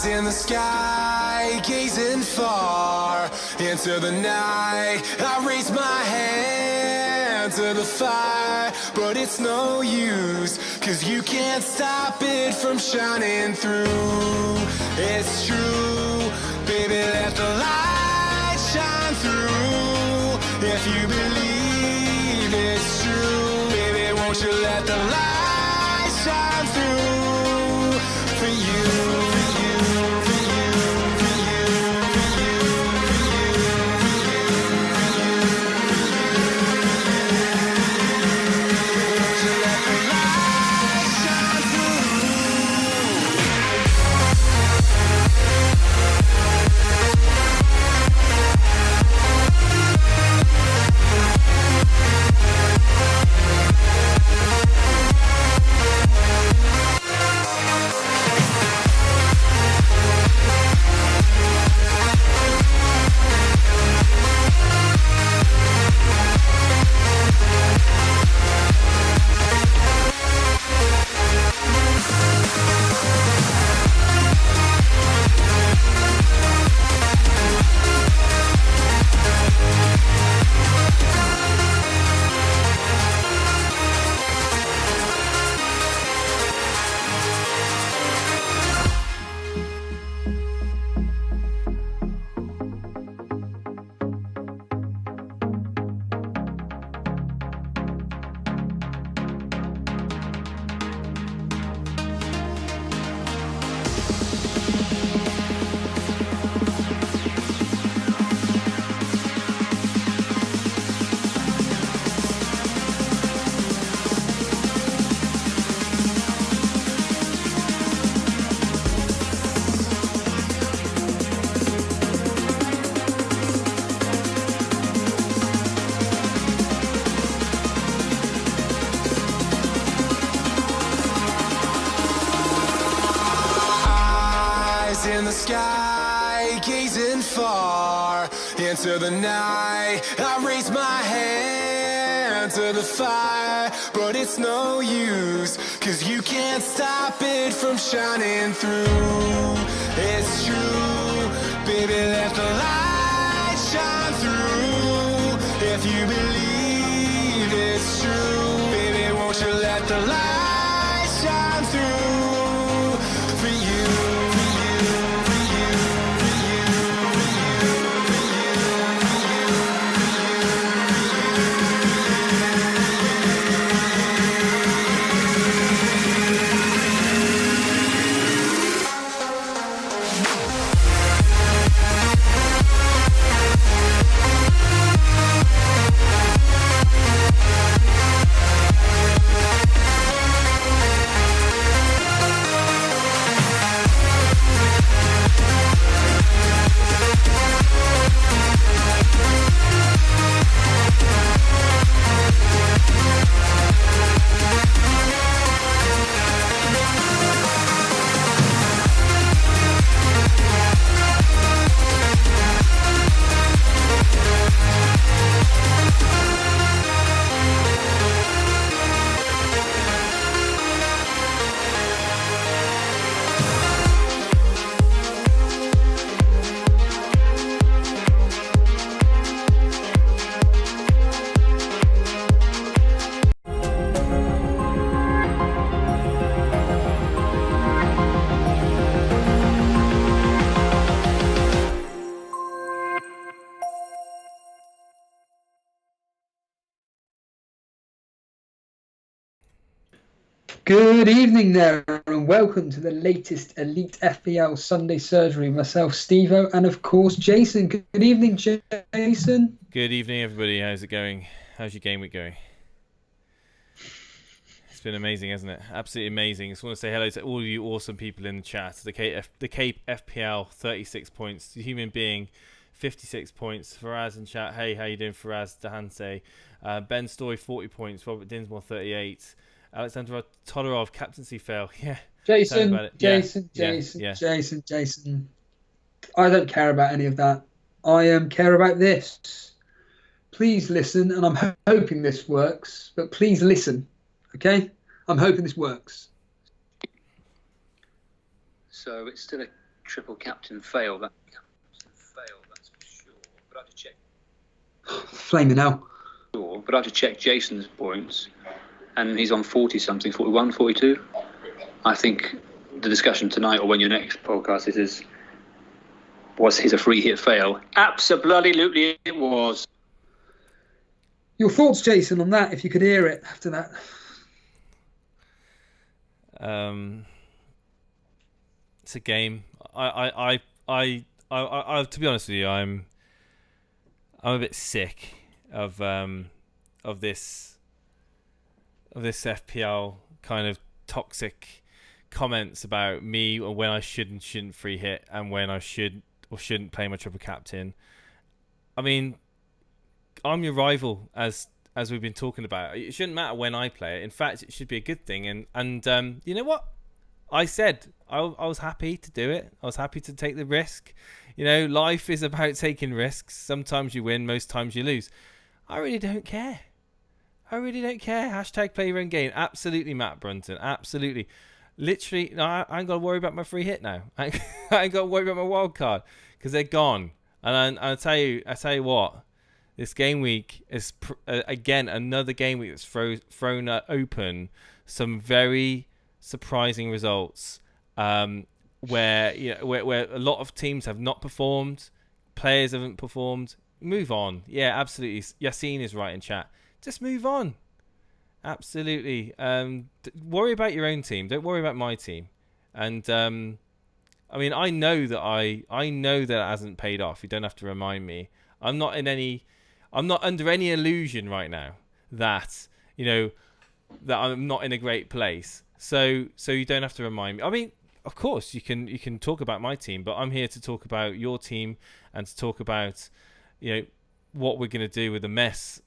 In the sky, gazing far into the night, I raise my hand to the fire, but it's no use, 'cause you can't stop it from shining through. It's true, baby, let the light shine through. If you believe it's true, baby, won't you let the light shine through for you. In the sky, gazing far into the night, I raise my hand to the fire, but it's no use, 'cause you can't stop it from shining through. It's true, baby, let the light shine through. If you believe it's true, baby, won't you let the light shine through for you. Good evening there, and welcome to the latest Elite FPL Sunday Surgery. Myself, Stevo, and of course, Jason. Good evening, Jason. Good evening, everybody. How's it going? How's your game week going? It's been amazing, hasn't it? Absolutely amazing. I just want to say hello to all of you awesome people in the chat. The Cape FPL, 36 points. The Human Being, 56 points. Faraz in chat. Hey, how you doing, Faraz? Dahanse. Ben Story, 40 points. Robert Dinsmore, 38. Alexander Todorov, captaincy fail. Yeah. Jason, about it. Jason, Yeah. Jason, Yeah. Jason. I don't care about any of that. I care about this. Please listen, and I'm hoping this works, but please listen, okay? I'm hoping this works. So it's still a triple captain fail. That's for sure. But I have to check. Flaming hell. Sure, but I have to check Jason's points, and he's on 40 something, 41, 42. I think the discussion tonight, or when your next podcast is was his a free hit fail? Absolutely, it was. Your thoughts, Jason, on that? If you could hear it after that. It's a game. I to be honest with you, I'm a bit sick of this FPL kind of toxic comments about me or when I should and shouldn't free hit and when I should or shouldn't play my triple captain. I mean, I'm your rival, as we've been talking about. It shouldn't matter when I play it. In fact, it should be a good thing. And you know what? I said I was happy to do it. I was happy to take the risk. You know, life is about taking risks. Sometimes you win, most times you lose. I really don't care. Hashtag play your own game. Absolutely, Matt Brunton. Absolutely. Literally, no, I ain't got to worry about my free hit now. I ain't got to worry about my wild card because they're gone. And I tell you what, this game week is again another game week that's thrown open some very surprising results. Where a lot of teams have not performed, players haven't performed. Move on. Yeah, absolutely. Yassine is right in chat. Just move on. Absolutely. Worry about your own team. Don't worry about my team. And I mean, I know that it hasn't paid off. You don't have to remind me. I'm not under any illusion right now that that I'm not in a great place. So you don't have to remind me. I mean, of course you can talk about my team, but I'm here to talk about your team and to talk about what we're going to do with the mess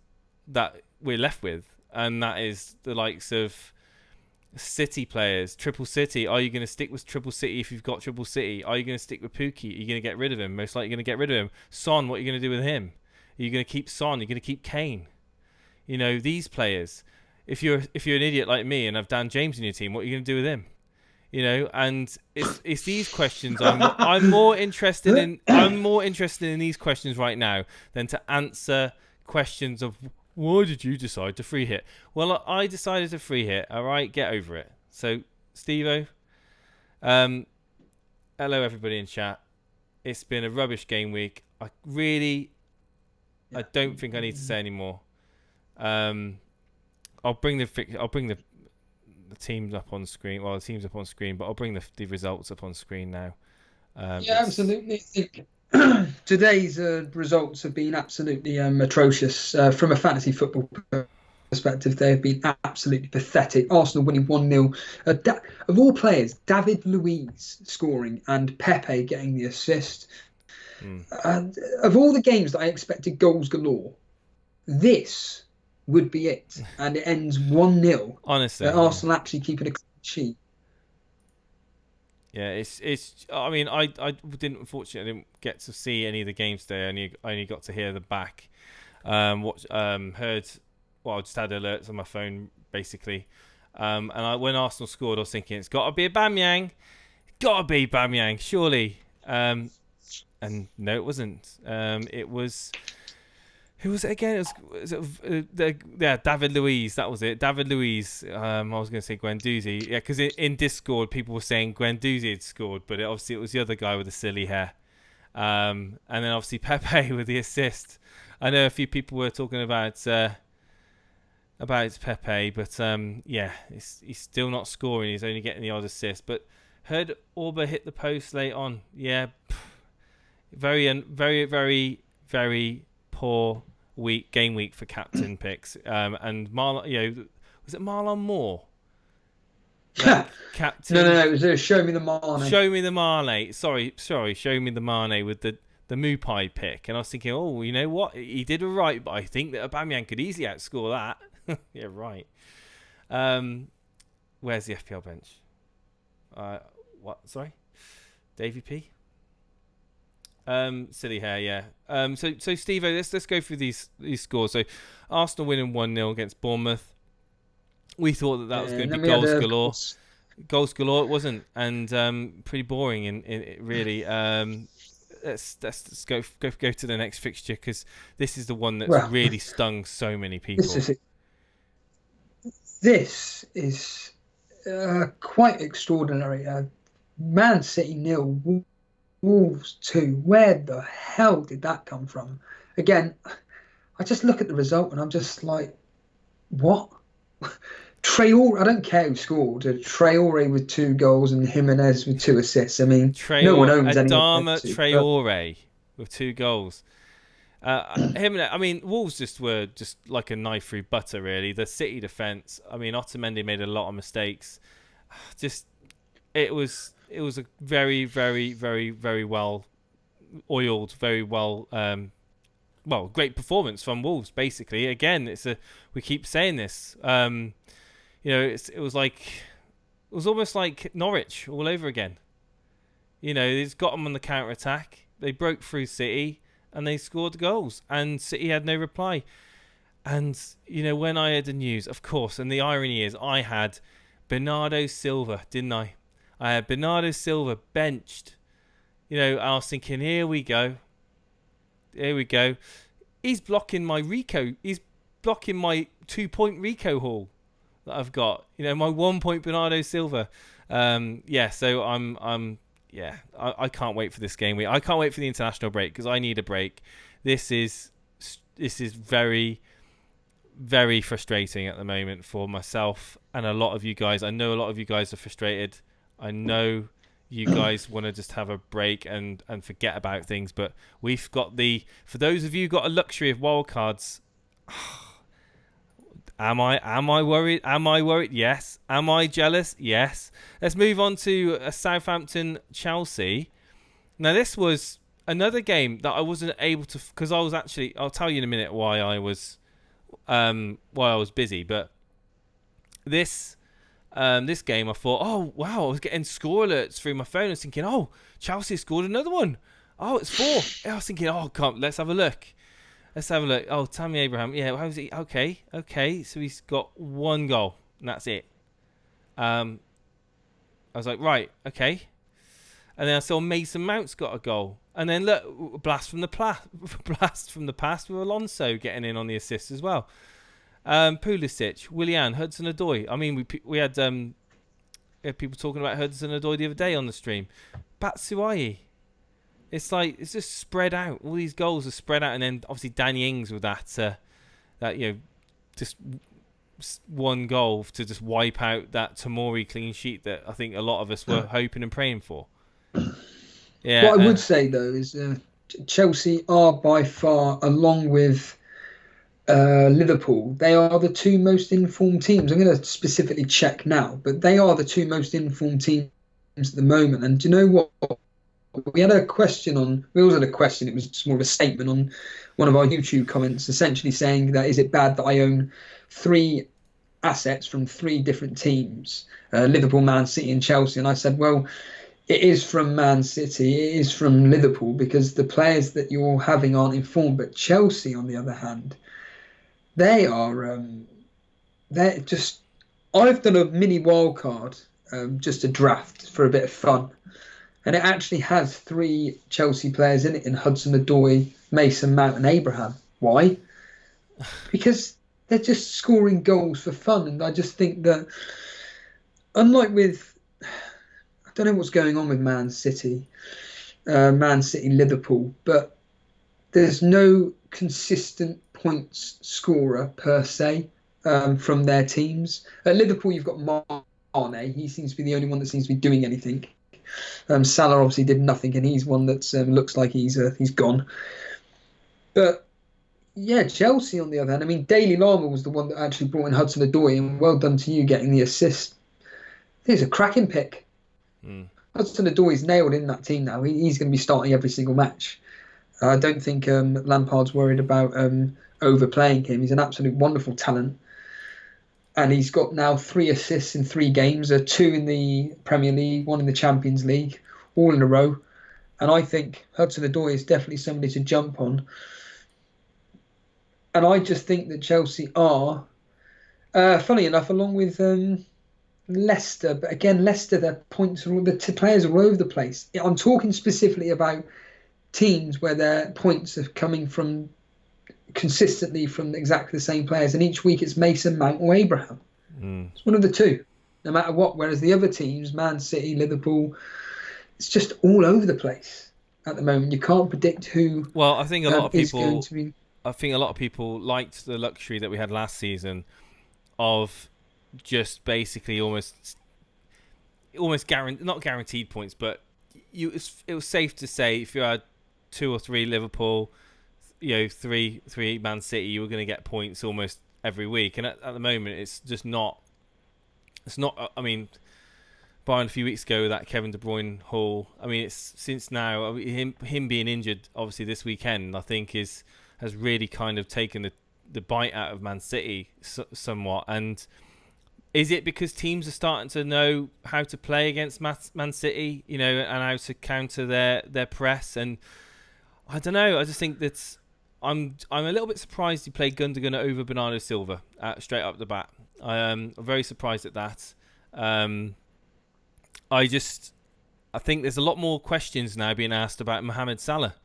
that we're left with, and that is the likes of City players, Triple City. Are you going to stick with Triple City if you've got Triple City? Are you going to stick with Pookie? Are you going to get rid of him? Most likely you're going to get rid of him. Son, what are you going to do with him? Are you going to keep Son? Are you going to keep Kane? These players. If you're an idiot like me and have Dan James in your team, what are you going to do with him? And it's these questions I'm more interested in. I'm more interested in these questions right now than to answer questions of why did you decide to free hit? Well, I decided to free hit. All right, get over it. So, Steve-O, hello everybody in chat. It's been a rubbish game week. I don't think I need to say any more. I'll bring the teams up on screen. Well, the teams up on screen, but I'll bring the results up on screen now. Absolutely. I think today's results have been absolutely atrocious from a fantasy football perspective. They have been absolutely pathetic. Arsenal winning 1-0. Of all players, David Luiz scoring and Pepe getting the assist. Of all the games that I expected goals galore, this would be it, and it ends 1-0. Honestly, Arsenal actually keeping a clean sheet. Yeah, it's. I mean, I unfortunately didn't get to see any of the games today. I only got to hear the back. I just had alerts on my phone basically. And when Arsenal scored, I was thinking it's got to be Aubameyang, surely. And no, it wasn't. It was. Who was it again? David Luiz. That was it. David Luiz. I was going to say Guendouzi. Yeah, because in Discord, people were saying Guendouzi had scored, but it was the other guy with the silly hair. And then obviously Pepe with the assist. I know a few people were talking about Pepe, but he's still not scoring. He's only getting the odd assist. But heard Orba hit the post late on. Yeah, very, very, very poor game week for captain picks. And Marlon, was it Marlon Moore? Captain. No, it was Show Me the Mane. Show Me the Mane. Sorry, Show Me the Mane with the Mupai pick. And I was thinking, oh, you know what? He did all right, but I think that Aubameyang could easily outscore that. Yeah, right. Where's the FPL bench? What? Sorry, Davey P. Silly hair, yeah. So Steve, let's go through these scores. So Arsenal winning 1-0 against Bournemouth. We thought that was going to be goals galore. Goals galore, it wasn't, and pretty boring in really. Let's go to the next fixture, because this is the one that's really stung so many people. This is quite extraordinary. Man City 0, Wolves 2. Where the hell did that come from? Again, I just look at the result and I'm just like, what? Traore, I don't care who scored. Traore with 2 goals and Jimenez with 2 assists. I mean, no one owns anyone. Adama Traore with 2 goals. I mean, Wolves were just like a knife through butter, really. The City defence, I mean, Otamendi made a lot of mistakes. It was a very, very, very, very well oiled, very well, great performance from Wolves. Basically, again, we keep saying this. It was almost like Norwich all over again. It's got them on the counter attack. They broke through City and they scored the goals, and City had no reply. And when I heard the news, of course, and the irony is, I had Bernardo Silva, didn't I? I had Bernardo Silva benched. I was thinking, here we go. He's blocking my Rico. He's blocking my 2-point Rico haul that I've got. My 1-point Bernardo Silva. So I can't wait for this game week. I can't wait for the international break, because I need a break. This is very, very frustrating at the moment for myself and a lot of you guys. I know a lot of you guys are frustrated. I know you guys want to just have a break and forget about things, but we've got for those of you who got a luxury of wildcards, am I worried? Am I worried? Yes. Am I jealous? Yes. Let's move on to Southampton Chelsea. Now, this was another game that I wasn't able to, because I was actually, I'll tell you in a minute why I was busy, but this game, I thought, oh wow, I was getting score alerts through my phone. I was thinking, oh, Chelsea scored another one. Oh, it's 4. I was thinking, oh, come, let's have a look. Oh, Tammy Abraham. Yeah, how's he? Okay. So he's got 1 goal, and that's it. I was like, right, okay. And then I saw Mason Mount's got a goal. And then look, blast from the past with Alonso getting in on the assist as well. Pulisic, Willian, Hudson-Odoi. I mean, we had people talking about Hudson-Odoi the other day on the stream. Batshuayi. It's like, it's just spread out. All these goals are spread out, and then obviously Danny Ings with that just 1 goal to just wipe out that Tomori clean sheet that I think a lot of us were hoping and praying for. Yeah. What I would say though is Chelsea are by far, along with Liverpool, they are the 2 most informed teams. I'm going to specifically check now, but they are the 2 most informed teams at the moment. And do you know what? We had a question we always had a question. It was just more of a statement on one of our YouTube comments, essentially saying that, is it bad that I own 3 assets from 3 different teams, Liverpool, Man City and Chelsea? And I said, well, it is from Man City, it is from Liverpool, because the players that you're having aren't informed. But Chelsea, on the other hand, they're just, I've done a mini wildcard, just a draft for a bit of fun. And it actually has 3 Chelsea players in it, in Hudson-Odoi, Mason Mount and Abraham. Why? Because they're just scoring goals for fun. And I just think that, unlike with, I don't know what's going on with Man City, Liverpool, but there's no consistent points scorer per se from their teams. At Liverpool, you've got Mane. He seems to be the only one that seems to be doing anything. Salah obviously did nothing, and he's one that looks like he's gone. But yeah, Chelsea on the other hand, I mean, Daily Lama was the one that actually brought in Hudson-Odoi, and well done to you getting the assist. He's a cracking pick. Hudson-Odoi's nailed in that team now. He's going to be starting every single match. I don't think Lampard's worried about overplaying him. He's an absolute wonderful talent. and he's got now 3 assists in 3 games, 2 in the Premier League, 1 in the Champions League, all in a row. And I think Hudson-Odoi is definitely somebody to jump on. And I just think that Chelsea are, funny enough, along with Leicester. But again, Leicester, their points are all, the players are all over the place. I'm talking specifically about teams where their points are coming from consistently from exactly the same players, and each week it's Mason Mount or Abraham. It's one of the two, no matter what. Whereas the other teams, Man City, Liverpool, it's just all over the place at the moment. You can't predict who. Well, I think a lot of people. Going to be... I think a lot of people liked the luxury that we had last season of just basically almost not guaranteed points, but it was safe to say if you had 2 or 3 Liverpool, 3 Man City, you were going to get points almost every week. And at the moment, it's just not. It's not. I mean, Bayern a few weeks ago, that Kevin De Bruyne haul. I mean, it's since now him being injured, obviously this weekend, I think has really kind of taken the bite out of Man City somewhat. And is it because teams are starting to know how to play against Man City, and how to counter their press? And I don't know. I just think that's. I'm a little bit surprised he played Gundogan over Bernardo Silva straight up the bat. I'm very surprised at that. I think there's a lot more questions now being asked about Mohamed Salah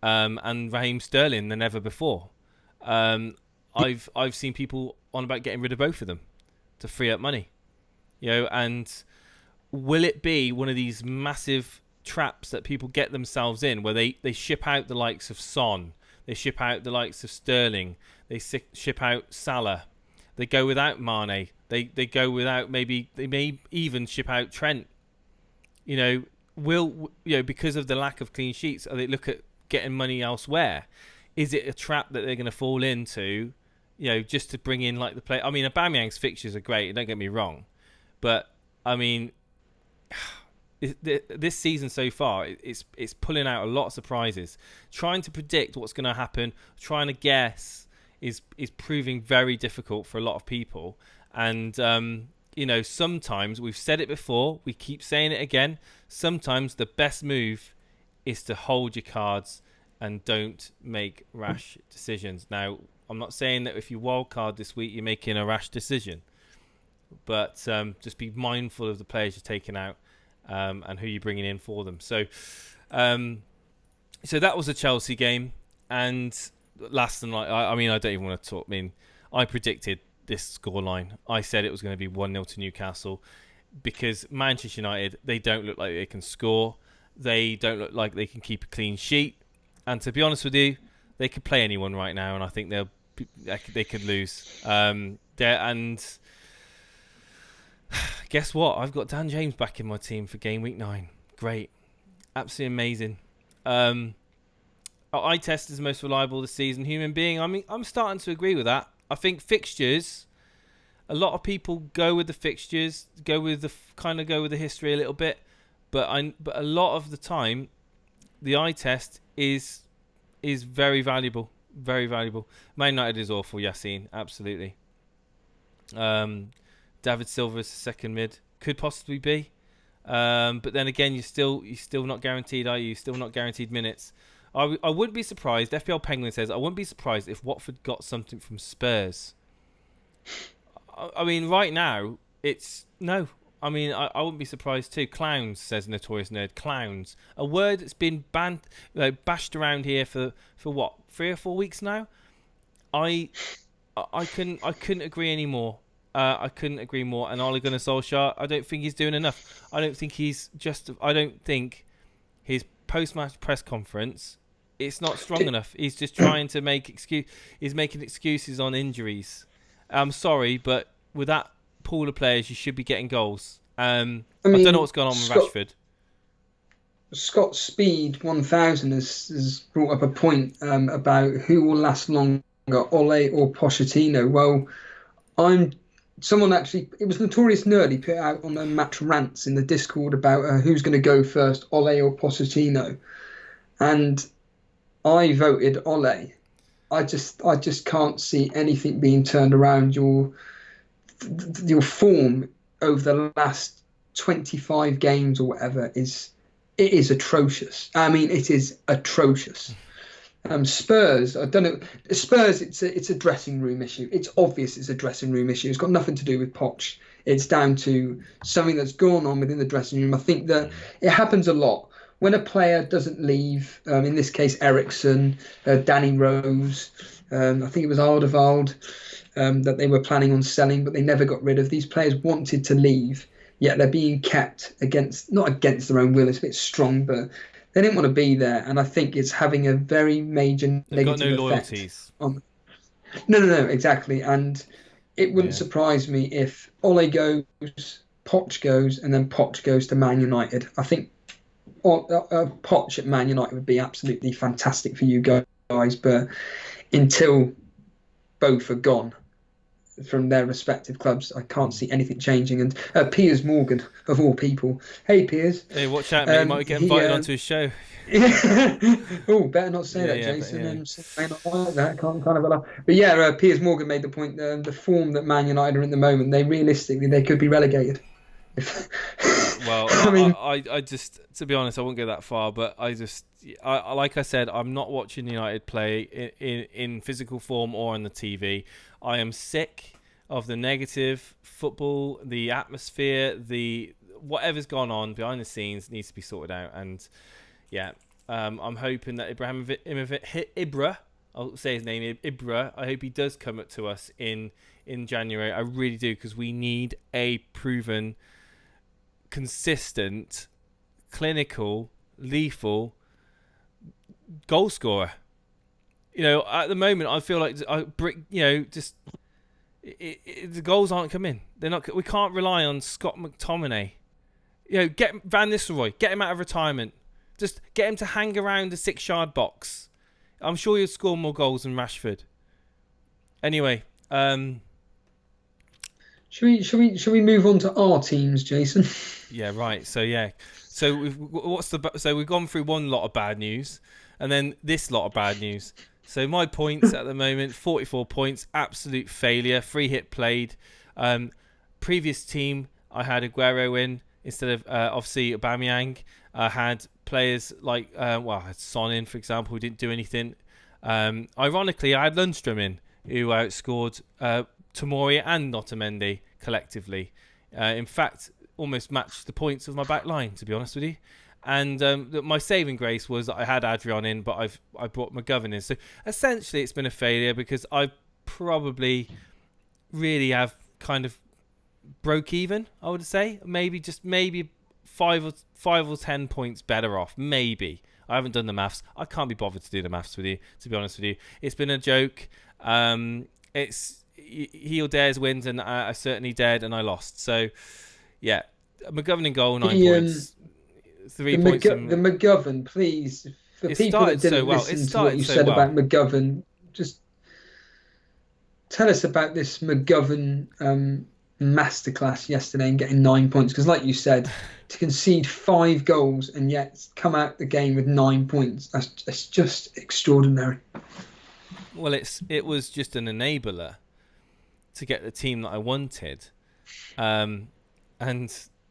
and Raheem Sterling than ever before. I've seen people on about getting rid of both of them to free up money. And will it be one of these massive traps that people get themselves in where they ship out the likes of Son, they ship out the likes of Sterling, they ship out Salah, they go without Mane, they go without, they may even ship out Trent. Because of the lack of clean sheets, or they look at getting money elsewhere. Is it a trap that they're going to fall into, just to bring in like the play? I mean, Aubameyang's fixtures are great, don't get me wrong, but I mean, this season so far, it's pulling out a lot of surprises. Trying to predict what's going to happen, trying to guess is proving very difficult for a lot of people. And sometimes, we've said it before, we keep saying it again, sometimes the best move is to hold your cards and don't make rash decisions. Now, I'm not saying that if you wildcard this week, you're making a rash decision, but just be mindful of the players you're taking out and who you're bringing in for them. So that was a Chelsea game. And last night, I don't even want to talk. I mean, I predicted this scoreline. I said it was going to be 1-0 to Newcastle because Manchester United, they don't look like they can score. They don't look like they can keep a clean sheet. And to be honest with you, they could play anyone right now, and I think they could lose. And guess what? I've got Dan James back in my team for game week 9. Great, absolutely amazing. Eye test is the most reliable this season. Human being. I mean, I'm starting to agree with that. I think fixtures. A lot of people go with the fixtures, go with the history a little bit, but a lot of the time, the eye test is very valuable, very valuable. Man United is awful, Yassine, absolutely. David Silva is the second mid, could possibly be, but then again, you're still not guaranteed, are you? Still not guaranteed minutes. I wouldn't be surprised. FPL Penguin says I wouldn't be surprised if Watford got something from Spurs. I mean, right now it's no. I mean, I wouldn't be surprised too. Clowns, says Notorious Nerd. Clowns, a word that's been bashed around here for what, 3 or 4 weeks now. I couldn't agree anymore. I couldn't agree more. And Ole Gunnar Solskjaer, I don't think he's doing enough. I don't think his post-match press conference, it's not strong enough. He's just trying to he's making excuses on injuries. I'm sorry, but with that pool of players, you should be getting goals. I don't know what's going on with Rashford. Scott Speed 1000 has brought up a point about who will last longer, Ole or Pochettino. Well, someone actually, it was Notorious Nerd, he put out on a match rants in the Discord about who's going to go first, Ole or Pochettino. And I voted Ole. I just can't see anything being turned around. your form over the last 25 games or whatever is atrocious. I mean, it is atrocious. Spurs, I don't know. Spurs, it's a dressing room issue. It's obvious it's a dressing room issue. It's got nothing to do with Poch. It's down to something that's gone on within the dressing room. I think that it happens a lot when a player doesn't leave. In this case, Ericsson, Danny Rose, I think it was Alderweireld, that they were planning on selling, but they never got rid of. These players wanted to leave, yet they're being kept not against their own will. It's a bit strong, but they didn't want to be there, and I think it's having a very major negative They've got no effect. loyalties. No, exactly. And it wouldn't surprise me if Ole goes, Poch goes, and then Poch goes to Man United. I think Poch at Man United would be absolutely fantastic for you guys, but until both are gone from their respective clubs, I can't see anything changing. And Piers Morgan, of all people. Hey, Piers. Hey, watch out, mate. You might get invited onto his show. Oh, better not say that, Jason. May not like that. Kind of allow. But yeah, Piers Morgan made the point. The form that Man United are in the moment, they could be relegated. Well, I mean, I just, to be honest, I won't go that far, but I like I said, I'm not watching United play in physical form or on the TV. I am sick of the negative football, the atmosphere, whatever's gone on behind the scenes needs to be sorted out. And yeah, I'm hoping that Ibra, I'll say his name, Ibra, I hope he does come up to us in January. I really do, because we need a proven, consistent, clinical, lethal goal scorer. At the moment, I feel like the goals aren't coming. They're not. We can't rely on Scott McTominay. Get Van Nistelrooy, get him out of retirement. Just get him to hang around the 6-yard box. I'm sure he'll score more goals than Rashford. Anyway, should we move on to our teams, Jason? Yeah, right. So we've gone through one lot of bad news, and then this lot of bad neuse. So my points at the moment, 44 points, absolute failure. 3 hit played. Previous team, I had Aguero in instead of obviously Aubameyang. I had players like I had Son in, for example, who didn't do anything. Ironically, I had Lundstrom in, who outscored Tomori and Otamendi collectively. In fact, almost matched the points of my back line, to be honest with you. And my saving grace was that I had Adrian in, but I brought McGovern in. So essentially, it's been a failure because I probably really have kind of broke even, I would say. Maybe 5 or 10 points better off. Maybe. I haven't done the maths. I can't be bothered to do the maths with you, to be honest with you. It's been a joke. It's he or dares wins, and I certainly dared, and I lost. So, yeah. McGovern in goal, 9 points. 3 points. The McGovern, please. For people that didn't listen to what you said about McGovern, just tell us about this McGovern masterclass yesterday and getting 9 points. Because like you said, to concede 5 goals and yet come out the game with 9 points, that's just extraordinary. Well, it was just an enabler to get the team that I wanted. And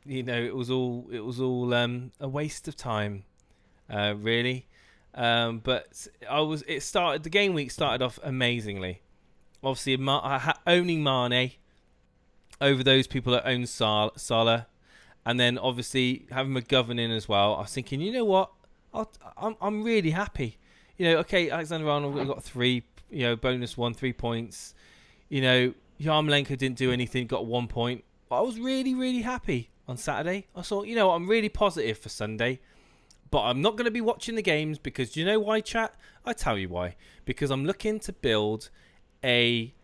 it was all a waste of time, really. But the game week started off amazingly. Obviously, owning Mane over those people that own Salah, and then obviously having McGovern in as well. I was thinking, you know what, I'm really happy. Okay, Alexander-Arnold got 3, bonus 1, 3 points. Yarmolenko didn't do anything, got 1 point. But I was really, really happy. On Saturday, I thought, I'm really positive for Sunday, but I'm not going to be watching the games because do you know why, chat? I tell you why. Because I'm looking to build a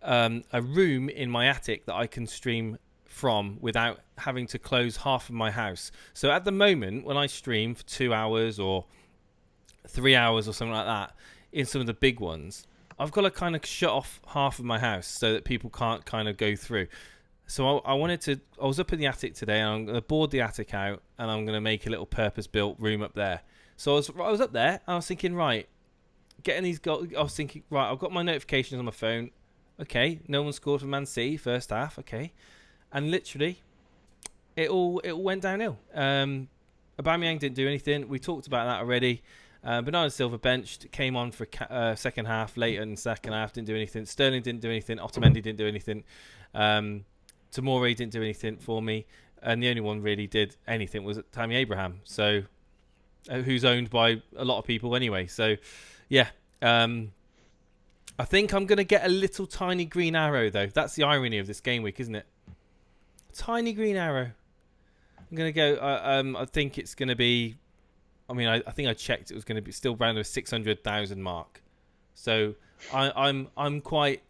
room in my attic that I can stream from without having to close half of my house. So at the moment, when I stream for 2 hours or 3 hours or something like that, in some of the big ones, I've got to kind of shut off half of my house so that people can't kind of go through. So I was up in the attic today, and I'm going to board the attic out, and I'm going to make a little purpose-built room up there. So I was up there, and I was thinking, right, getting these goals. I was thinking, right, I've got my notifications on my phone. Okay, no one scored for Man City first half. Okay, and literally, it all went downhill. Aubameyang didn't do anything. We talked about that already. Bernardo Silva benched, came on for second half, later in the second half, didn't do anything. Sterling didn't do anything. Otamendi didn't do anything. Tomori didn't do anything for me. And the only one really did anything was Tammy Abraham, so who's owned by a lot of people anyway. So, yeah. I think I'm going to get a little tiny green arrow, though. That's the irony of this game week, isn't it? Tiny green arrow. I'm going to go... I think it's going to be... I mean, I think I checked. It was going to be still around the 600,000 mark. So I'm quite...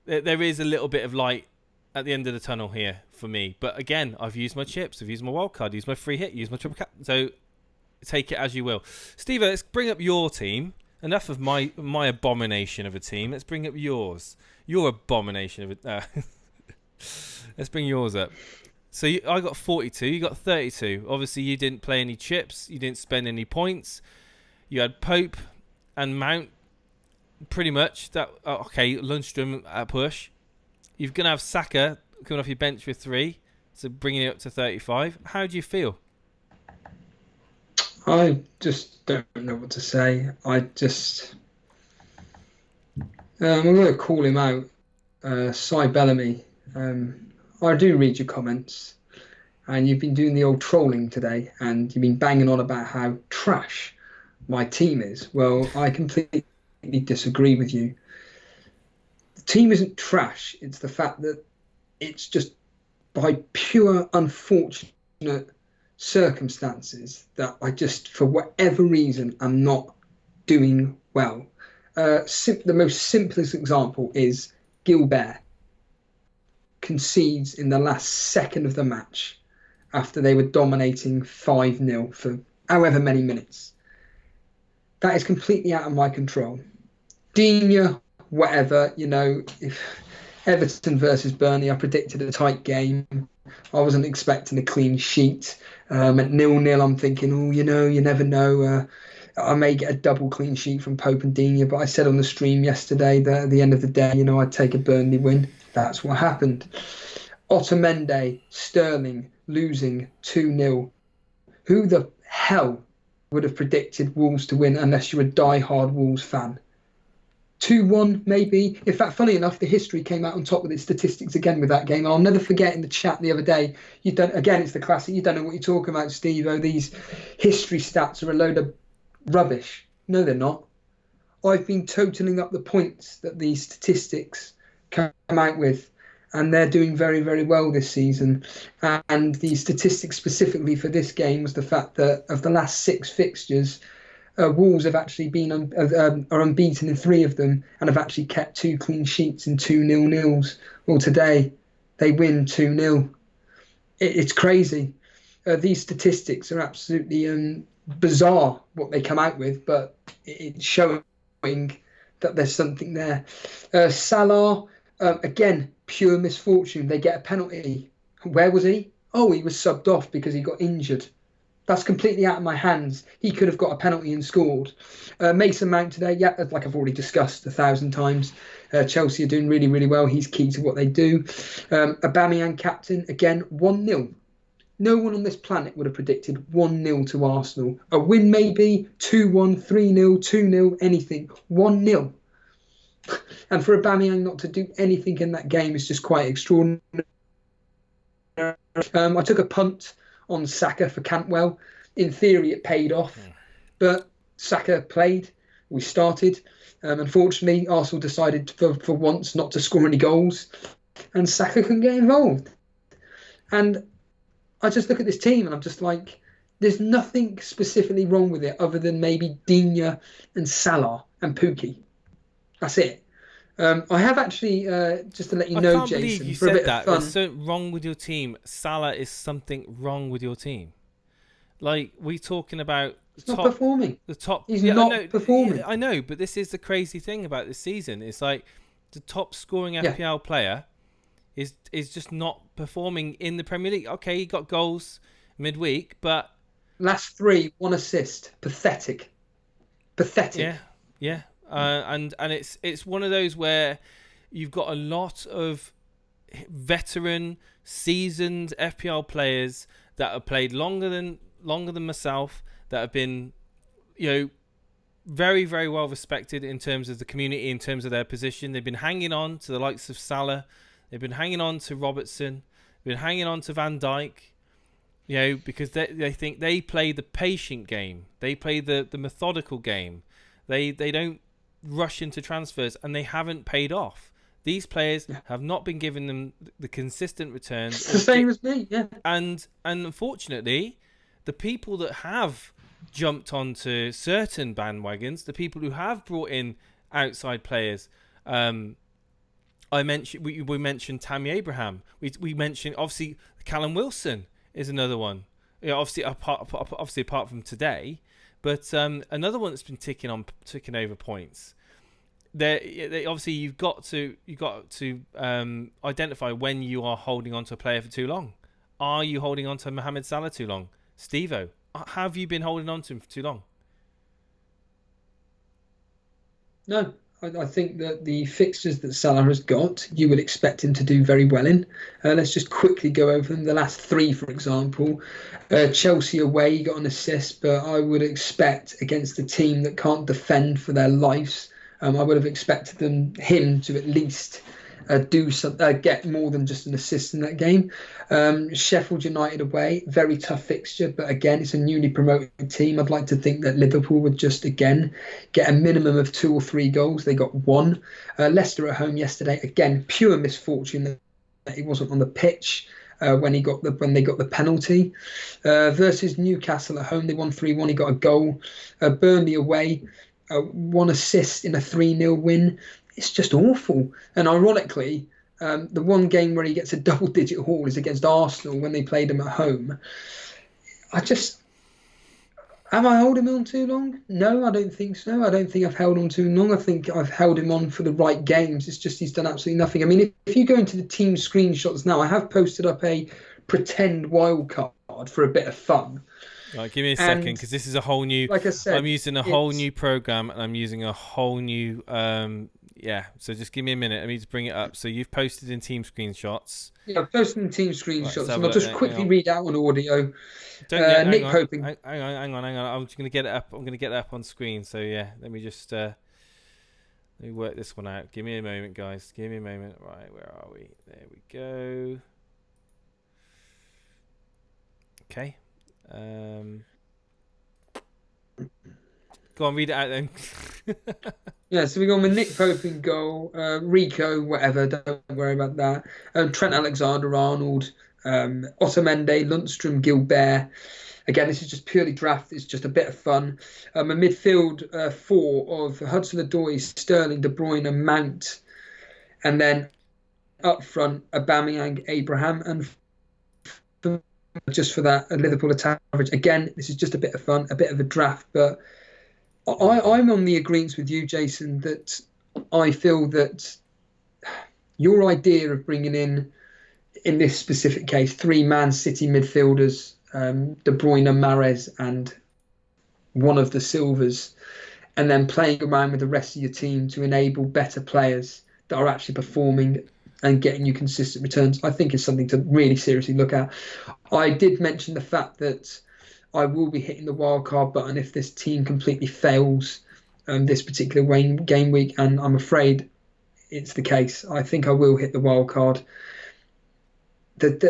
There is a little bit of light at the end of the tunnel here for me. But again, I've used my chips. I've used my wildcard. Used my free hit. Used my triple cap. So take it as you will. Steve, let's bring up your team. Enough of my abomination of a team. Let's bring up yours. Your abomination of it. Let's bring yours up. So I got 42. You got 32. Obviously, you didn't play any chips. You didn't spend any points. You had Pope and Mount. Pretty much. Okay, Lundstrom at push. You're going to have Saka coming off your bench with 3. So bringing it up to 35. How do you feel? I just don't know what to say. I'm going to call him out. Cy Bellamy. I do read your comments, and you've been doing the old trolling today, and you've been banging on about how trash my team is. Well, I completely disagree with you. The team isn't trash. It's the fact that it's just by pure unfortunate circumstances that I just, for whatever reason, am not doing well. The most simplest example is Gilbert concedes in the last second of the match after they were dominating 5-0 for however many minutes. That is completely out of my control. Digne, whatever, if Everton versus Burnley, I predicted a tight game. I wasn't expecting a clean sheet. At 0-0, I'm thinking, you never know. I may get a double clean sheet from Pope and Digne, but I said on the stream yesterday that at the end of the day, I'd take a Burnley win. That's what happened. Otamendi, Sterling losing 2-0. Who the hell would have predicted Wolves to win unless you're a die-hard Wolves fan? 2-1 maybe. In fact, funny enough, the history came out on top with its statistics again with that game. I'll never forget in the chat the other day, it's the classic, you don't know what you're talking about, Steve-O. These history stats are a load of rubbish. No, they're not. I've been totaling up the points that these statistics come out with, and they're doing very, very well this season. And the statistics specifically for this game was the fact that of the last 6 fixtures, Wolves have actually been are unbeaten in 3 of them and have actually kept 2 clean sheets in 2 0-0s. Well, today they win 2-0. It's crazy. These statistics are absolutely bizarre what they come out with, but it's showing that there's something there. Salah, again, pure misfortune. They get a penalty. Where was he? Oh, he was subbed off because he got injured. That's completely out of my hands. He could have got a penalty and scored. Mason Mount today, yeah, like I've already discussed 1,000 times. Chelsea are doing really, really well. He's key to what they do. Aubameyang captain, again, 1-0. No one on this planet would have predicted 1-0 to Arsenal. A win maybe, 2-1, 3-0, 2-0, anything. 1-0. And for Aubameyang not to do anything in that game is just quite extraordinary. I took a punt on Saka for Cantwell. In theory, it paid off. But Saka played. We started. Unfortunately, Arsenal decided for once not to score any goals. And Saka couldn't get involved. And I just look at this team and I'm just like, there's nothing specifically wrong with it other than maybe Digne and Salah and Pukki. That's it. I have actually, just to let you know, Jason, believe you for a said bit that. of fun. There's something wrong with your team. Salah is something wrong with your team. Like, we're talking about He's not performing. The top. He's not performing. Yeah, I know, but this is the crazy thing about this season. It's like the top scoring FPL player is just not performing in the Premier League. Okay, he got goals midweek, but last 3, 1 assist. Pathetic. Yeah. And it's one of those where you've got a lot of veteran, seasoned FPL players that have played longer than myself, that have been, very, very well respected in terms of the community, in terms of their position. They've been hanging on to the likes of Salah. They've been hanging on to Robertson. They've been hanging on to Van Dijk, because they think they play the patient game. They play the methodical game. They don't rush into transfers, and they haven't paid off. These players have not been giving them the consistent returns. It's the same as me, yeah. And unfortunately, the people that have jumped onto certain bandwagons, the people who have brought in outside players, we mentioned Tammy Abraham. We mentioned, obviously, Callum Wilson is another one. Obviously apart from today, but another one that's been ticking over points. They obviously you've got to identify when you are holding on to a player for too long. Are you holding on to Mohamed Salah too long? Steve-O, have you been holding on to him for too long? No, I think that the fixtures that Salah has got, you would expect him to do very well in. Let's just quickly go over them. The last three, for example. Chelsea away, he got an assist, but I would expect against a team that can't defend for their lives, I would have expected him to at least get more than just an assist in that game. Sheffield United away, very tough fixture, but again, it's a newly promoted team. I'd like to think that Liverpool would just again get a minimum of 2 or 3 goals. They got 1. Leicester at home yesterday, again, pure misfortune that he wasn't on the pitch when they got the penalty. Versus Newcastle at home, they won 3-1. He got a goal. Burnley away, 1 assist in a 3-0 win. It's just awful. And ironically, the one game where he gets a double-digit haul is against Arsenal when they played him at home. Am I holding him on too long? No, I don't think so. I don't think I've held on too long. I think I've held him on for the right games. It's just he's done absolutely nothing. I mean, if you go into the team screenshots now, I have posted up a pretend wild card for a bit of fun. Right, give me a second, because this is a whole new... Like I said, I'm using a whole new program, and I'm using a whole new... so just give me a minute. I need to bring it up. So you've posted in team screenshots. Yeah, I've posted in team screenshots, right, and I'll just quickly read out on audio. Nick Pope. Hang on. I'm just going to get it up. I'm going to get it up on screen. So yeah, let me just let me work this one out. Give me a moment, guys. Give me a moment. Right, where are we? There we go. Okay. Go on, read it out then. Yeah, so we go with Nick Pope in goal, Rico, whatever, don't worry about that. Trent Alexander-Arnold, Otamendi, Lundstrom, Gilbert. Again, this is just purely draft. It's just a bit of fun. A midfield 4 of Hudson-Odoi, Sterling, De Bruyne, and Mount. And then up front, Aubameyang, Abraham, and just for that, a Liverpool attack average. Again, this is just a bit of fun, a bit of a draft, but I'm on the agreement with you, Jason, that I feel that your idea of bringing in this specific case, 3 Man City midfielders, De Bruyne, Mahrez, and one of the Silvers, and then playing around with the rest of your team to enable better players that are actually performing and getting you consistent returns, I think is something to really seriously look at. I did mention the fact that I will be hitting the wildcard button if this team completely fails this particular game week, and I'm afraid it's the case. I think I will hit the wildcard.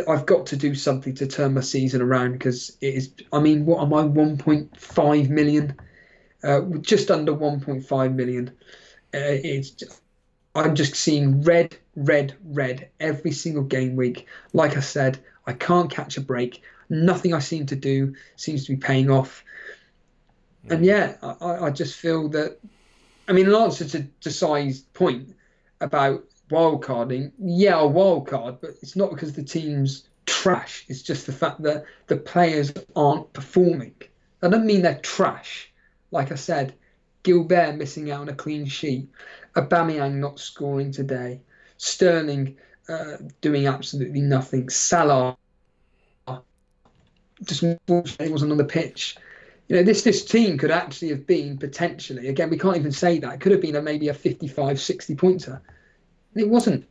I've got to do something to turn my season around, because it is, I mean, what am I, 1.5 million? Just under 1.5 million. I'm just seeing red every single game week. Like I said, I can't catch a break. Nothing I seem to do seems to be paying off. And yeah, I just feel that, I mean, in answer to Sai's point about wildcarding, yeah, I'll wildcard, but it's not because the team's trash. It's just the fact that the players aren't performing. I don't mean they're trash. Like I said, Gilbert missing out on a clean sheet, Aubameyang not scoring today, Sterling doing absolutely nothing, Salah just wasn't on the pitch. You know, this team could actually have been potentially, again, we can't even say that, it could have been maybe a 55, 60 pointer. It wasn't.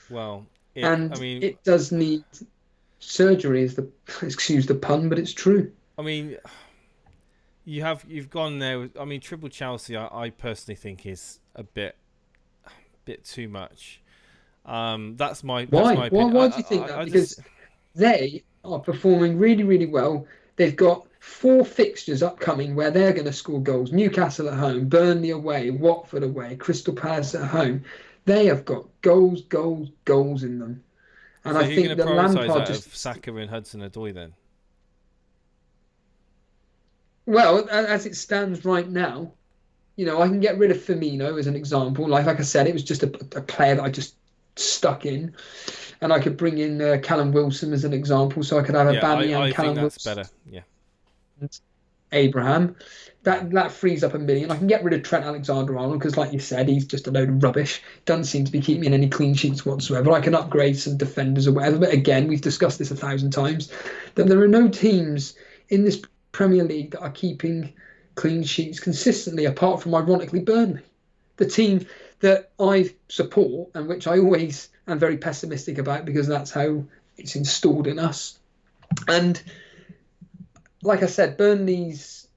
Well, And I mean, it does need surgery, is the excuse the pun, but it's true. I mean, you've gone there. I mean, triple Chelsea, I personally think is a bit too much. That's my Why? opinion. Why do you think that? I Because just they are performing really, really well. They've got 4 fixtures upcoming where they're going to score goals. Newcastle at home, Burnley away, Watford away, Crystal Palace at home. They have got goals, goals, goals in them. And so I who are you think going to that prioritise Lampard out just... of Saka and Hudson-Odoi then? Well, as it stands right now, I can get rid of Firmino as an example. Like I said, it was just a player that I just stuck in. And I could bring in Callum Wilson as an example. So I could have a Bamian, I Callum think that's Wilson, better. Yeah. Abraham. That frees up $1 million. I can get rid of Trent Alexander-Arnold because, like you said, he's just a load of rubbish. Doesn't seem to be keeping in any clean sheets whatsoever. I can upgrade some defenders or whatever. But again, we've discussed this 1,000 times, that there are no teams in this Premier League that are keeping clean sheets consistently, apart from, ironically, Burnley. The team that I support and which I always am very pessimistic about because that's how it's installed in us. And like I said, Burnley's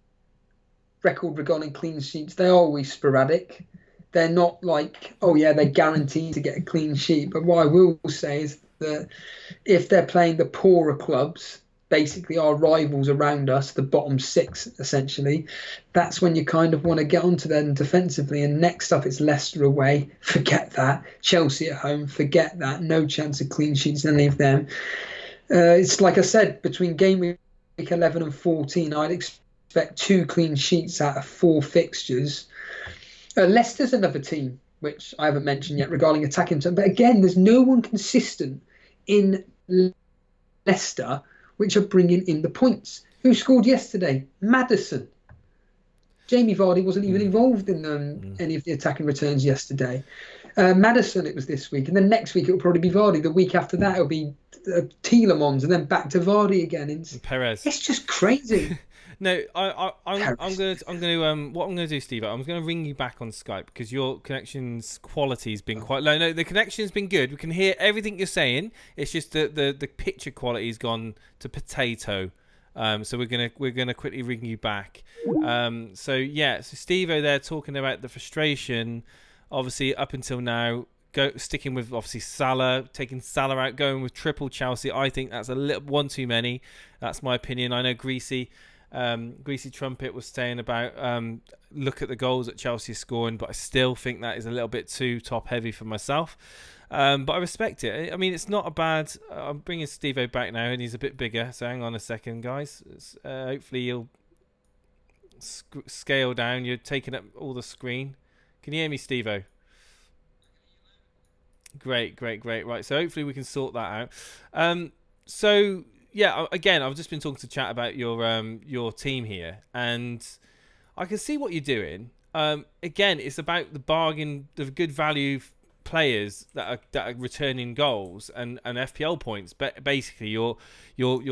record regarding clean sheets, they're always sporadic. They're not like, oh yeah, they're guaranteed to get a clean sheet. But what I will say is that if they're playing the poorer clubs, basically our rivals around us, the bottom 6 essentially, that's when you kind of want to get onto them defensively. And next up it's Leicester away, forget that. Chelsea at home, forget that. No chance of clean sheets in any of them. It's like I said, between game week 11 and 14, I'd expect 2 clean sheets out of 4 fixtures. Leicester's another team which I haven't mentioned yet regarding attacking term, but again, there's no one consistent in Leicester which are bringing in the points. Who scored yesterday? Maddison. Jamie Vardy wasn't even involved in any of the attacking returns yesterday. Maddison, it was this week, and then next week it will probably be Vardy. The week after that it'll be Tielemans, and then back to Vardy again. And Perez. It's just crazy. No, I'm going to what I'm going to do, Steve. I'm going to ring you back on Skype because your connection's quality's been quite low. No, the connection's been good. We can hear everything you're saying. It's just the picture quality's gone to potato. So we're gonna quickly ring you back. So Steve-O there talking about the frustration. Obviously, up until now, sticking with obviously Salah, taking Salah out, going with triple Chelsea. I think that's a little one too many. That's my opinion. I know Greasy Trumpet was saying about look at the goals that Chelsea are scoring, but I still think that is a little bit too top heavy for myself. But I respect it. I mean, it's not a bad... I'm bringing Steve-O back now, and he's a bit bigger, so hang on a second, guys. Hopefully you'll scale down. You're taking up all the screen. Can you hear me, Steve-O? Great. Right, so hopefully we can sort that out. Again, I've just been talking to chat about your team here, and I can see what you're doing. Again, it's about the bargain, the good value players that are returning goals and FPL points. But basically, you're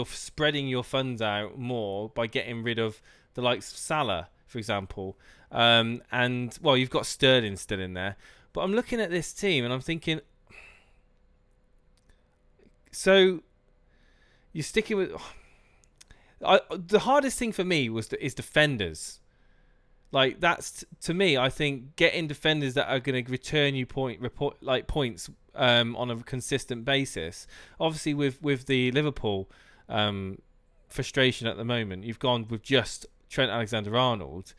spreading your funds out more by getting rid of the likes of Salah, for example. And well, you've got Sterling still in there. But I'm looking at this team and I'm thinking, so you're sticking with... the hardest thing for me is defenders. Like, that's, to me, I think getting defenders that are going to return you points on a consistent basis. Obviously, with the Liverpool frustration at the moment, you've gone with just Trent Alexander-Arnold.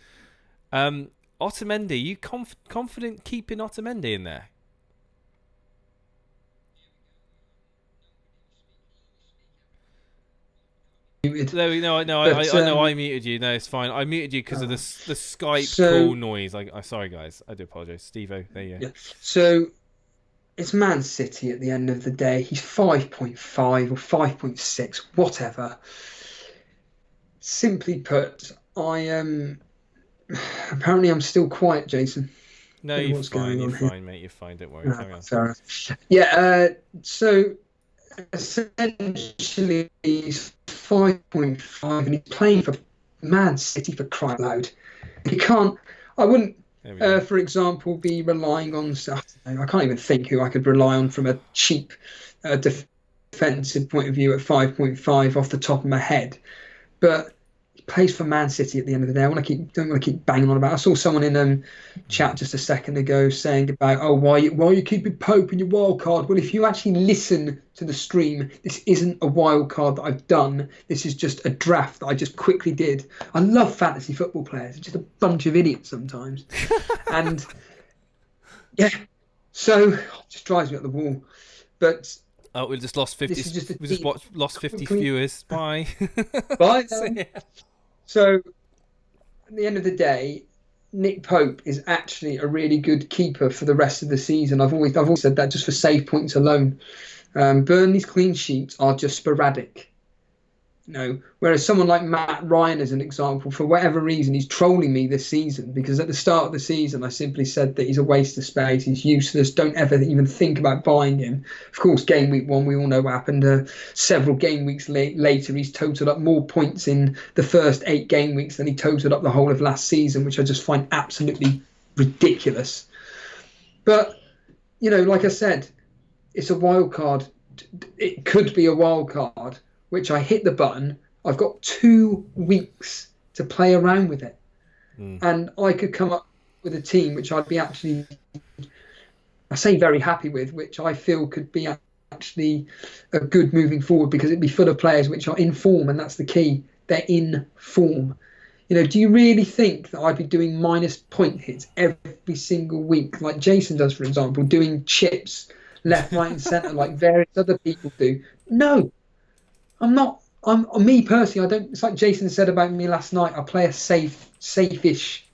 Otamendi, you confident keeping Otamendi in there? No, I know I muted you. No, it's fine. I muted you because of the Skype call noise. Sorry, guys. I do apologise. Steve-O, there you go. Yeah. So it's Man City at the end of the day. He's 5.5 or 5.6, whatever. Simply put, I am... Apparently I'm still quiet, Jason. No, you're fine. You're fine, mate. You're fine. Don't worry. Carry on. Fair enough. Yeah, so essentially he's 5.5 and he's playing for Man City, for crying out loud. I wouldn't There we go. For example, be relying on... I can't even think who I could rely on from a cheap defensive point of view at 5.5 off the top of my head. But he plays for Man City at the end of the day. Don't want to keep banging on about it. I saw someone in chat just a second ago saying about, why are you keeping Pope in your wild card? Well, if you actually listen to the stream, this isn't a wild card that I've done. This is just a draft that I just quickly did. I love fantasy football players. It's just a bunch of idiots sometimes. And yeah, so it just drives me up the wall. But we just lost 50. Lost 50 viewers. Bye. Bye. So at the end of the day, Nick Pope is actually a really good keeper for the rest of the season. I've always said that just for save points alone. Burnley's clean sheets are just sporadic. Whereas someone like Matt Ryan, as an example, for whatever reason, he's trolling me this season because at the start of the season, I simply said that he's a waste of space, he's useless, don't ever even think about buying him. Of course, game week 1, we all know what happened. Several game weeks later, he's totaled up more points in the first 8 game weeks than he totaled up the whole of last season, which I just find absolutely ridiculous. But, like I said, it's a wild card. It could be a wild card, which I hit the button. I've got 2 weeks to play around with it. And I could come up with a team which I'd be actually, I say very happy with, which I feel could be actually a good moving forward because it'd be full of players which are in form, and that's the key. They're in form. Do you really think that I'd be doing minus point hits every single week, like Jason does, for example, doing chips left, right and centre like various other people do? No. I'm not. Me personally, I don't. It's like Jason said about me last night. I play a safe-ish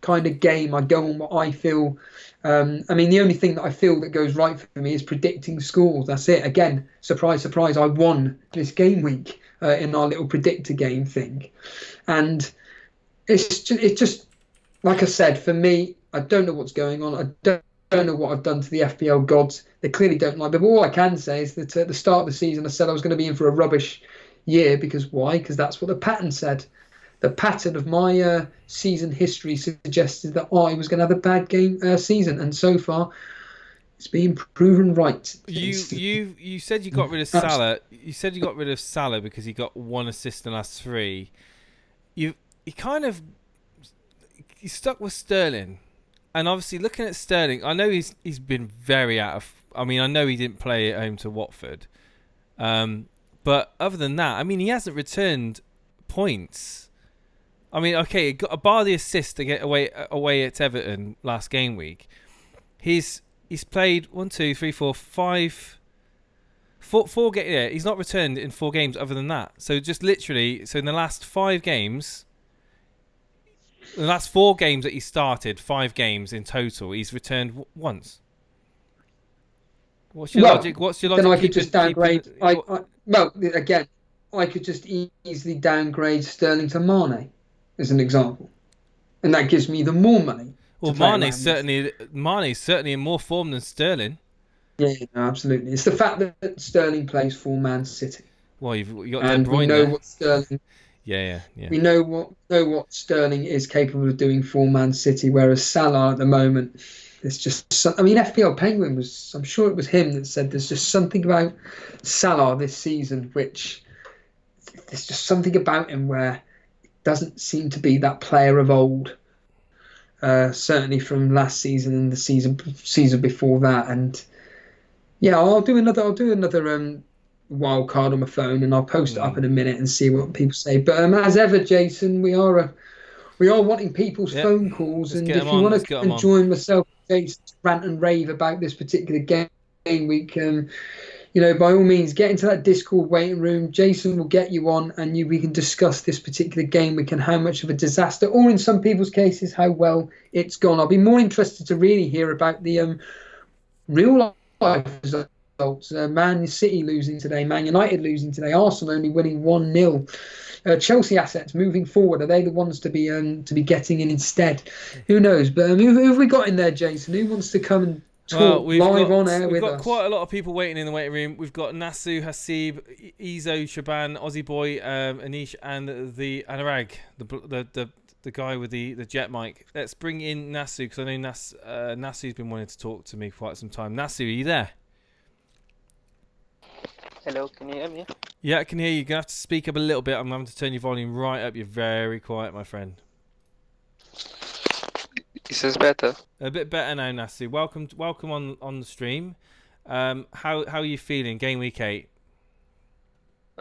kind of game. I go on what I feel. The only thing that I feel that goes right for me is predicting scores. That's it. Again, surprise, surprise. I won this game week in our little predictor game thing, and it's just like I said. For me, I don't know what's going on. I don't know what I've done to the FPL gods. They clearly don't like me. But all I can say is that at the start of the season, I said I was going to be in for a rubbish year. Because why? Because that's what the pattern said. The pattern of my season history suggested that I was going to have a bad season. And so far, it's been proven right. You said you got rid of Salah. You said you got rid of Salah because he got 1 assist in the last 3. You stuck with Sterling. And obviously, looking at Sterling, I know he's been very out of... I know he didn't play at home to Watford. But other than that, he hasn't returned points. Okay, bar the assist to get away at Everton last game week. He's played 4 games. Yeah, he's not returned in 4 games other than that. So just literally, in the last 5 games... The last 4 games that he started, 5 games in total, he's returned once. What's your logic? Then I could just downgrade. Again, I could just easily downgrade Sterling to Mane as an example, and that gives me the more money. Well, Mane's certainly in more form than Sterling. Yeah, no, absolutely. It's the fact that Sterling plays for Man City. Well, you got and De Bruyne we know there. what Sterling. Yeah. We know what Sterling is capable of doing for Man City, whereas Salah at the moment, it's just... FPL Penguin I'm sure it was him that said there's just something about Salah this season which there's just something about him where it doesn't seem to be that player of old. Certainly from last season and the season before that, and yeah, I'll do another wild card on my phone, and I'll post it up in a minute and see what people say. But as ever, Jason, we are wanting people's phone calls, and if you want to join myself, Jason, to rant and rave about this particular game week, by all means, get into that Discord waiting room. Jason will get you on, and we can discuss this particular game week and how much of a disaster, or in some people's cases, how well it's gone. I'll be more interested to really hear about the real life results. Man City losing today, Man United losing today, Arsenal only winning 1-0. Chelsea assets moving forward, are they the ones to be getting in instead? Who knows? But who have we got in there, Jason? Who wants to come and talk live on air with us? We've got quite a lot of people waiting in the waiting room. We've got Nasu, Hasib, Izo, Shaban, Aussie Boy, Anish, and the Anurag, the the guy with the jet mic. Let's bring in Nasu, because I know Nasu's been wanting to talk to me for quite some time. Nasu, are you there? Hello, can you hear me? Yeah, I can hear you. You're going to have to speak up a little bit. I'm having to turn your volume right up. You're very quiet, my friend. Is this better? A bit better now, Nasu. Welcome on the stream. How are you feeling? Game week 8.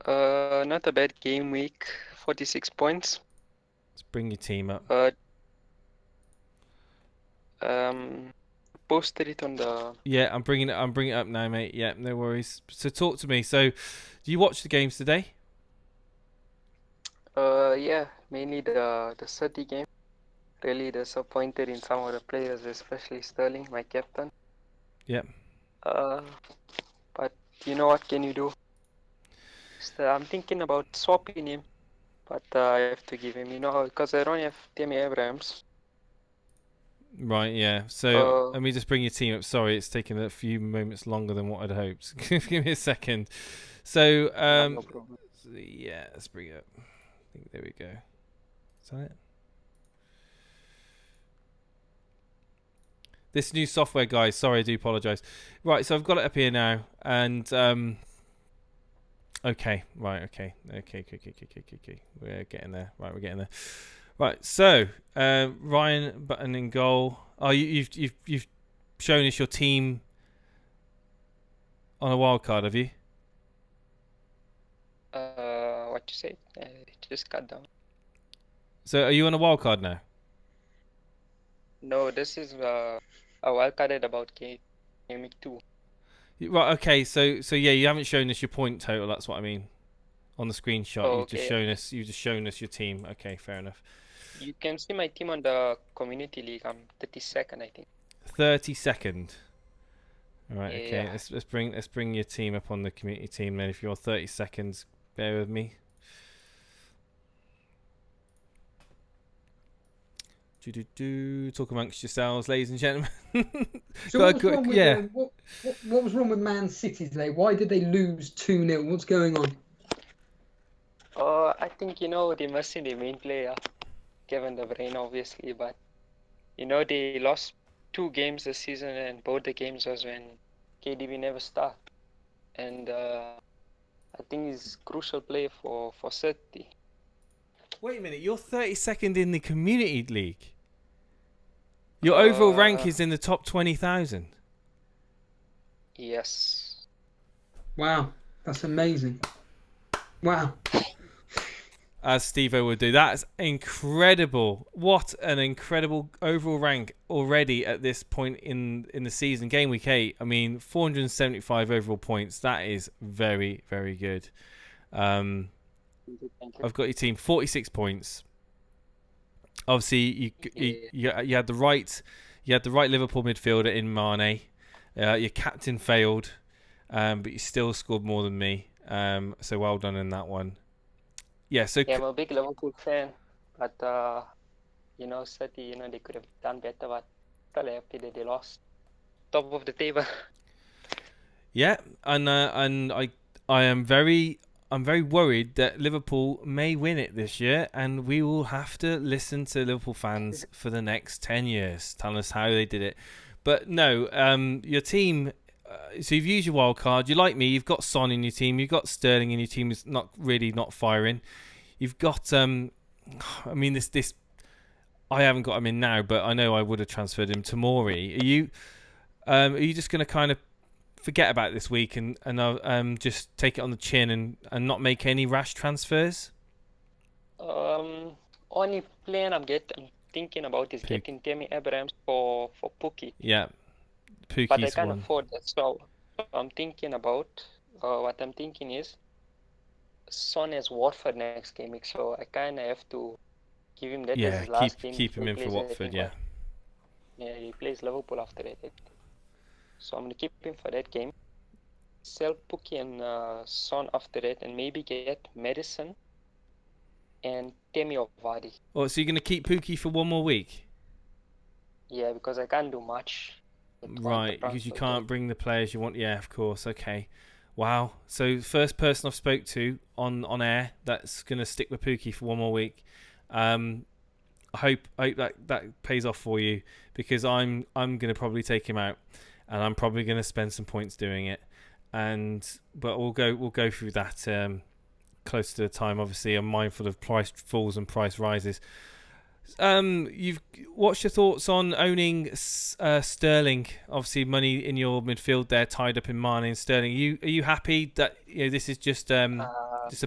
Not a bad game week. 46 points. Let's bring your team up. Posted it on the. Yeah, I'm bringing it up now, mate. Yeah, no worries. So talk to me. So, do you watch the games today? Yeah, mainly the City game. Really disappointed in some of the players, especially Sterling, my captain. Yeah. But you know what can you do? I'm thinking about swapping him, but I have to give him, because I don't have Tammy Abrams. Right, yeah. So let me just bring your team up. Sorry, it's taken a few moments longer than what I'd hoped. Give me a second. So, No problem. yeah, let's bring it up. I think there we go. Is that it? This new software, guys. Sorry, I do apologise. Right, so I've got it up here now, and okay, right, okay. We're getting there. Right, we're getting there. Right, so Ryan Button in goal. Oh, you've shown us your team on a wild card, have you? What you say? Just cut down. So are you on a wild card now? No, this is I wildcarded about Gameweek 2. Right, okay, so yeah, you haven't shown us your point total, that's what I mean. On the screenshot, Oh, you've just shown us your team. Okay, fair enough. You can see my team on the community league. I'm 32nd, I think. 32nd. All right, okay. Yeah. Let's bring your team up on the community team then. If you're 30 seconds, bear with me. Talk amongst yourselves, ladies and gentlemen. So what was wrong with Man City today? Why did they lose 2-0? What's going on? I think they missing the main player, Kevin De Bruyne, obviously, but they lost 2 games this season, and both the games was when KDB never started. And I think he's a crucial player for City. Wait a minute, you're 32nd in the community league. Your overall rank is in the top 20,000. Yes. Wow, that's amazing. Wow. As Steve-O would do. That's incredible. What an incredible overall rank already at this point in the season. Game week 8, I mean, 475 overall points. That is very, very good. Thank you. I've got your team 46 points. Obviously, you had the right Liverpool midfielder in Mane. Your captain failed, but you still scored more than me. So well done in that one. Yeah. So I'm a big Liverpool fan, but City, they could have done better, but still happy that they lost. Top of the table. yeah, and I'm very worried that Liverpool may win it this year, and we will have to listen to Liverpool fans for the next 10 years telling us how they did it. But no, your team. So you've used your wild card. You're like me. You've got Son in your team. You've got Sterling in your team. Is not firing. You've got. I mean, this. I haven't got him in now, but I know I would have transferred him to Mori. Are you just going to kind of forget about this week and just take it on the chin and not make any rash transfers? Only plan I'm thinking about is getting Tammy Abrams for Pookie. Yeah, Pookie's but I can't one. afford that. So I'm thinking about what I'm thinking is Son has Watford next game week, so I kind of have to give him that as his last game. Keep him in for Watford. Yeah. Yeah, he plays Liverpool after that. So I'm gonna keep him for that game. Sell Pookie and Son after that, and maybe get Madison and Temi or Vardy. Oh, so you're gonna keep Pookie for one more week? Yeah, because I can't do much. Right, because you can't bring the players you want. Yeah, of course. Okay. Wow. So first person I've spoke to on air that's gonna stick with Pookie for one more week. I hope that pays off for you, because I'm going to probably take him out, and I'm probably going to spend some points doing it. But we'll go through that close to the time. Obviously, I'm mindful of price falls and price rises. What's your thoughts on owning Sterling? Obviously, money in your midfield there tied up in Mane and Sterling. Are you happy that this is just a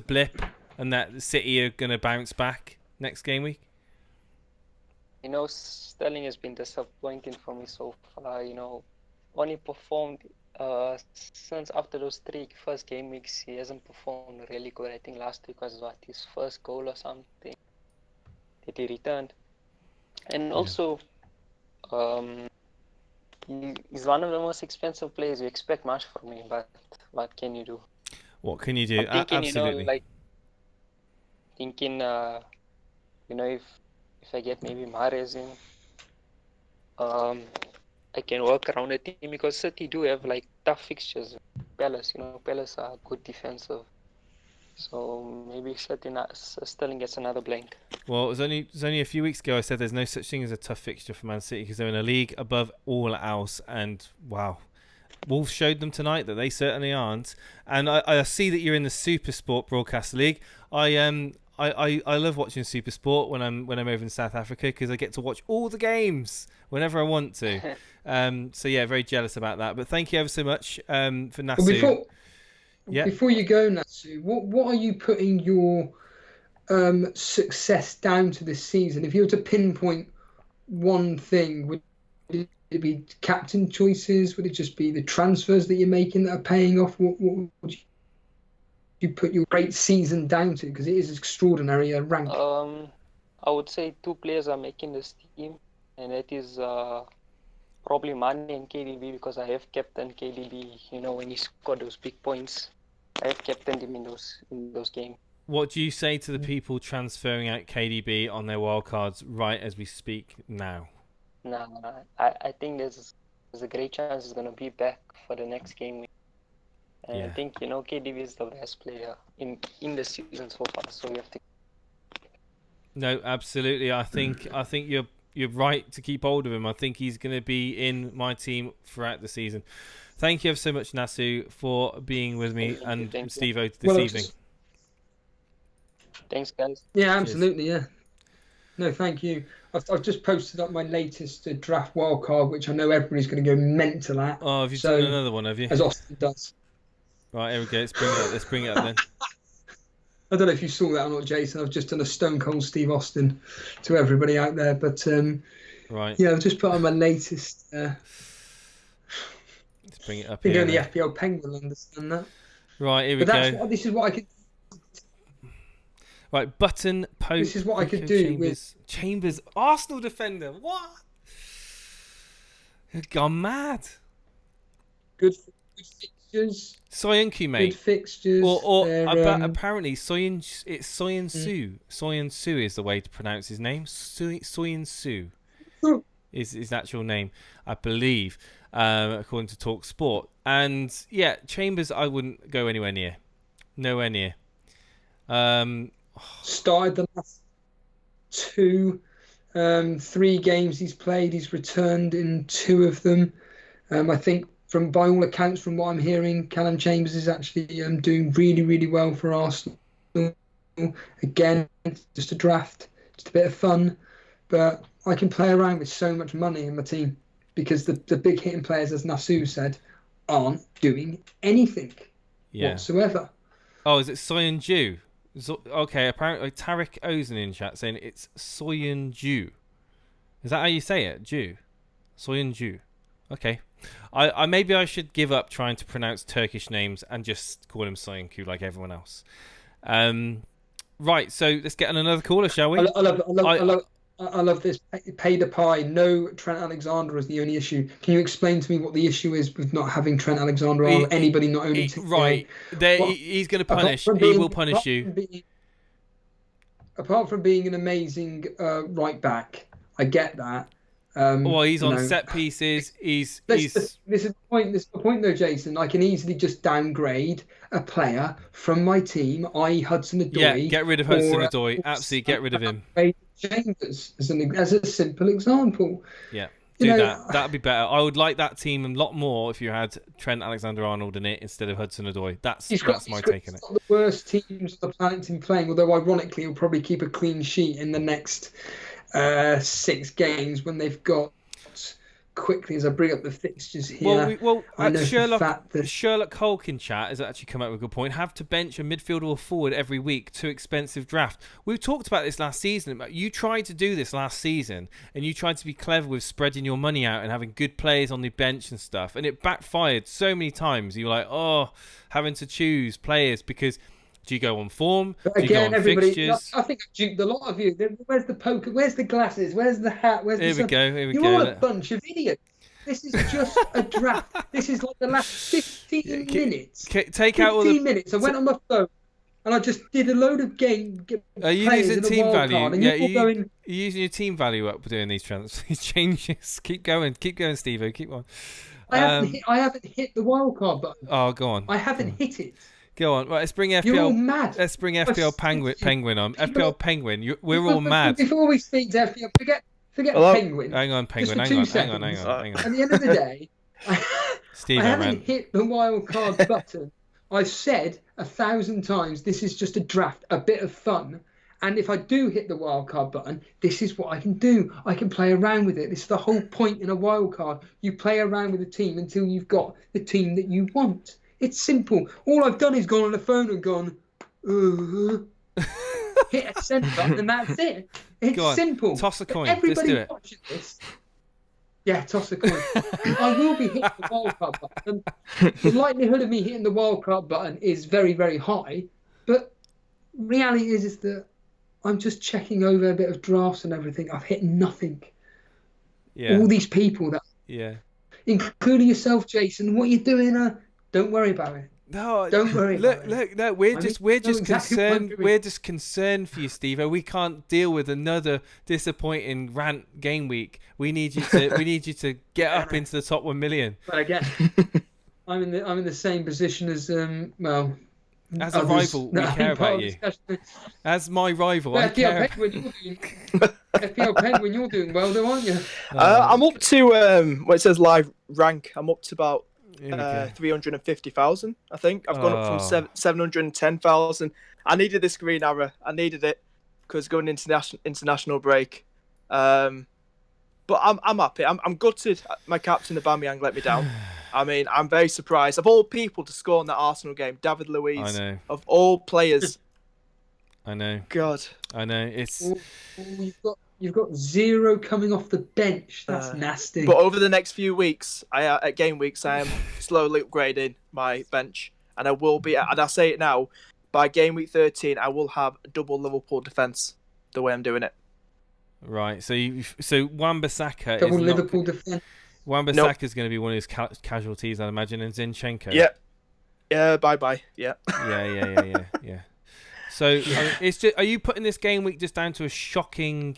blip, and that City are going to bounce back next game week? Sterling has been disappointing for me so far. Only performed since after those 3 first game weeks. He hasn't performed really good. I think last week was his first goal or something that he returned. And also, he's one of the most expensive players. You expect much from him, but what can you do? What can you do? I'm thinking, Absolutely. If I get maybe Mahrez in, I can work around the team, because City do have tough fixtures. Palace, Palace are good defensive. So maybe Sterling gets another blank. Well, it was only a few weeks ago I said there's no such thing as a tough fixture for Man City, because they're in a league above all else, and wow, Wolves showed them tonight that they certainly aren't. And I see that you're in the Super Sport Broadcast League. I love watching Super Sport when I'm over in South Africa, because I get to watch all the games whenever I want to. So yeah, very jealous about that. But thank you ever so much for Nasu. Before you go, Natsu, what are you putting your success down to this season? If you were to pinpoint one thing, would it be captain choices? Would it just be the transfers that you're making that are paying off? What would you put your great season down to? Because it is extraordinary rank. I would say 2 players are making this team, and that is probably Mane and KDB, because I have captained KDB. When he scored those big points, I have captained him in those games. What do you say to the people transferring out KDB on their wildcards right as we speak now? No, I think there's a great chance he's going to be back for the next game. And I think, KDB is the best player in the season so far, so we have to... No, absolutely. I think you're right to keep hold of him. I think he's going to be in my team throughout the season. Thank you ever so much, Nasu, for being with me and Steve-O this evening. Thanks, guys. Yeah, absolutely, yeah. No, thank you. I've just posted up my latest draft wildcard, which I know everybody's going to go mental at. Oh, have you done another one, have you? As Austin does. Right, here we go. Let's bring it up then. I don't know if you saw that or not, Jason. I've just done a Stone Cold Steve Austin to everybody out there. But, right. Yeah, I've just put on my latest... Let's bring it up here. I think here. only FPL Penguin will understand that. Right, here we go. This is what I could... Right, button, poke. This is what I could do with... Chambers, Arsenal defender. What? You've gone mad. Good fixtures. Soyuncu, mate. Good fixtures. Or apparently it's Soyuncu. Soyuncu is the way to pronounce his name. Soyuncu is his actual name, I believe, according to Talk Sport. And yeah, Chambers, I wouldn't go anywhere near. Nowhere near. Started the last 3 games he's played. He's returned in 2 of them. I think, by all accounts, from what I'm hearing, Callum Chambers is actually doing really, really well for Arsenal. Again, just a draft, just a bit of fun. But I can play around with so much money in my team, because the big hitting players, as Nasu said, aren't doing anything whatsoever. Oh, is it Soyuncu? Okay, apparently Tarek Ozen in chat saying it's Soyuncu. Is that how you say it? Jew? Soyuncu. Okay. I maybe I should give up trying to pronounce Turkish names and just call him Soyuncu like everyone else. Right, so let's get on another caller, shall we? I love this. Pay the pie. No Trent Alexander is the only issue. Can you explain to me what the issue is with not having Trent Alexander or anybody not owning? Right, he's going to punish. He will punish you. Apart from being an amazing right back, I get that. Well, he's you on know, set pieces. This is the point. This is the point, though, Jason. I can easily just downgrade a player from my team, i.e., Hudson-Odoi. Yeah, get rid of Hudson-Odoi. Absolutely, get rid of him. Chambers, as a simple example. Yeah, You know, that. That'd be better. I would like that team a lot more if you had Trent Alexander-Arnold in it instead of Hudson-Odoi. That's my take on it. He's not the worst teams on the planet in playing, although ironically he'll probably keep a clean sheet in the next 6 games when they've got, quickly as I bring up the fixtures here. Sherlock Holkin chat has actually come up with a good point. Have to bench a midfielder or forward every week. Too expensive draft. We've talked about this last season. You tried to do this last season, and you tried to be clever with spreading your money out and having good players on the bench and stuff, and it backfired so many times. You were like, having to choose players because. Do you go on form? But do you again, go on fixtures? I think I've duped a lot of you. Where's the poker? Where's the glasses? Where's the hat? Where's the sun? Here we You're go. all a bunch of idiots. This is just a draft. This is like the last 15 minutes. Take out all the 15 minutes. I went on my phone and I just did a load of Are you using team value? Yeah, you're using your team value up doing these changes. Keep going, Steve-O. Keep on. I haven't hit the wildcard button. Oh, go on. I haven't hit it. Go on. Right, let's bring FPL. You're all mad. Let's bring FPL Penguin on. FPL Penguin. We're all mad. Before we speak to FPL, forget Penguin. Hang on, Penguin. Hang on. At the end of the day, I haven't hit the wild card button. I've said 1,000 times this is just a draft, a bit of fun. And if I do hit the wild card button, this is what I can do. I can play around with it. This is the whole point in a wild card. You play around with a team until you've got the team that you want. It's simple. All I've done is gone on the phone and gone, hit a send button, and that's it. It's simple. Toss a coin. Everybody Let's do it. watching this. Yeah, toss a coin. I will be hitting the wildcard button. The likelihood of me hitting the wildcard button is very, very high. But reality is that I'm just checking over a bit of drafts and everything. I've hit nothing. Yeah. All these people including yourself, Jason. What are you doing? Don't worry about it. No, don't worry. Look. We're just concerned. We're just concerned for you, Steve. We can't deal with another disappointing rant game week. We need you to get up into the top 1 million. But again, I'm in the same position as As a rival, we care about you. As my rival, I care. FPL Penguin, you're doing well, though, aren't you? I'm up to what it says live rank. I'm up to about 350,000, I think. I've gone up from 710,000. I needed this green arrow. I needed it because going into international break. But I'm happy. I'm gutted. My captain Aubameyang let me down. I mean, I'm very surprised. Of all people to score in that Arsenal game, David Luiz. I know. Of all players. I know. God. I know. It's. You've got 0 coming off the bench. That's nasty. But over the next few weeks, at game weeks, I am slowly upgrading my bench, and I will be. And I say it now, by game week 13, I will have a double Liverpool defence. The way I'm doing it. Right. So Wan-Bissaka double Liverpool defence. Wan-Bissaka is going to be one of his casualties, I imagine, and Zinchenko. Yeah. Yeah. Bye. Yeah. Yeah. So it's just. Are you putting this game week just down to a shocking?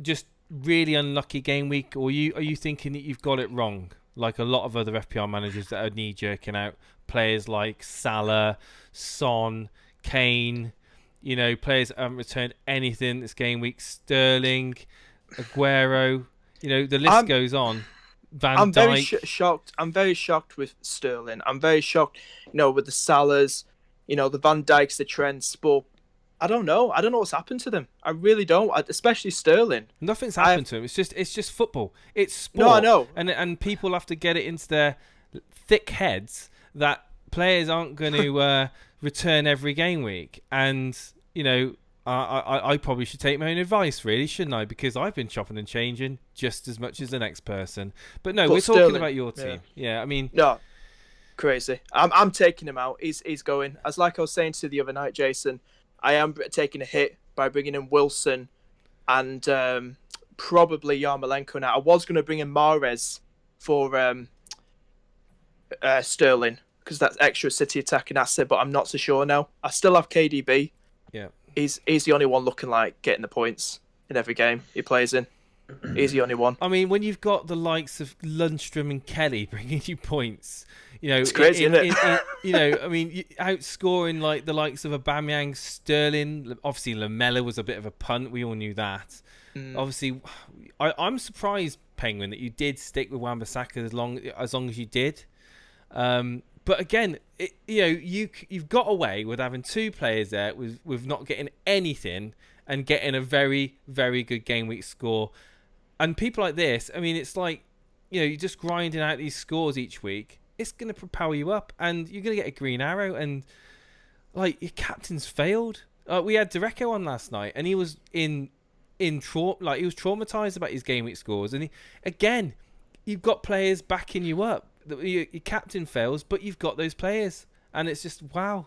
Just really unlucky game week, or are you thinking that you've got it wrong, like a lot of other FPL managers that are knee-jerking out players like Salah, Son, Kane, players that haven't returned anything this game week, Sterling, Aguero, the list goes on. Van Dijk. Very shocked. I'm very shocked with Sterling. I'm very shocked, with the Salahs, the Van Dijks, the Trents, but I don't know. I don't know what's happened to them. I really don't. Especially Sterling. Nothing's happened to him. It's just football. It's sport. No, I know. And people have to get it into their thick heads that players aren't going to return every game week. And I probably should take my own advice, really, shouldn't I? Because I've been chopping and changing just as much as the next person. But no, we're talking about your team. Yeah, I mean, no, crazy. I'm taking him out. He's going. As like I was saying to the other night, Jason. I am taking a hit by bringing in Wilson and probably Yarmolenko now. I was going to bring in Mahrez for Sterling because that's extra City attacking asset, but I'm not so sure now. I still have KDB. Yeah, he's the only one looking like getting the points in every game he plays in. He's the only one. I mean, when you've got the likes of Lundstrom and Kelly bringing you points, it's crazy, isn't it? I mean, outscoring like the likes of Aubameyang, Sterling. Obviously, Lamella was a bit of a punt. We all knew that. Obviously, I'm surprised, Penguin, that you did stick with Wan-Bissaka as long as you did. But again, you've got away with having 2 players there with not getting anything and getting a very, very good game week score. And people like this, I mean, it's like, you're just grinding out these scores each week. It's going to propel you up, and you're going to get a green arrow. And like, your captain's failed. We had Dereco on last night, and he was he was traumatized about his game week scores. And again, you've got players backing you up. Your captain fails, but you've got those players, and it's just wow,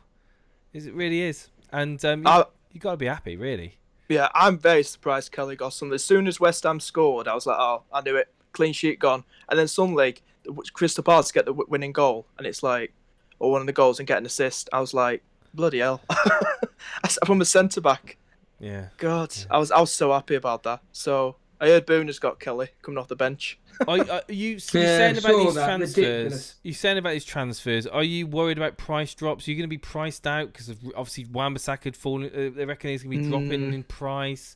it really is. And you got to be happy, really. Yeah, I'm very surprised Kelly got something. As soon as West Ham scored, I was like, oh, I knew it. Clean sheet gone. And then suddenly, Crystal Palace get the winning goal, and it's like, or one of the goals and get an assist. I was like, bloody hell. From a centre back. Yeah. God, yeah. I was so happy about that. So I heard Booner's got Kelly coming off the bench. You saying about these transfers? Ridiculous. You saying about these transfers? Are you worried about price drops? Are you going to be priced out because obviously Wan-Bissaka had fallen? They reckon he's going to be dropping in price.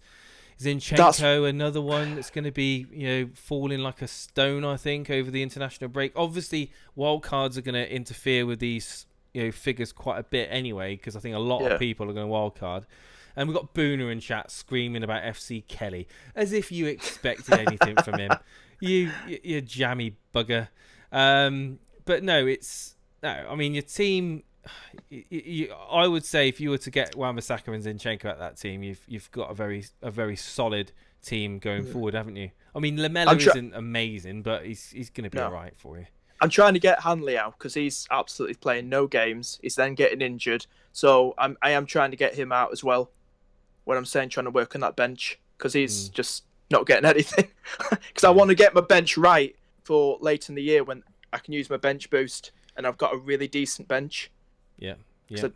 Zinchenko, another one that's going to be falling like a stone, I think, over the international break. Obviously, wildcards are going to interfere with these figures quite a bit anyway, because I think a lot of people are going to wildcard. And we've got Booner in chat screaming about FC Kelly, as if you expected anything from him. You jammy bugger. But no, I mean, your team. I would say if you were to get Wan-Bissaka and Zinchenko at that team, you've got a very solid team going forward, haven't you? I mean, Lamella isn't amazing, but he's going to be all right for you. I'm trying to get Hanley out because he's absolutely playing no games. He's then getting injured, so I am trying to get him out as well. When I'm saying trying to work on that bench, because he's just not getting anything. Because I want to get my bench right for late in the year when I can use my bench boost, and I've got a really decent bench. Yeah. So,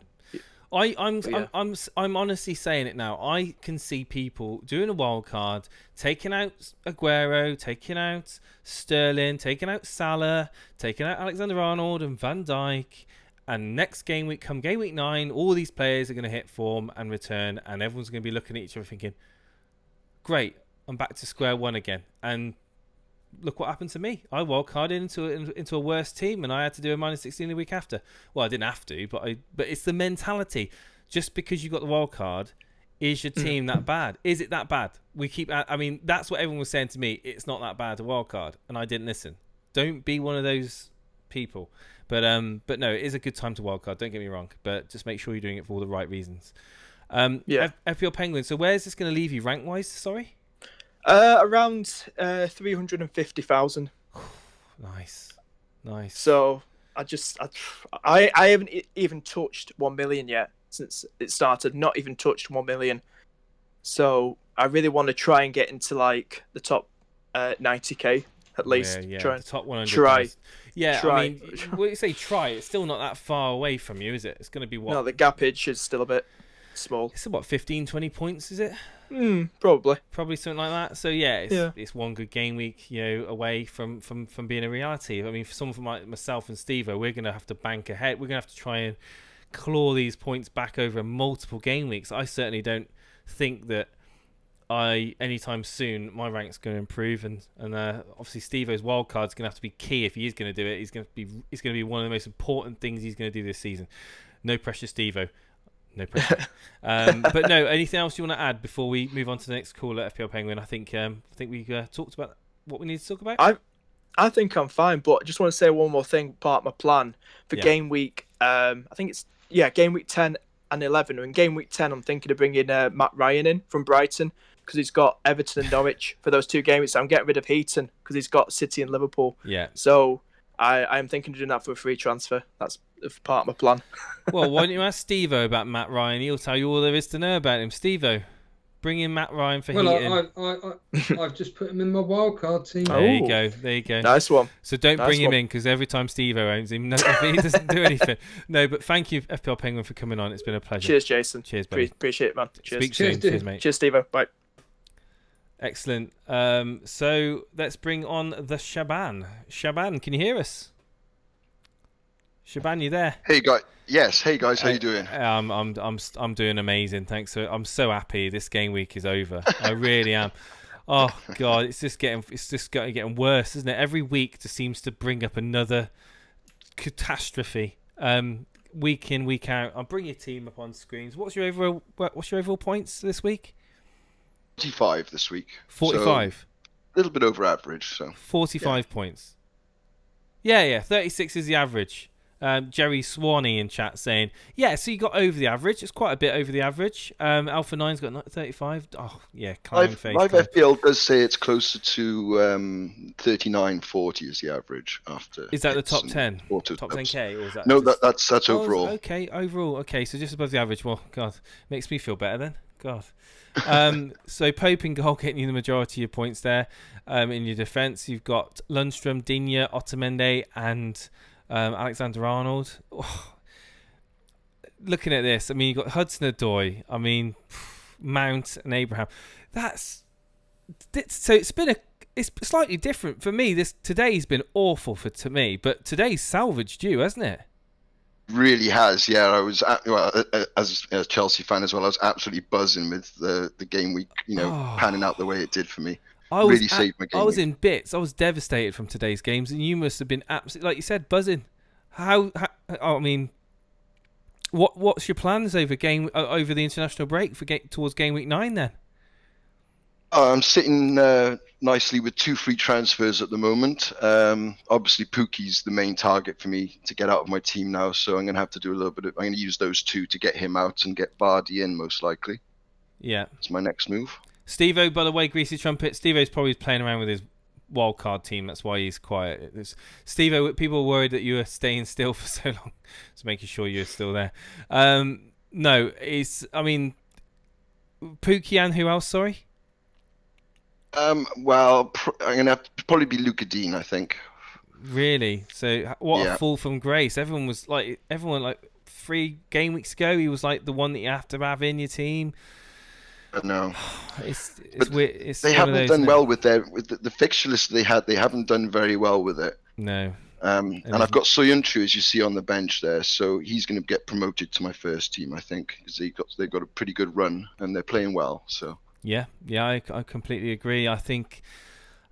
I'm honestly saying it now. I can see people doing a wild card, taking out Aguero, taking out Sterling, taking out Salah, taking out Alexander-Arnold and Van Dijk. And next game week, come game week 9, all these players are going to hit form and return, and everyone's going to be looking at each other thinking, great, I'm back to square one again. And look what happened to me. I wildcarded into a worse team, and I had to do a -16 the week after. Well, I didn't have to, but it's the mentality. Just because you got the wildcard, is your team that bad? Is it that bad? I mean, that's what everyone was saying to me. It's not that bad, a wildcard, and I didn't listen. Don't be one of those people. But no, it is a good time to wildcard. Don't get me wrong, but just make sure you're doing it for all the right reasons. FPL Penguin. So where is this going to leave you rank wise? Sorry. Around 350,000. Nice. So I haven't even touched 1 million yet since it started. Not even touched 1 million. So I really want to try and get into like the top 90k at least. The top 100. Try. Yeah, try. I mean, when you say try, it's still not that far away from you, is it? It's going to be what? No, the gapage is still a bit small. It's about 15, 20 points, is it? Probably Something like that. So it's one good game week, away from being a reality. I mean, for someone like myself and Steve-O, we're going to have to bank ahead. We're going to have to try and claw these points back over multiple game weeks. I certainly don't think that anytime soon my rank's going to improve, and obviously Steve-O's wildcard's going to have to be key if he is going to do it. It's going to be one of the most important things he's going to do this season. No pressure, Steve-O. No pressure. But no, anything else you want to add before we move on to the next call at FPL Penguin? I think we talked about what we need to talk about. I think I'm fine, but I just want to say one more thing. Part of my plan for game week. I think it's game week 10 and 11. In game week 10, I'm thinking of bringing Matt Ryan in from Brighton because he's got Everton and Norwich for those 2 games. So I'm getting rid of Heaton because he's got City and Liverpool. Yeah. So I am thinking of doing that for a free transfer. That's part of my plan. Well, why don't you ask Steve-O about Matt Ryan? He'll tell you all there is to know about him. Steve-O, bring in Matt Ryan for Heaton. I've just put him in my wildcard team. There you go. Nice one. So don't bring him in because every time Steve-O owns him, he doesn't do anything. No, but thank you, FPL Penguin, for coming on. It's been a pleasure. Cheers, Jason. Cheers, buddy. Appreciate it, man. Cheers. Speak soon. Cheers, mate. Cheers, Steve-O. Bye. Excellent. So let's bring on the Shaban. Shaban, can you hear us? Shaban, you there? Hey guys, yes. Hey guys, how you doing? I'm doing amazing. Thanks. I'm so happy this game week is over. I really am. Oh God, it's just getting worse, isn't it? Every week just seems to bring up another catastrophe. Week in, week out. I'll bring your team up on screens. What's your overall points this week? 45 this week. 45. So, a little bit over average. So 45 points. Yeah. 36 is the average. Jerry Swanee in chat saying, yeah, so you got over the average. It's quite a bit over the average. Alpha 9's got 35. Oh, yeah, clown face. Live FPL does say it's closer to 39, 40 is the average after. Is that the top 10? Top 10k? Or is that that's overall. Okay, overall. Okay, so just above the average. Well, God, makes me feel better then. God. So Pope in goal getting you the majority of your points there. In your defence, you've got Lundstrom, Digne, Otamendi, and Alexander Arnold. Oh, looking at this, I mean, you've got Hudson-Odoi, I mean, Mount and Abraham. So it's slightly different for me. Today's been awful to me, but today's salvaged you, hasn't it? Really has, yeah. I was as a Chelsea fan as well. I was absolutely buzzing with the game week, panning out the way it did for me. Saved my game. I was in bits. I was devastated from today's games, and you must have been absolutely, like you said, buzzing. I mean, what's your plans over the international break towards game week 9 then? I'm sitting nicely with 2 free transfers at the moment. Obviously, Pookie's the main target for me to get out of my team now, so I'm going to have to do a little bit. I'm going to use those 2 to get him out and get Vardy in, most likely. Yeah, it's my next move. Steve-O, by the way, Greasy Trumpet. Steve-O's probably playing around with his wildcard team. That's why he's quiet. Steve-O, people were worried that you were staying still for so long. Just making sure you're still there. No, Pookie and who else, sorry? Well, I'm going to have to probably be Luca Dean, I think. Really? So what a fall from grace. Everyone 3 game weeks ago, he was like the one that you have to have in your team. No, it's weird. They haven't done well with the fixture list they had. They haven't done very well with it. No. And I've got Soyuncu, as you see on the bench there, so he's going to get promoted to my first team, I think, because they've got a pretty good run and they're playing well. So yeah, I completely agree. I think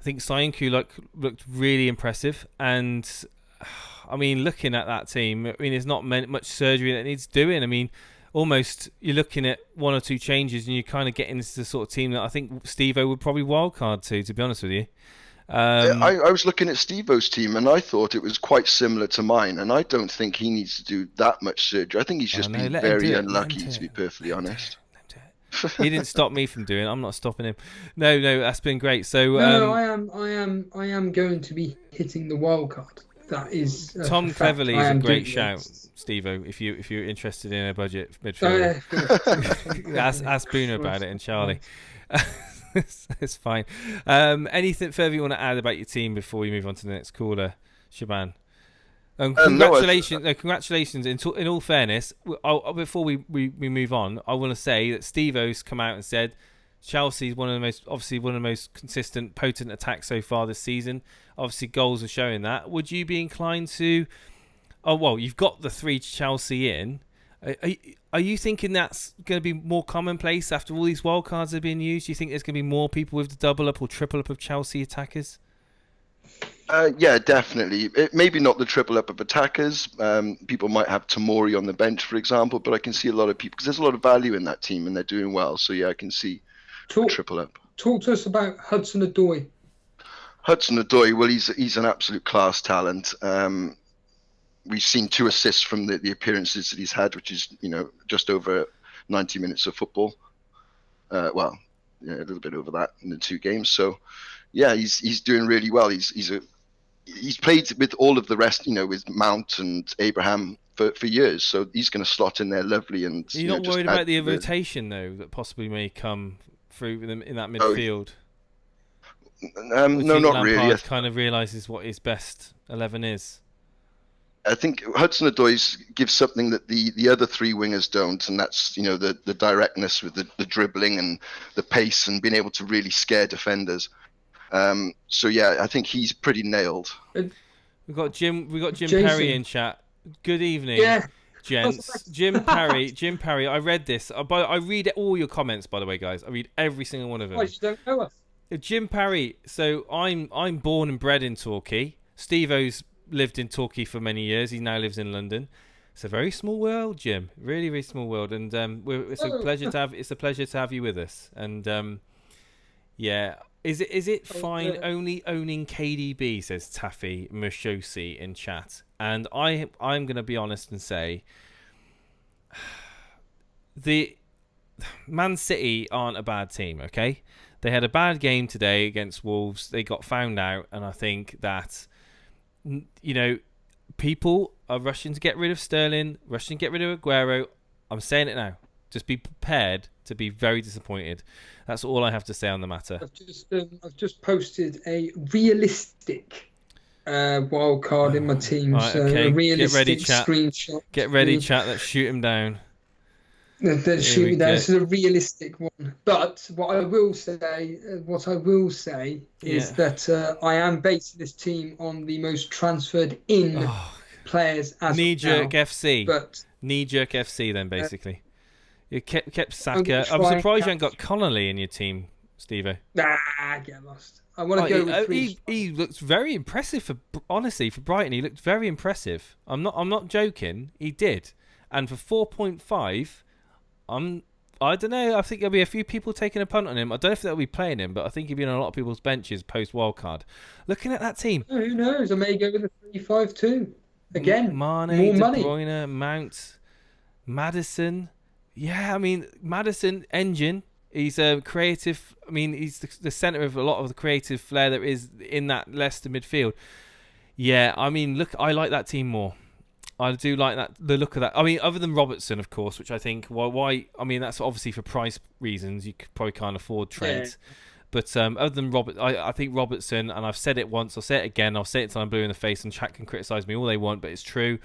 Soyuncu looked really impressive, and I mean, looking at that team, I mean, there's not much surgery that needs doing. I mean, almost you're looking at 1 or 2 changes and you kind of get into the sort of team that I think Steve-O would probably wildcard to be honest with you. I was looking at Steve-O's team and I thought it was quite similar to mine, and I don't think he needs to do that much surgery. I think he's just been very unlucky, to be perfectly honest. He didn't stop me from doing it. I'm not stopping him. No, that's been great. So I am going to be hitting the wild card. That is Tom Cleverley is a great shout, Steve-O, if you're interested in a budget midfielder. Ask Boona about it and Charlie. It's fine. Anything further you want to add about your team before we move on to the next caller, Shaban? Congratulations! Congratulations. In all fairness, before we move on, I want to say that Steve-O's come out and said Chelsea's one of the most consistent, potent attacks so far this season. Obviously, goals are showing that. Would you be inclined to? Oh well, you've got the 3 Chelsea in. Are you thinking that's going to be more commonplace after all these wildcards are being used? Do you think there's going to be more people with the double up or triple up of Chelsea attackers? Yeah, definitely. Maybe not the triple up of attackers. People might have Tomori on the bench, for example, but I can see a lot of people because there's a lot of value in that team and they're doing well. So yeah, I can see triple up. Talk to us about Hudson-Odoi. Hudson-Odoi, well, he's an absolute class talent. We've seen 2 assists from the appearances that he's had, which is just over 90 minutes of football. A little bit over that in the 2 games. So yeah, he's doing really well. He's played with all of the rest, with Mount and Abraham for years. So he's going to slot in there lovely. And are you not worried about the rotation though that possibly may come through in that midfield? No, not really. Lampard kind of realises what his best 11 is. I think Hudson-Odoi gives something that the other three wingers don't, and that's the directness with the dribbling and the pace and being able to really scare defenders. So yeah, I think he's pretty nailed. We've got Jim Jason. Perry in chat. Good evening, gents. Jim Perry. I read this. I read all your comments, by the way, guys. I read every single one of them. Why, you don't know us? Jim Perry. So I'm born and bred in Torquay. Steve-O's lived in Torquay for many years. He now lives in London. It's a very small world, Jim. Really, really small world. And it's a pleasure to have you with us. And yeah, is it fine only owning KDB? Says Taffy Mushosi in chat. And I'm going to be honest and say, the Man City aren't a bad team. Okay, they had a bad game today against Wolves. They got found out, and I think that, people are rushing to get rid of Sterling, rushing to get rid of Aguero. I'm saying it now. Just be prepared to be very disappointed. That's all I have to say on the matter. I've just posted a realistic wild card in my team. Right, so okay. a realistic Get ready, chat. Screenshot. Get ready, chat. Let's shoot him down. Let's shoot me down. This is a realistic one. But what I will say is that I am basing this team on the most transferred in players as knee-jerk FC. But knee-jerk FC then, basically. You kept Saka. I'm surprised you ain't got Connolly in your team, Steve-O. Nah, get lost. I want to go with three. He looks very impressive for Brighton. He looked very impressive. I'm not joking. He did. And for 4.5, I don't know. I think there'll be a few people taking a punt on him. I don't know if they'll be playing him, but I think he'll be on a lot of people's benches post wildcard. Looking at that team. Oh, who knows? I may go with a 3-5-2. Again, Mane, more De money. Bruyne, Mount, Maddison. Yeah, I mean, Maddison, engine. He's a creative. I mean, he's the centre of a lot of the creative flair there is in that Leicester midfield. Yeah, I mean, look, I like that team more. I do like that, the look of that. I mean, other than Robertson, of course, which I think, why? I mean, that's obviously for price reasons. You probably can't afford Trent. Yeah. But other than I think Robertson, and I've said it once, I'll say it again, I'll say it till I'm blue in the face, and chat can criticise me all they want, but it's true.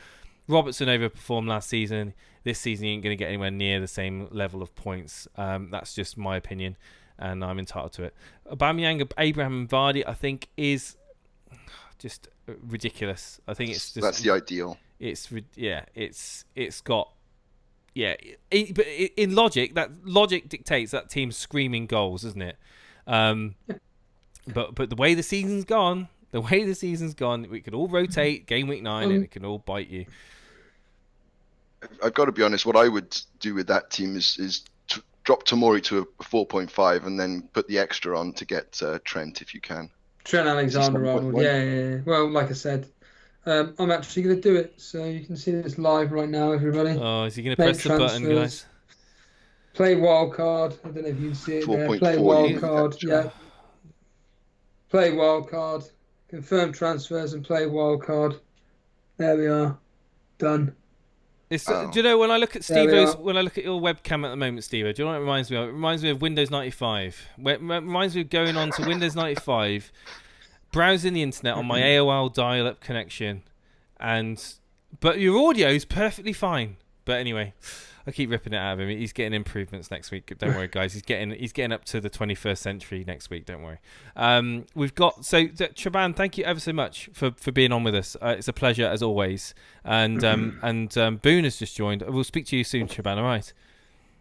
Robertson overperformed last season. This season, he ain't going to get anywhere near the same level of points. That's just my opinion, and I'm entitled to it. Aubameyang, Abraham, and Vardy, I think, is just ridiculous. I think it's just... That's the ideal. It's got... Yeah, but in logic, that logic dictates that team's screaming goals, isn't it? But the way the season's gone, we could all rotate game week 9 and it can all bite you. I've got to be honest. What I would do with that team is drop Tomori to a 4.5 and then put the extra on to get Trent if you can. Trent Alexander-Arnold. Yeah. Well, like I said, I'm actually going to do it, so you can see this live right now, everybody. Oh, is he going to press the button, guys? Play wildcard. I don't know if you can see it there. 4.4. Play wildcard. Yeah. Play wildcard. Confirm transfers and play wildcard. There we are. Done. Do you know, when I look at Steve-O's, when I look at your webcam at the moment, Steve-O, do you know what it reminds me of? It reminds me of Windows 95. It reminds me of going on to Windows 95, browsing the internet on my AOL dial-up connection, but your audio is perfectly fine. But anyway, I keep ripping it out of him. He's getting improvements next week. Don't worry, guys. He's getting up to the 21st century next week. Don't worry. We've got Chaban. Thank you ever so much for being on with us. It's a pleasure as always. And Boone has just joined. We'll speak to you soon, Chaban. All right.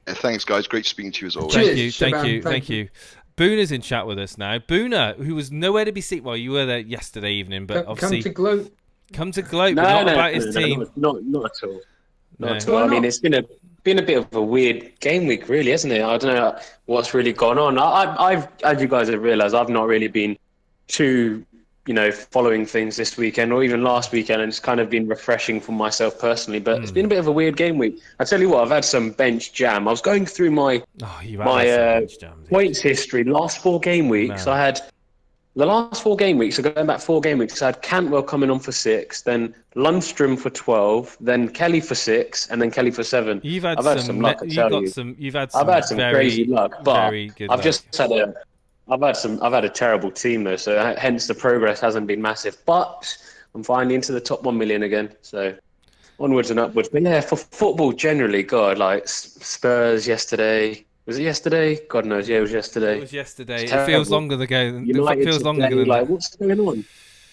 Thanks, guys. Great speaking to you as always. Thank you. Boone is in chat with us now. Boona, who was nowhere to be seen. Well, you were there yesterday evening, but obviously come to gloat, but not about his team. Not at all. Not at all. I mean, it's been a bit of a weird game week, really, hasn't it? I don't know what's really gone on. I've, as you guys have realised, I've not really been too, following things this weekend or even last weekend, and it's kind of been refreshing for myself personally. But it's been a bit of a weird game week. I tell you what, I've had some bench jam. I was going through my points history. Last 4 game weeks, I had. The last 4 game weeks, so going back 4 game weeks, I had Cantwell coming on for 6, then Lundstrom for 12, then Kelly for 6, and then Kelly for 7. I've had some luck, I've had some crazy luck, but I've had a terrible team though, so hence the progress hasn't been massive. But I'm finally into the top 1 million again. So onwards and upwards. But yeah, for football generally, God, like Spurs yesterday. Was it yesterday? God knows. Yeah, it was yesterday. It was yesterday. It's It feels terrible. longer ago. United It feels longer today, than like that. what's going on?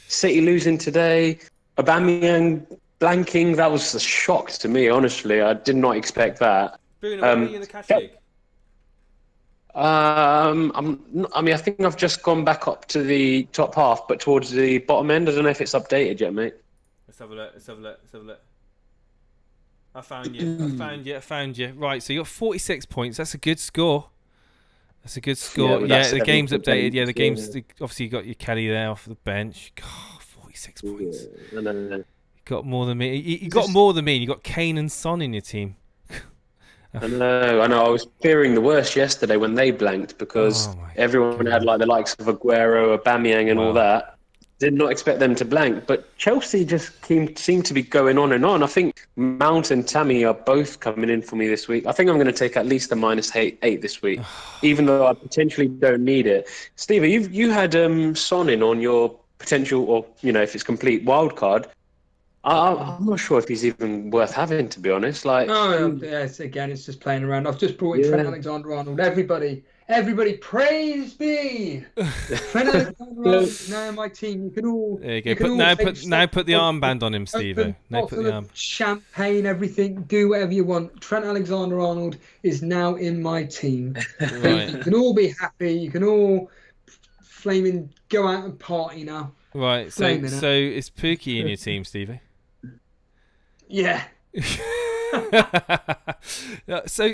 City losing today. Aubameyang blanking. That was a shock to me, honestly. I did not expect that. Boona, where are you in the cash league? I think I've just gone back up to the top half, but towards the bottom end. I don't know if it's updated yet, mate. Let's have a look. I found you. Right, so you got 46 points. That's a good score. Yeah, the game's updated. Yeah, the game's obviously you got your Kelly there off the bench. God, 46 points. No. You got more than me. You got more than me. You got Kane and Son in your team. I know. I was fearing the worst yesterday when they blanked because everyone had like the likes of Aguero, Aubameyang, and all that. Did not expect them to blank, but Chelsea just seemed to be going on and on. I think Mount and Tammy are both coming in for me this week. I think I'm going to take at least a -8 this week, even though I potentially don't need it. Steve, you had Son in on your potential, or if it's complete wild card. I'm not sure if he's even worth having, to be honest. Like, it's just playing around. I've just brought in Trent Alexander-Arnold. Everybody, praise be! Trent Alexander-Arnold is now in my team. You can all. There you go. Put the armband on him, Steve. Now put the arm. Champagne, everything. Do whatever you want. Trent Alexander-Arnold is now in my team. Right. You can all be happy. You can all flaming go out and party now. Right. So is Pookie in your team, Stevie? Yeah. So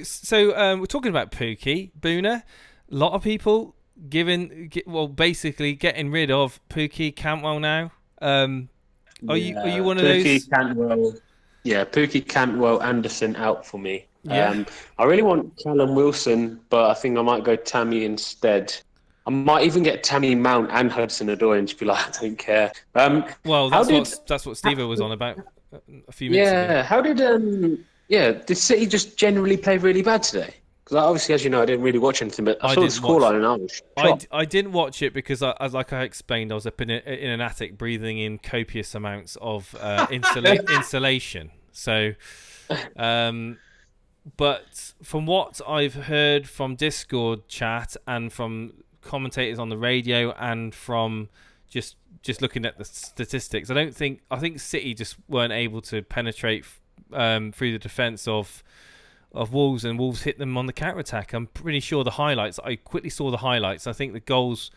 we're talking about Pookie, Boona. A lot of people basically getting rid of Pookie, Cantwell now. Are you one of those? Pookie, Cantwell, Anderson out for me. Yeah. I really want Callum Wilson, but I think I might go Tammy instead. I might even get Tammy Mount and Hudson-Odoi and just be like, I don't care. Well, that's what Steve was on about a few minutes ago. Yeah, how did did City just generally play really bad today? Because obviously, as you know, I didn't really watch anything, but I saw the scoreline and I was shocked. I didn't watch it because, like I explained, I was up in an attic breathing in copious amounts of insulation. So, but from what I've heard from Discord chat and from commentators on the radio and from just looking at the statistics, I think City just weren't able to penetrate through the defence of Wolves, and Wolves hit them on the counter-attack. I'm pretty sure I quickly saw the highlights. I think the goals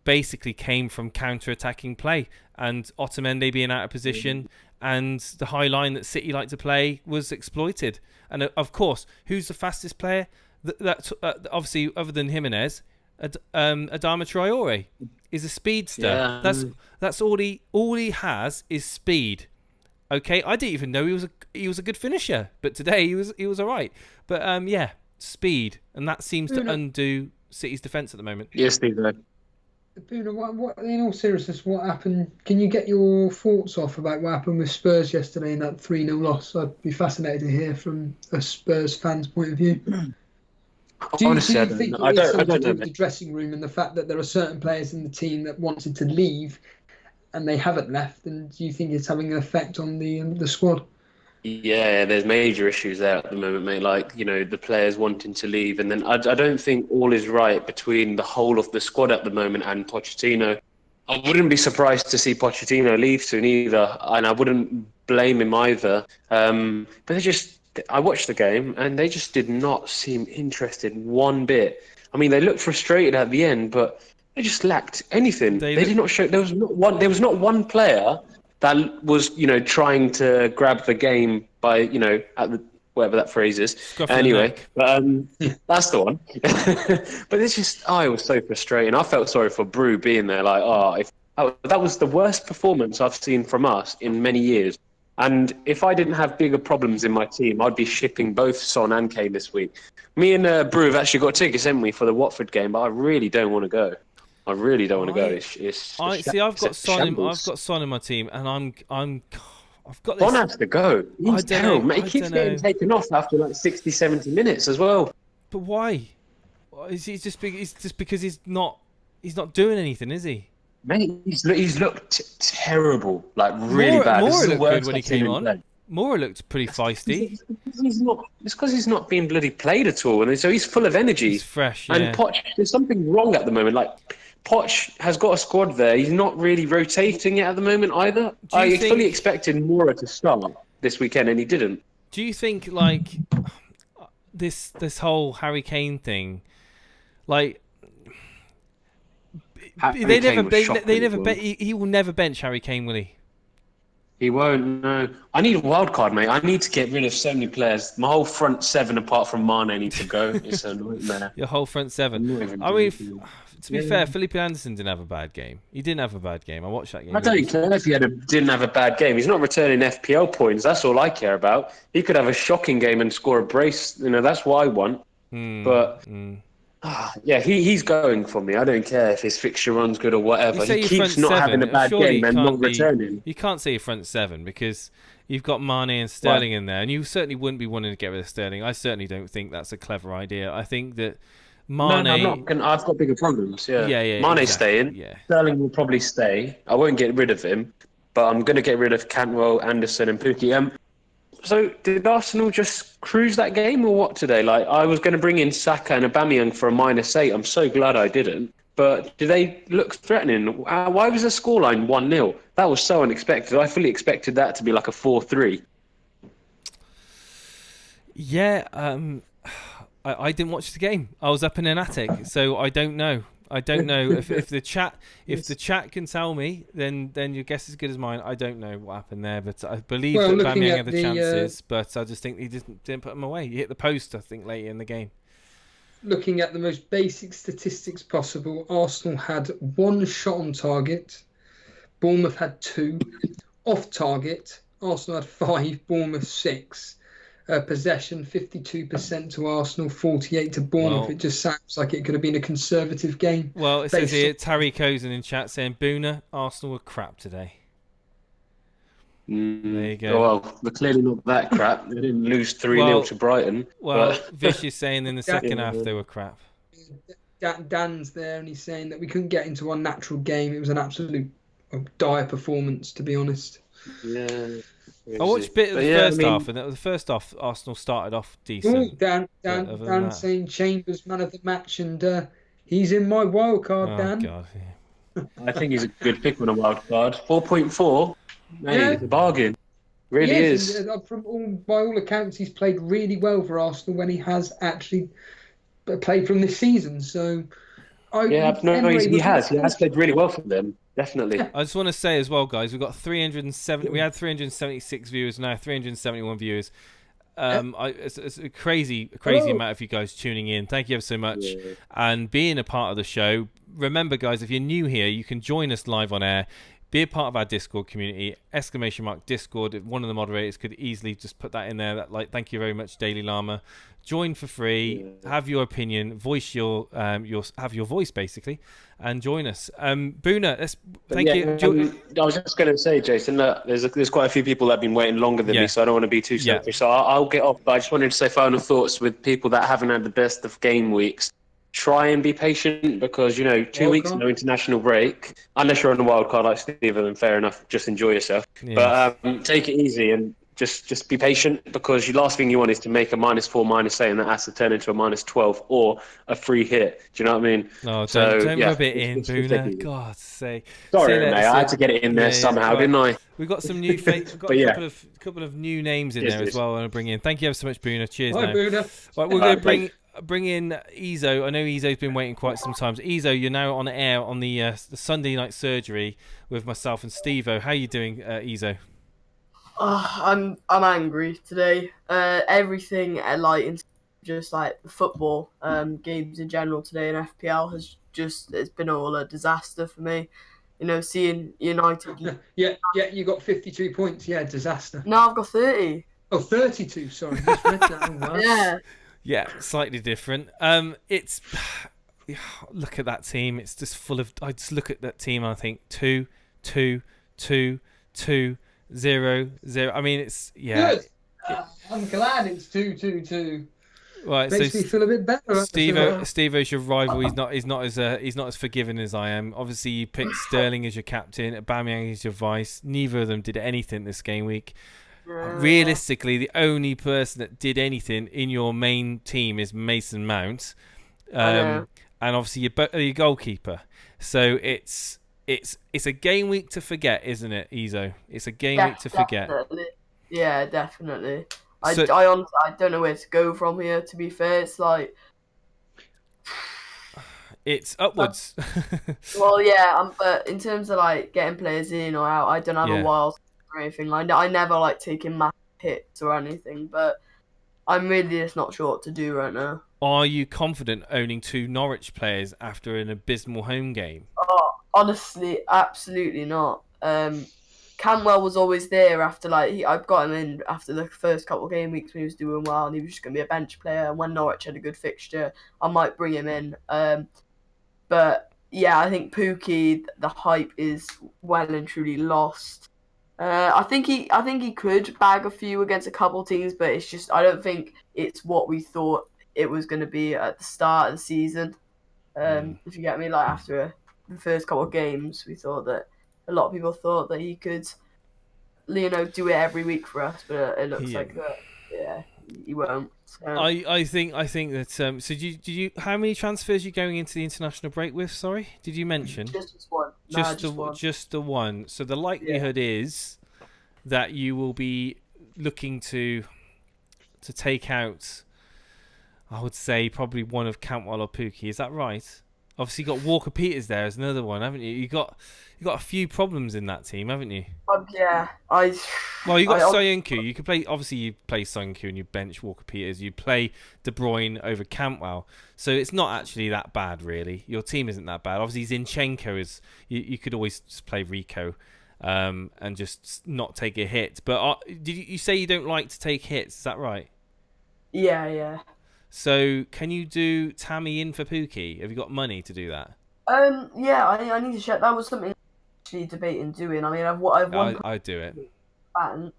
basically came from counter-attacking play and Otamendi being out of position, and the high line that City like to play was exploited. And of course, who's the fastest player? That obviously, other than Jimenez, Adama Traore is a speedster. Yeah. That's all he has is speed. Okay, I didn't even know he was a good finisher, but today he was all right. But speed, and that seems to undo City's defence at the moment. Yes, Steve. What, in all seriousness, what happened? Can you get your thoughts off about what happened with Spurs yesterday in that 3-0 loss? I'd be fascinated to hear from a Spurs fan's point of view. Honestly, do you think it is something to do with the dressing room and the fact that there are certain players in the team that wanted to leave and they haven't left? And do you think it's having an effect on the squad? Yeah, there's major issues there at the moment, mate. Like, the players wanting to leave. And then I don't think all is right between the whole of the squad at the moment and Pochettino. I wouldn't be surprised to see Pochettino leave soon either. And I wouldn't blame him either. But I watched the game and they just did not seem interested one bit. I mean, they looked frustrated at the end, but they just lacked anything. They did not show. There was not one player that was, trying to grab the game by, at the whatever that phrase is. Anyway, but that's the one. But it's just, it was so frustrating. I felt sorry for Brew being there. Like, that was the worst performance I've seen from us in many years. And if I didn't have bigger problems in my team, I'd be shipping both Son and Kane this week. Me and Brew have actually got tickets, haven't we, for the Watford game? But I really don't want to go. I really don't want to go. I've got Son in my team, and I've got this. Son has to go. He's terrible. He keeps getting taken off after like 60, 70 minutes as well. But why? Is he just because he's not doing anything, is he? Mate, he's looked terrible, like really bad. This is Mora the looked worst good when he I've seen came him on. play. Mora looked pretty feisty. It's because he's not being bloody played at all, and so he's full of energy. He's fresh, And yeah. Poch, there's something wrong at the moment. Like Poch has got a squad there. He's not really rotating it at the moment either. I fully expected Mora to start this weekend, and he didn't. Do you think like this whole Harry Kane thing, like they never he will never bench Harry Kane, will he? He won't, no. I need a wild card, mate. I need to get rid of so many players. My whole front seven, apart from Mane, need to go. It's a nightmare. Your whole front seven. I mean, to be fair, Felipe Anderson didn't have a bad game. He didn't have a bad game. I watched that game. I don't care if he didn't have a bad game. He's not returning FPL points. That's all I care about. He could have a shocking game and score a brace. You know, that's what I want. Yeah, he's going for me. I don't care if his fixture run's good or whatever. He keeps not having a bad game and not returning. You can't say your front seven because you've got Mane and Sterling in there, and you certainly wouldn't be wanting to get rid of Sterling. I certainly don't think that's a clever idea. I think that Mane... No, I'm not. I've got bigger problems, yeah. Mane's exactly. staying. Yeah. Sterling will probably stay. I won't get rid of him, but I'm going to get rid of Cantwell, Anderson and Pukki. So did Arsenal just cruise that game or what today? Like I was going to bring in Saka and Aubameyang for a -8. I'm so glad I didn't. But do they look threatening? Why was the scoreline 1-0? That was so unexpected. I fully expected that to be like a 4-3. Yeah, I didn't watch the game. I was up in an attic, so I don't know. I don't know if the chat can tell me, then your guess is as good as mine. I don't know what happened there, but I believe that Aubameyang had the chances, but I just think he didn't put them away. He hit the post, I think, later in the game. Looking at the most basic statistics possible, Arsenal had 1 shot on target, Bournemouth had 2. Off target, Arsenal had 5, Bournemouth 6. Possession 52% to Arsenal, 48% to Bournemouth. Well, it just sounds like it could have been a conservative game. Well, it says here, Tariq Ozan in chat saying, Boona, Arsenal were crap today. There you go. Well, they're clearly not that crap. They didn't lose 3-0 to Brighton. Well, Vish is saying in the second half they were crap. Dan's there and he's saying that we couldn't get into our natural game. It was an absolute dire performance, to be honest. Yeah. I watched a bit of the first half, and the first half Arsenal started off decent. Dan saying Chambers man of the match, and he's in my wild card, Dan. God, yeah. I think he's a good pick on a wild card. 4.4, it's a bargain. Really is. And, by all accounts, he's played really well for Arsenal when he has actually played from this season. So, he has played really well for them. Definitely. I just want to say as well, guys, we had 376 viewers, now 371 viewers. It's a crazy amount of you guys tuning in. Thank you ever so much. Yeah. And being a part of the show. Remember, guys, if you're new here, you can join us live on air. Be a part of our Discord community, !Discord. One of the moderators could easily just put that in there. Thank you very much, Daily Llama. Join for free, have your opinion, voice have your voice basically, and join us. Boona, thank you. I was just going to say, Jason, look, there's quite a few people that have been waiting longer than me, so I don't want to be too selfish. So I'll get off. But I just wanted to say final thoughts with people that haven't had the best of game weeks. Try and be patient because 2 weeks no international break. Unless you're on the wild card like Steven, then fair enough. Just enjoy yourself. Yeah. But take it easy and just be patient because the last thing you want is to make a -4, -8, and that has to turn into a -12 or a free hit. Do you know what I mean? No, don't rub it in, Boona. God's sake. Sorry, mate. I had to get it in there somehow, didn't I? We've got some new we've got a couple of new names in there as well I want to bring in. Thank you ever so much, Boona. Cheers. Hi, Boona. Right, we're going to bring in Ezo. I know Ezo's been waiting quite some time. Ezo, you're now on air on the Sunday night surgery with myself and Steve-O. How are you doing, Ezo? I'm angry today. Everything just like football games in general today in FPL it's been all a disaster for me. Seeing United. Yeah, you got 52 points. Yeah, disaster. No, I've got 30. Oh, 32. Sorry, just read that. Well. Yeah. Yeah, slightly different. It's look at that team. It's just full of. I just look at that team and I think 2, 2, 2, 2, 0, 0. I mean, it's Good. I'm glad it's 2, 2, 2. Right, Makes me feel a bit better. Steve-O's your rival. He's not as forgiving as I am. Obviously, you picked Sterling as your captain, Aubameyang as your vice. Neither of them did anything this game week. Realistically, the only person that did anything in your main team is Mason Mount, and obviously your goalkeeper. So it's a game week to forget, isn't it, Ezo? It's a game week to forget. Yeah, definitely. I honestly don't know where to go from here. To be fair, it's like it's upwards. Well, yeah, but in terms of like getting players in or out, I don't have a wild or anything. Like I never like taking massive hits or anything, but I'm really just not sure what to do right now. Are you confident owning 2 Norwich players after an abysmal home game? Oh, honestly, absolutely not. Cantwell was always there after I've got him in after the first couple of game weeks when he was doing well, and he was just going to be a bench player. And when Norwich had a good fixture, I might bring him in. But yeah, I think Pookie, the hype is well and truly lost. I think he could bag a few against a couple teams, but it's just I don't think it's what we thought it was going to be at the start of the season. If you get me, like after the first couple of games, we thought that a lot of people thought that he could, do it every week for us, but it looks like that. Yeah, he won't. So. I think that. So did you? How many transfers are you going into the international break with? Sorry, did you mention? Just one. Just the one. So the likelihood is that you will be looking to take out, I would say, probably one of Cantwell or Pookie. Is that right? Obviously, you got Walker Peters there as another one, haven't you? You got a few problems in that team, haven't you? Yeah, Well, you got Soyuncu. You could play. Obviously, you play Soyuncu and you bench Walker Peters. You play De Bruyne over Cantwell. So it's not actually that bad, really. Your team isn't that bad. Obviously, Zinchenko is. You could always just play Rico, and just not take a hit. But did you say you don't like to take hits? Is that right? Yeah. So, can you do Tammy in for Pookie? Have you got money to do that? Yeah, I need to check. That was something I'm actually debating doing. I mean, I've won. I'd do it. Bank.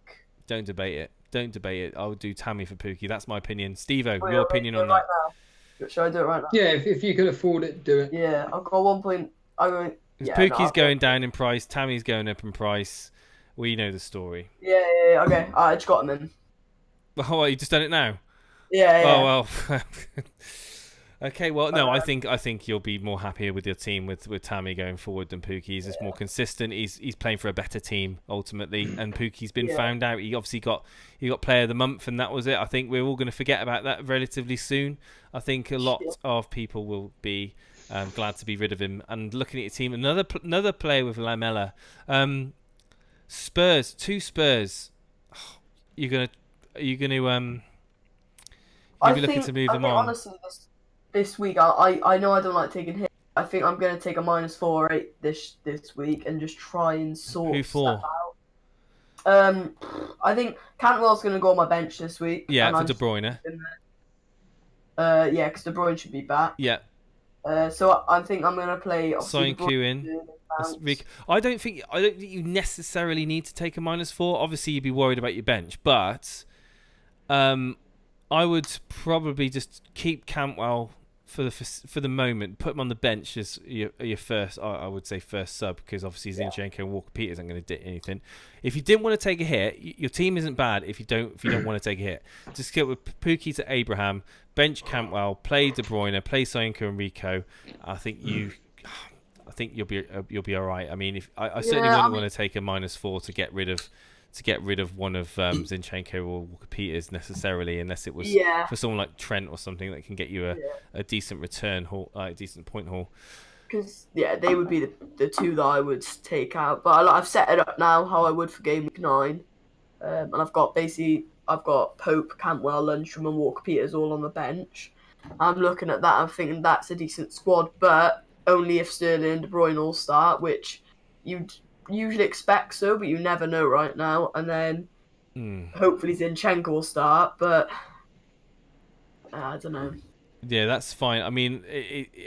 Don't debate it. I would do Tammy for Pookie. That's my opinion. Steve-O, your opinion on that? Now. Should I do it right now? Yeah, if you can afford it, do it. Yeah, I've got 1 point. Pookie's going down in price. Tammy's going up in price. We know the story. Yeah. Okay, I just got him in. Oh, you just done it now? Yeah. Oh well. Okay, well, no, I think you'll be more happier with your team with Tammy going forward than Pookie. He's just more consistent. He's playing for a better team ultimately, and Pookie's been found out. He obviously got Player of the Month, and that was it. I think we're all going to forget about that relatively soon. I think a lot of people will be glad to be rid of him. And looking at your team, another player with Lamela, Spurs, 2 Spurs. You're gonna looking to move them on. Honestly, this week, I know I don't like taking hits. I think I'm going to take a -4/8 this week and just try and sort stuff out. I think Cantwell's going to go on my bench this week. Yeah, for De Bruyne. Yeah, because De Bruyne should be back. Yeah. So I think I'm going to play. Sign-Q in. I don't think you necessarily need to take a -4. Obviously, you'd be worried about your bench, but I would probably just keep Cantwell for the moment. Put him on the bench as your first. I would say first sub, because obviously Zinchenko and Walker Peters aren't going to do anything. If you didn't want to take a hit, your team isn't bad. If you don't want to take a hit, just get with Pookie to Abraham, bench Cantwell, play De Bruyne, play Soyuncu and Rico. I think you'll be all right. I mean, I certainly wouldn't want to take a -4 to get rid of one of Zinchenko or Walker Peters necessarily, unless it was for someone like Trent or something that can get you a decent return haul, a decent point haul. Because they would be the 2 that I would take out. But I've set it up now how I would for Gameweek 9, and I've got Pope, Cantwell, Lundstram, and Walker Peters all on the bench. I'm looking at that. I'm thinking that's a decent squad, but only if Sterling and De Bruyne all start, which you'd usually expect so, but you never know right now. And then hopefully Zinchenko will start, but I don't know. Yeah, that's fine. I mean,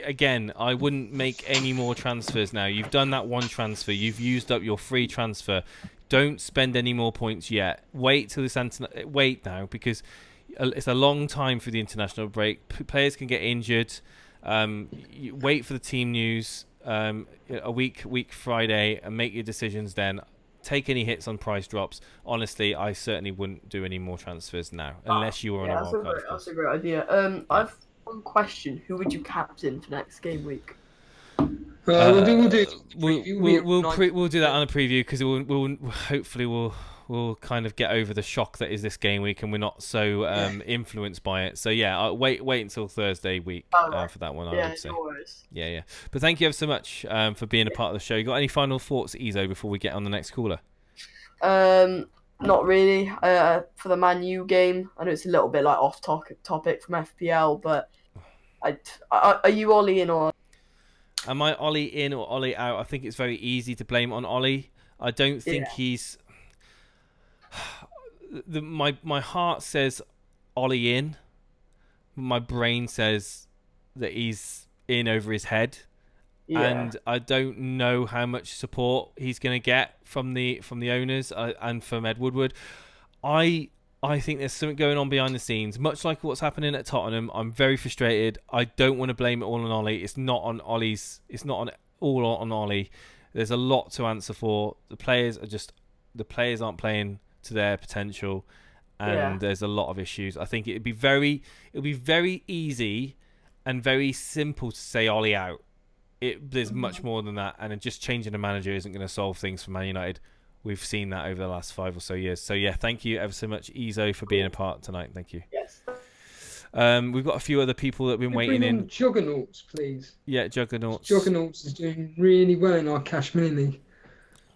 again, I wouldn't make any more transfers now. You've done that one transfer. You've used up your free transfer. Don't spend any more points yet. Wait till wait now, because it's a long time for the international break. Players can get injured. You wait for the team news a week Friday, and make your decisions then. Take any hits on price drops. Honestly, I certainly wouldn't do any more transfers now, unless you were on a wild card. That's a great idea. I've one question: who would you captain for next game week? We'll do that on a preview, because we'll kind of get over the shock that is this game week, and we're not so influenced by it. So yeah, I'll wait until Thursday week for that one. I would say. No worries. Yeah. But thank you ever so much for being a part of the show. You got any final thoughts, Ezo, before we get on the next caller? Not really. For the Man U game, I know it's a little bit like off topic from FPL, but are you Ollie in or? Am I Ollie in or Ollie out? I think it's very easy to blame on Ollie. I don't think he's. My heart says Ollie in. My brain says that he's in over his head, and I don't know how much support he's going to get from the owners and from Ed Woodward. I think there's something going on behind the scenes, much like what's happening at Tottenham. I'm very frustrated. I don't want to blame it all on Ollie. It's not on Ollie's. It's not all on Ollie. There's a lot to answer for. The players aren't playing to their potential, and there's a lot of issues. I think it'd be very easy and very simple to say Ollie out. There's much more than that, and just changing the manager isn't going to solve things for Man United. We've seen that over the last 5 or so years. So yeah, thank you ever so much, Ezo, for being a part tonight. Thank you. Yes. We've got a few other people that have been waiting in. Juggernauts, please. Yeah, Juggernauts. Juggernauts is doing really well in our Cash Mini League.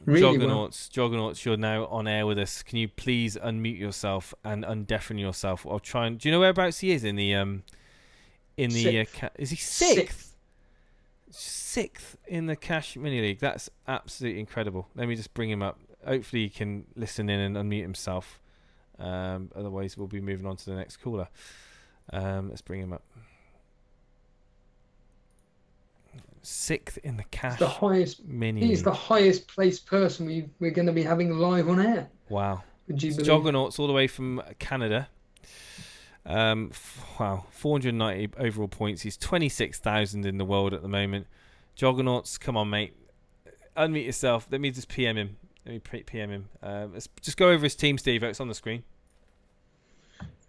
Really Juggernauts, you're now on air with us. Can you please unmute yourself and undeafen yourself? I'll try and. Do you know whereabouts he is in the is he sixth? Sixth in the Cash Mini League. That's absolutely incredible. Let me just bring him up. Hopefully he can listen in and unmute himself. Otherwise, we'll be moving on to the next caller. Let's bring him up. Sixth in the Cash Mini. He's the highest placed person we're going to be having live on air. Wow. Would you believe? Juggernauts all the way from Canada. 490 overall points. He's 26,000 in the world at the moment. Juggernauts, come on, mate. Unmute yourself. Let me just PM him. Let's just go over his team, Steve. It's on the screen.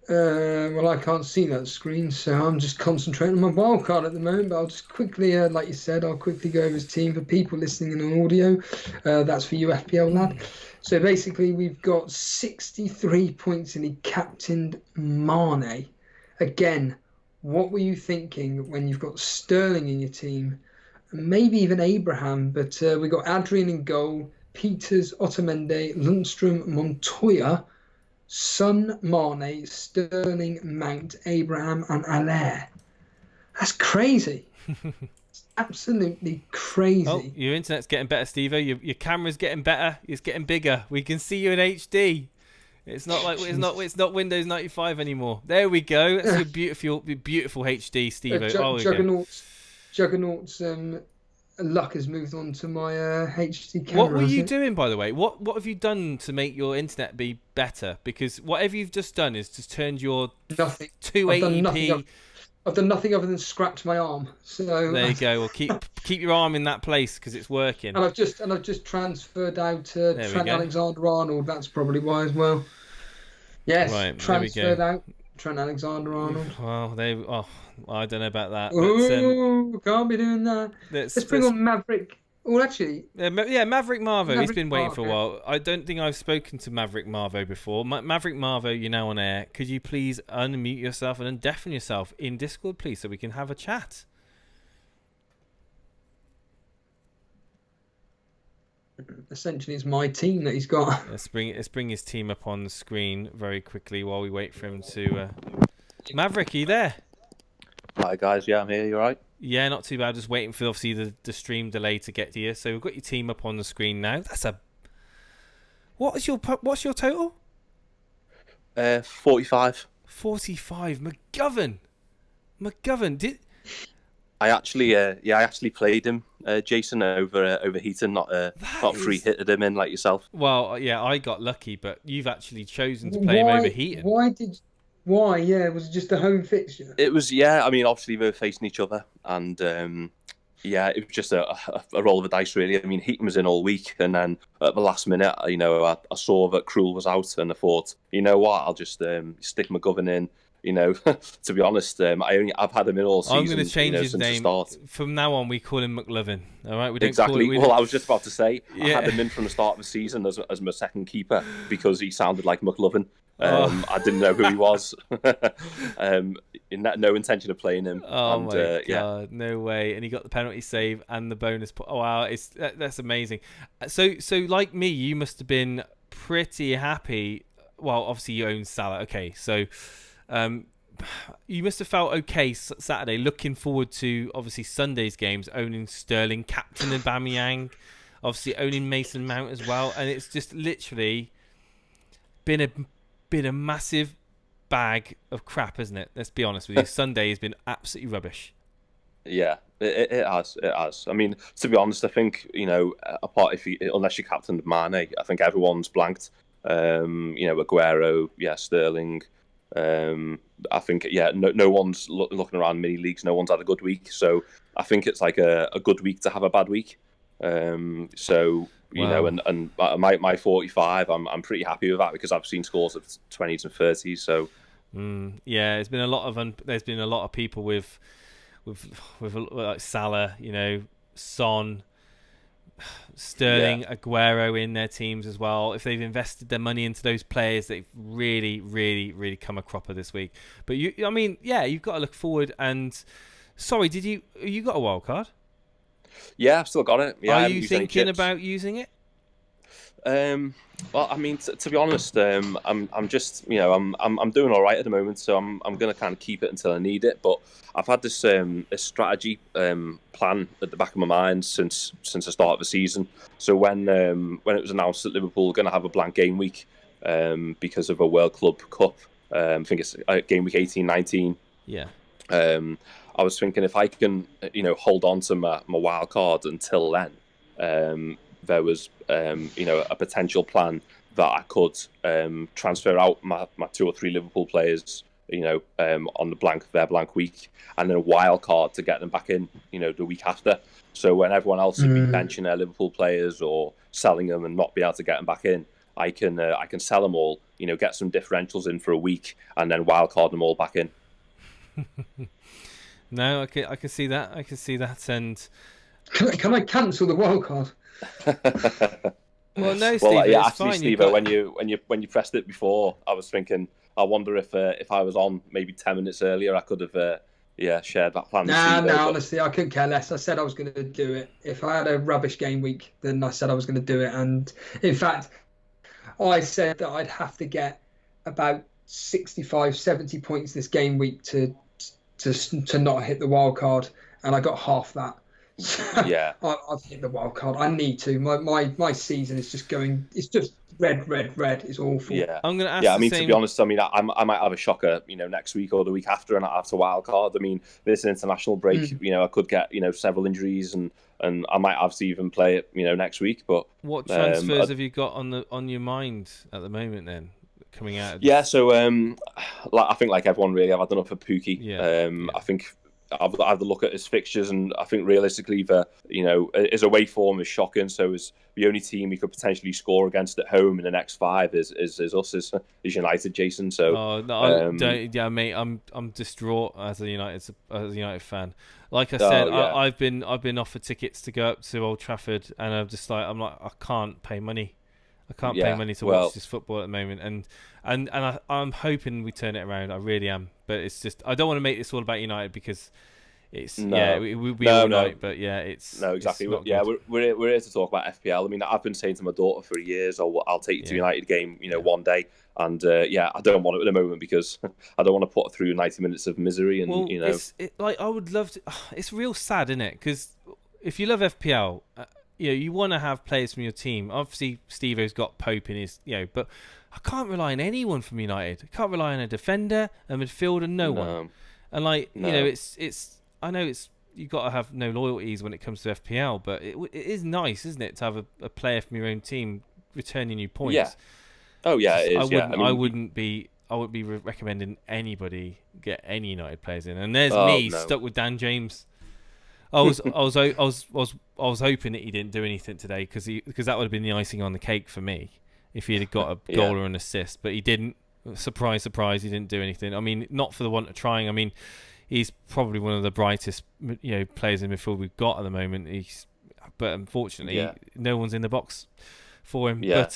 Well, I can't see that screen, so I'm just concentrating on my wildcard at the moment. But I'll just quickly, like you said, I'll quickly go over his team for people listening in on audio. That's for you, FPL lad. So basically, we've got 63 points, and he captained Mane. Again, what were you thinking when you've got Sterling in your team? Maybe even Abraham, but we got Adrian in goal, Peters, Otamendi, Lundstrom, Montoya, Son, Mane, Sterling, Mount, Abraham, and Allaire. That's crazy. It's absolutely crazy. Oh, your internet's getting better, Steve-O. Your camera's getting better. It's getting bigger. We can see you in HD. It's not like it's not Windows 95 anymore. There we go. That's your beautiful HD, Steve-O. Juggernauts. Luck has moved on to my HD camera. What were you doing, by the way? What have you done to make your internet be better? Because whatever you've just done is just turned your 280p. I've done nothing other than scratch my arm. So there you go. Well, keep your arm in that place because it's working. And I've just transferred out Trent Alexander-Arnold. That's probably why as well. Yes, right, transferred out Trent Alexander-Arnold. Well, I don't know about that. Oh, can't be doing that. Let's bring on Maverick. Well, actually... Maverick Marvo. He's been waiting for a while. I don't think I've spoken to Maverick Marvo before. Maverick Marvo, you're now on air. Could you please unmute yourself and undeafen yourself in Discord, please, so we can have a chat? Essentially, it's my team that he's got. Let's bring his team up on the screen very quickly while we wait for him to... Maverick, are you there? Hi guys, yeah, I'm here. You alright? Yeah, not too bad. Just waiting for obviously the stream delay to get to you. So we've got your team up on the screen now. What's your total? 45. 45. McGovern did. I actually played him, Jason, over Heaton, not free hitted him in like yourself. Well, yeah, I got lucky, but you've actually chosen to play him over Heaton. Why? Yeah, was it just a home fixture? It was, yeah. I mean, obviously they were facing each other, and yeah, it was just a roll of the dice, really. I mean, Heaton was in all week, and then at the last minute, I saw that Krul was out, and I thought, you know what, I'll just stick McGovern in. To be honest, I've had him in all season. I'm going to change his since name. the start. From now on, we call him McLovin. All right, we don't Exactly. Call it, well, I was just about to say, Yeah. I had him in from the start of the season as my second keeper because he sounded like McLovin. I didn't know who he was. No intention of playing him. Oh and, my god, yeah. no way! And he got the penalty save and the bonus. Oh wow, that's amazing. So like me, you must have been pretty happy. Well, obviously you own Salah. Okay, so you must have felt okay Saturday, looking forward to obviously Sunday's games, owning Sterling, captain Aubameyang, obviously owning Mason Mount as well, and it's just literally been a massive bag of crap, isn't it? Let's be honest with you. Sunday has been absolutely rubbish. Yeah, it has. It has. I mean, to be honest, I think apart unless you're captain Mane, I think everyone's blanked. Aguero, Sterling. I think no one's looking around mini leagues. No one's had a good week, so I think it's like a good week to have a bad week. And my 45, I'm pretty happy with that because I've seen scores of 20s and 30s. So yeah, there's been a lot of people with like Salah, Son, Sterling, Aguero in their teams as well. If they've invested their money into those players, they've really, really, really come a cropper this week. But you've got to look forward. And sorry, you got a wild card? Yeah, I've still got it. Yeah, are you thinking about using it? Well, I mean, to be honest, I'm just, I'm doing all right at the moment, so I'm going to kind of keep it until I need it. But I've had this a strategy plan at the back of my mind since the start of the season. So when it was announced that Liverpool were going to have a blank game week because of a World Club Cup, I think it's game week 18-19. Yeah. I was thinking if I can, hold on to my wild card until then. There was, a potential plan that I could transfer out my 2 or 3 Liverpool players, on their blank week, and then a wild card to get them back in, the week after. So when everyone else would be benching their Liverpool players or selling them and not be able to get them back in, I can sell them all, get some differentials in for a week, and then wild card them all back in. No, I can see that. And can I cancel the wild card? Well, no, Steve. Well, actually, Steve, when you pressed it before, I was thinking, I wonder if I was on maybe 10 minutes earlier, I could have shared that plan. Honestly, I couldn't care less. I said I was going to do it. If I had a rubbish game week, then I said I was going to do it. And in fact, I said that I'd have to get about 65, 70 points this game week to not hit the wild card, and I got half that. Yeah, I've hit the wild card. I need to. My season is just going. It's just red. It's awful. Yeah, I'm gonna ask. Yeah, I mean, to be honest, I mean, I might have a shocker, next week or the week after, and I have to wild card. I mean, this international break, I could get several injuries, and I might have to even play it, next week. But what transfers have you got on your mind at the moment then? Coming out. Yeah, so I think like everyone really, I've had enough of Pookie. Yeah. I think I've had to look at his fixtures, and I think realistically, his away form is shocking. So is the only team he could potentially score against at home in the next 5 is United, Jason. So mate, I'm distraught as a United fan. Like I said, I've been offered tickets to go up to Old Trafford, and I'm like I can't pay money. I can't pay money to watch this football at the moment, and I'm hoping we turn it around. I really am, but it's just I don't want to make this all about United because it's night, but it's exactly. It's we're here to talk about FPL. I mean, I've been saying to my daughter for years, I'll take you to a United game, one day, and I don't want it at the moment because I don't want to put her through 90 minutes of misery, and I would love to. It's real sad, isn't it? Because if you love FPL. You want to have players from your team. Obviously, Steve-O's got Pope in his, but I can't rely on anyone from United. I can't rely on a defender, a midfielder, no one. And it's I know you've got to have no loyalties when it comes to FPL, but it is nice, isn't it, to have a player from your own team returning you points? Yeah. Oh yeah, it is. I wouldn't be I would be recommending anybody get any United players in. And there's me no. stuck with Dan James. I was hoping that he didn't do anything today because that would have been the icing on the cake for me if he had got a goal or an assist, but he didn't. Surprise, surprise, he didn't do anything. I mean, not for the want of trying. I mean, he's probably one of the brightest, players in midfield we've got at the moment. But unfortunately, no one's in the box for him. Yeah.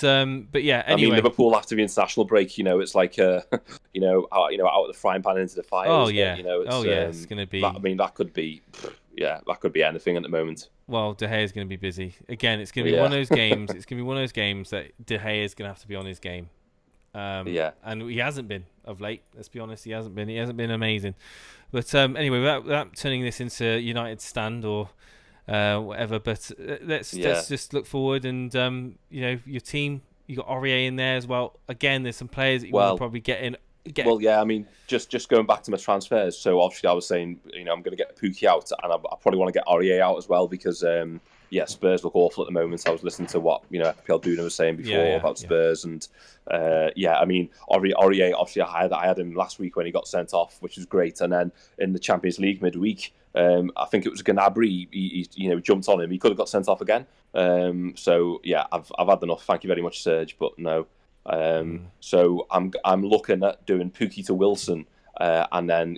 But yeah. Anyway, I mean, Liverpool after the international break, it's like out of the frying pan into the fire. Oh yeah. It's, it's going to be. That could be. Yeah, that could be anything at the moment. Well, De Gea is going to be busy again. It's going to be one of those games. It's going to be one of those games that De Gea is going to have to be on his game. And he hasn't been of late. Let's be honest, he hasn't been. He hasn't been amazing. But anyway, without turning this into United stand or whatever, but let's just look forward and your team. You got Aurier in there as well. Again, there's some players that you want to probably get in. Well, yeah, I mean, just going back to my transfers. So obviously, I was saying, I'm going to get Pookie out, and I probably want to get Aurier out as well because, Spurs look awful at the moment. So I was listening to what FPL Duna was saying before about Spurs, and I mean, Aurier. Obviously, I had him last week when he got sent off, which was great, and then in the Champions League midweek, I think it was Gnabry. He jumped on him. He could have got sent off again. So yeah, I've had enough. Thank you very much, Serge, but no. So I'm looking at doing Pookie to Wilson, and then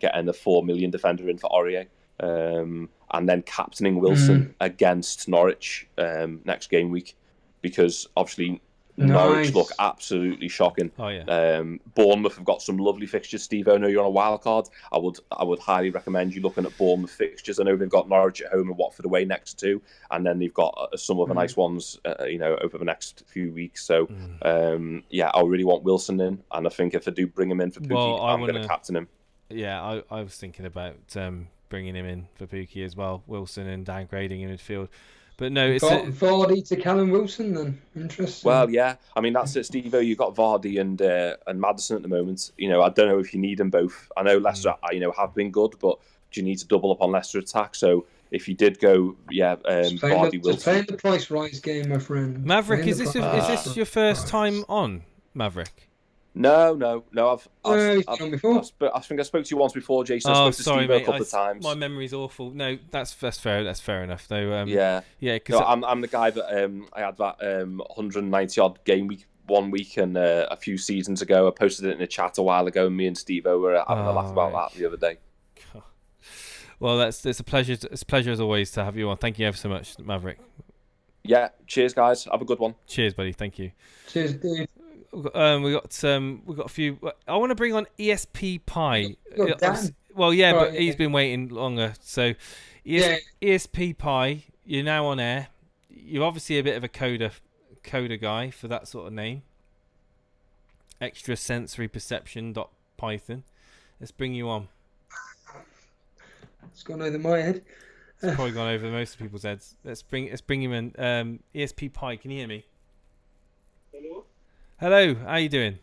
getting the 4 million defender in for Aurier, and then captaining Wilson against Norwich next game week, because obviously Norwich look absolutely shocking. Oh yeah. Bournemouth have got some lovely fixtures. Steve, I know you're on a wild card. I would highly recommend you looking at Bournemouth fixtures. I know they've got Norwich at home and Watford away next to, and then they've got some other nice ones, over the next few weeks. So, I really want Wilson in, and I think if I do bring him in for Pookie, I'm going to captain him. Yeah, I was thinking about bringing him in for Pookie as well, Wilson, and downgrading in midfield. But no, it's Vardy to Callum Wilson then. Interesting. Well, yeah, I mean that's it, Steve. You've got Vardy and Maddison at the moment. I don't know if you need them both. I know Leicester, have been good, but do you need to double up on Leicester attack? So if you did go, Vardy, Wilson. Playing the price rise game, my friend. Maverick, is this your first time on, Maverick? No. I've done before. I think I spoke to you once before, Jason. I spoke to Steve a couple of times. My memory's awful. No, that's fair. That's fair enough, though. Because I'm the guy that I had that 190 odd game week 1 week and a few seasons ago. I posted it in a chat a while ago, and me and Steve were having a laugh about that the other day. Well, it's a pleasure. It's a pleasure as always to have you on. Thank you ever so much, Maverick. Yeah, cheers, guys. Have a good one. Cheers, buddy. Thank you. Cheers, dude. We got a few. I want to bring on ESP Pie. Well, yeah, but he's been waiting longer. So, ESP Pie, you're now on air. You're obviously a bit of a coder guy for that sort of name. Extra sensory perception .python. Let's bring you on. It's gone over my head. It's probably gone over most of people's heads. Let's bring him in. ESP Pie, can you hear me? Hello, how you doing?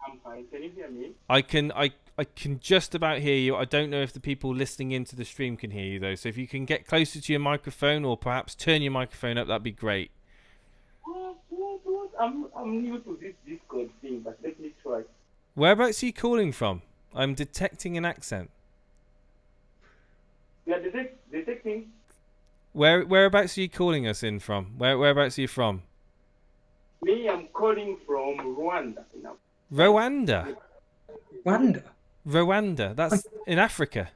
I'm fine. Can you hear me? I can just about hear you. I don't know if the people listening into the stream can hear you though. So if you can get closer to your microphone or perhaps turn your microphone up, that'd be great. I'm new to this Discord thing, but let me try. Whereabouts are you calling from? I'm detecting an accent. Yeah, detecting. Whereabouts are you calling us in from? Whereabouts are you from? Me, I'm calling from Rwanda. Rwanda? Rwanda? That's in Africa.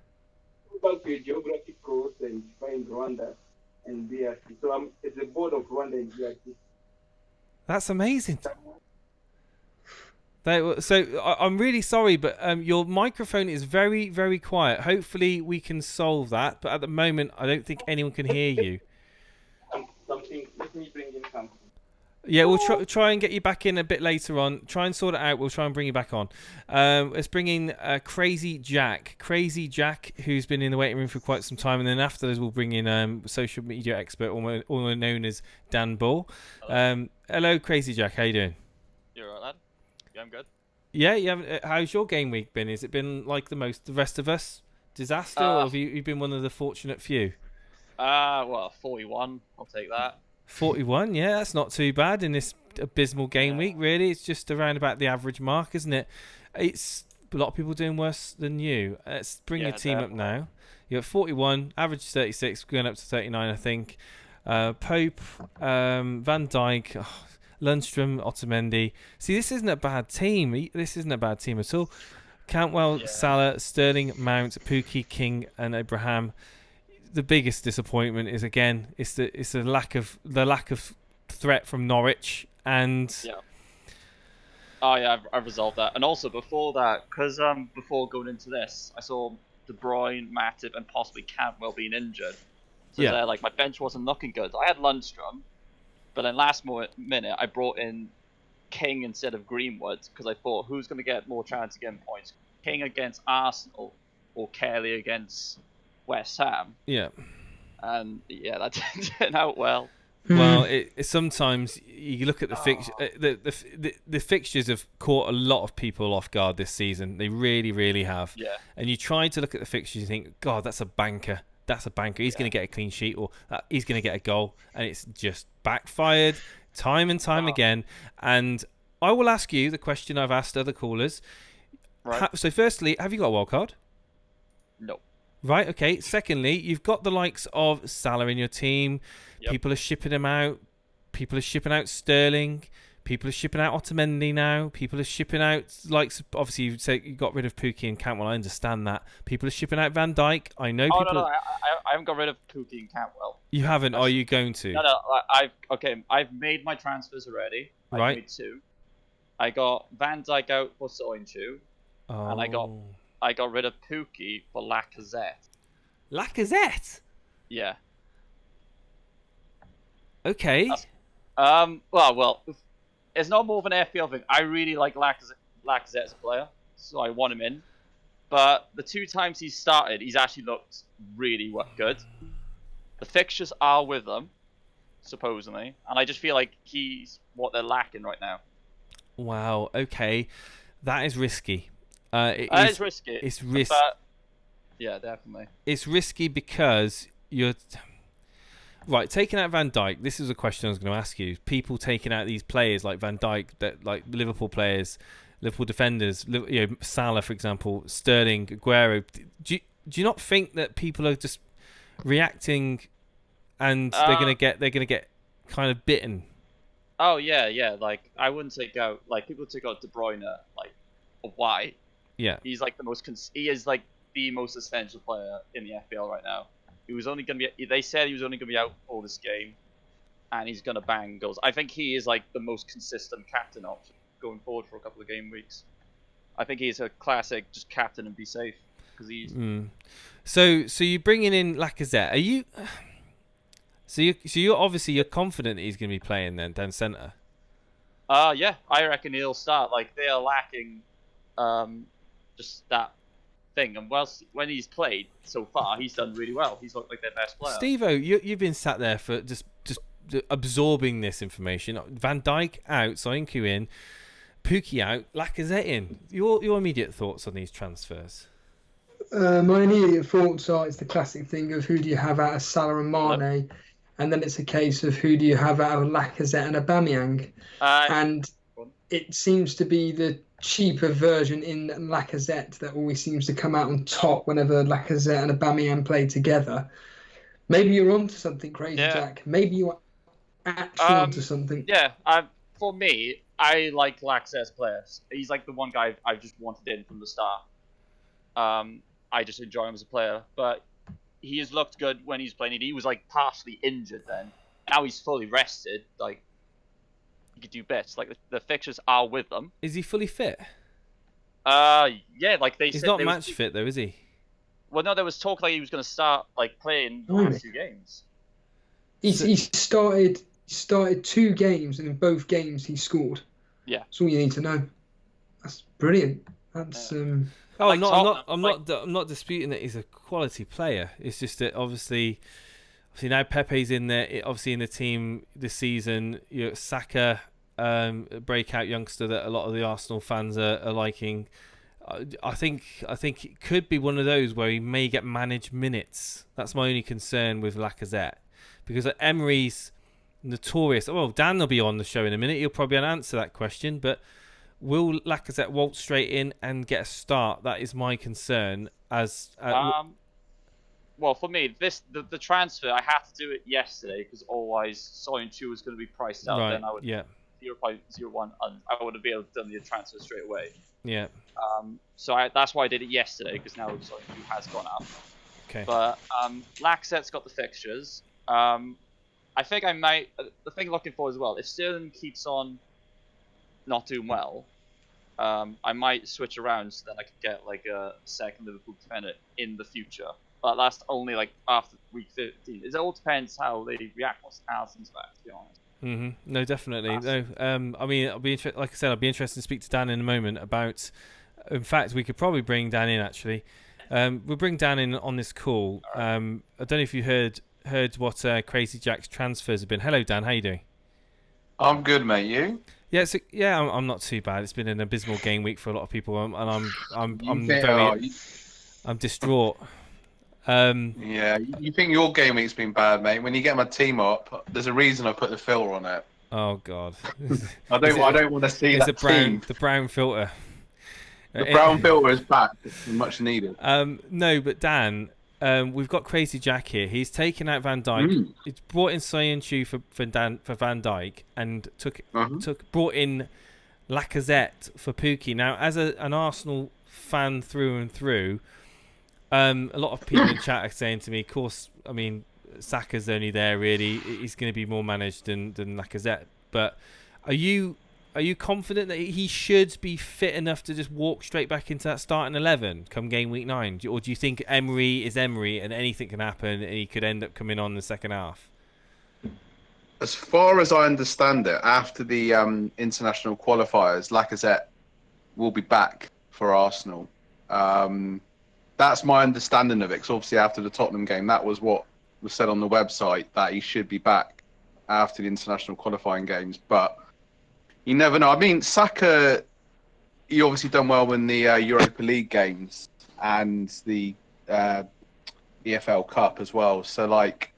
Go back to your geography course and find Rwanda and DRC. So I'm at the board of Rwanda and DRC. That's amazing. So I'm really sorry, but your microphone is very, very quiet. Hopefully we can solve that. But at the moment, I don't think anyone can hear you. Let me bring in something. Yeah, we'll try and get you back in a bit later on. Try and sort it out. We'll try and bring you back on. Let's bring in Crazy Jack. Crazy Jack, who's been in the waiting room for quite some time. And then after this, we'll bring in social media expert, also known as Dan Bull. Hello, Crazy Jack. How you doing? You're right, lad. Yeah, I'm good. Yeah. How's your game week been? Has it been like the rest of us? Disaster? Or have you been one of the fortunate few? Well, 41. I'll take that. 41, yeah, that's not too bad in this abysmal game week, really. It's just around about the average mark, isn't it? It's a lot of people doing worse than you. Let's bring your team up now. You're at 41, average 36, going up to 39, I think. Pope, Van Dijk, Lundstrom, Otamendi. See, this isn't a bad team. This isn't a bad team at all. Cantwell, Salah, Sterling, Mount, Pookie, King, and Abraham. The biggest disappointment is again, it's the lack of threat from Norwich and. Yeah. Oh yeah, I've resolved that. And also before that, because before going into this, I saw De Bruyne, Matip, and possibly Cantwell being injured. So like my bench wasn't looking good. I had Lundstrom, but then last minute I brought in King instead of Greenwood because I thought who's going to get more chance of getting points, King against Arsenal or Kelly against West Ham. Yeah. And yeah, that didn't turn out well. Well, sometimes you look at the fixtures have caught a lot of people off guard this season. They really, really have. Yeah. And you try to look at the fixtures and think, God, that's a banker. That's a banker. He's going to get a clean sheet or he's going to get a goal. And it's just backfired time and time again. And I will ask you the question I've asked other callers. Right. So firstly, have you got a wild card? No. Right, okay. Secondly, you've got the likes of Salah in your team. Yep. People are shipping him out. People are shipping out Sterling. People are shipping out Otamendi now. People are shipping out, obviously you say you got rid of Pookie and Cantwell. I understand that. People are shipping out Van Dijk. I know people. No. I haven't got rid of Pookie and Cantwell. You haven't? Are you going to? No. I've made my transfers already. I've made 2. I got Van Dijk out for Soinchu. And I got rid of Pookie for Lacazette. Lacazette? Yeah. Okay. Well, it's not more of an FPL thing. I really like Lacazette as a player, so I want him in. But the 2 times he's started, he's actually looked really good. The fixtures are with them, supposedly, and I just feel like he's what they're lacking right now. Wow. Okay, that is risky. It is risky. It's risky. Yeah, definitely. It's risky because you're right. Taking out Van Dijk. This is a question I was going to ask you. People taking out these players like Van Dijk, that like Liverpool players, Liverpool defenders. Salah, for example, Sterling, Aguero. Do you not think that people are just reacting, and they're gonna get kind of bitten? Oh yeah. Like I wouldn't take out people take out De Bruyne why. Yeah. He's like he is like the most essential player in the FPL right now. He was only going to be. They said he was only going to be out for this game, and he's going to bang goals. I think he is like the most consistent captain option going forward for a couple of game weeks. I think he's a classic just captain and be safe because he's. So you're bringing in Lacazette. Are you? So you're confident that he's going to be playing then down centre. Yeah, I reckon he'll start. Like they are lacking, just that thing. And when he's played so far, he's done really well. He's looked like their best player. Steve-O, you've been sat there for just absorbing this information. Van Dijk out, Soyuncu in, Pookie out, Lacazette in. Your immediate thoughts on these transfers? My immediate thoughts are it's the classic thing of who do you have out of Salah and Mane, and then it's a case of who do you have out of Lacazette and Aubameyang. And it seems to be the cheaper version in Lacazette that always seems to come out on top whenever Lacazette and Aubameyang play together. Maybe you're onto something crazy, Jack. Maybe you're actually onto something. Yeah, for me, I like Lacazette's players. He's like the one guy I've just wanted in from the start. I just enjoy him as a player, but he has looked good when he's playing. He was like partially injured then. Now he's fully rested. Like he could do best. Like the fixtures are with them. Is he fully fit? Yeah. Like he's not match fit though, is he? Well, no. There was talk like he was going to start like playing the last 2 games. He started 2 games, and in both games he scored. Yeah. That's all you need to know. That's brilliant. That's Oh, I'm not disputing that he's a quality player. It's just that obviously now Pepe's in there. Obviously in the team this season. Saka, breakout youngster that a lot of the Arsenal fans are liking. I think it could be one of those where he may get managed minutes. That's my only concern with Lacazette, because Emery's notorious. Well, Dan will be on the show in a minute. He'll probably answer that question. But will Lacazette waltz straight in and get a start? That is my concern. Well, for me, the transfer, I had to do it yesterday because otherwise Soyuncu was going to be priced out. Right. Then I would 0.01, and I would have been able to done the transfer straight away. Yeah. So that's why I did it yesterday, because now Soyuncu has gone up. Okay. But Lacazette's got the fixtures. I think I might. The thing I'm looking for as well, if Sterling keeps on not doing well, I might switch around so then I could get like a second Liverpool defender in the future. But that's only like after week 13. It all depends how they react once Alisson's back, to be honest. Mm-hmm. No, definitely. No. I mean, like I said, I'll be interested to speak to Dan in a moment about. In fact, we could probably bring Dan in actually. We'll bring Dan in on this call. I don't know if you heard what Crazy Jack's transfers have been. Hello, Dan. How you doing? I'm good, mate. You? Yeah, I'm not too bad. It's been an abysmal game week for a lot of people, and I'm distraught. Yeah, you think your game week's been bad, mate? When you get my team up, there's a reason I put the filter on it. Oh God, I don't want to see that team. The brown filter. The brown filter is back. It's much needed. No, but Dan, we've got Crazy Jack here. He's taken out Van Dijk. He's brought in Soyuncu for Van Dijk, and brought in Lacazette for Pukki. Now, as an Arsenal fan through and through, a lot of people in chat are saying to me, of course, I mean, Saka's only there really. He's going to be more managed than Lacazette. But are you confident that he should be fit enough to just walk straight back into that starting 11 come game week 9? Or do you think Emery is Emery and anything can happen and he could end up coming on in the second half? As far as I understand it, after the international qualifiers, Lacazette will be back for Arsenal. That's my understanding of it, because obviously after the Tottenham game, that was what was said on the website, that he should be back after the international qualifying games. But you never know. I mean, Saka, he obviously done well in the Europa League games and the EFL Cup as well. So, like,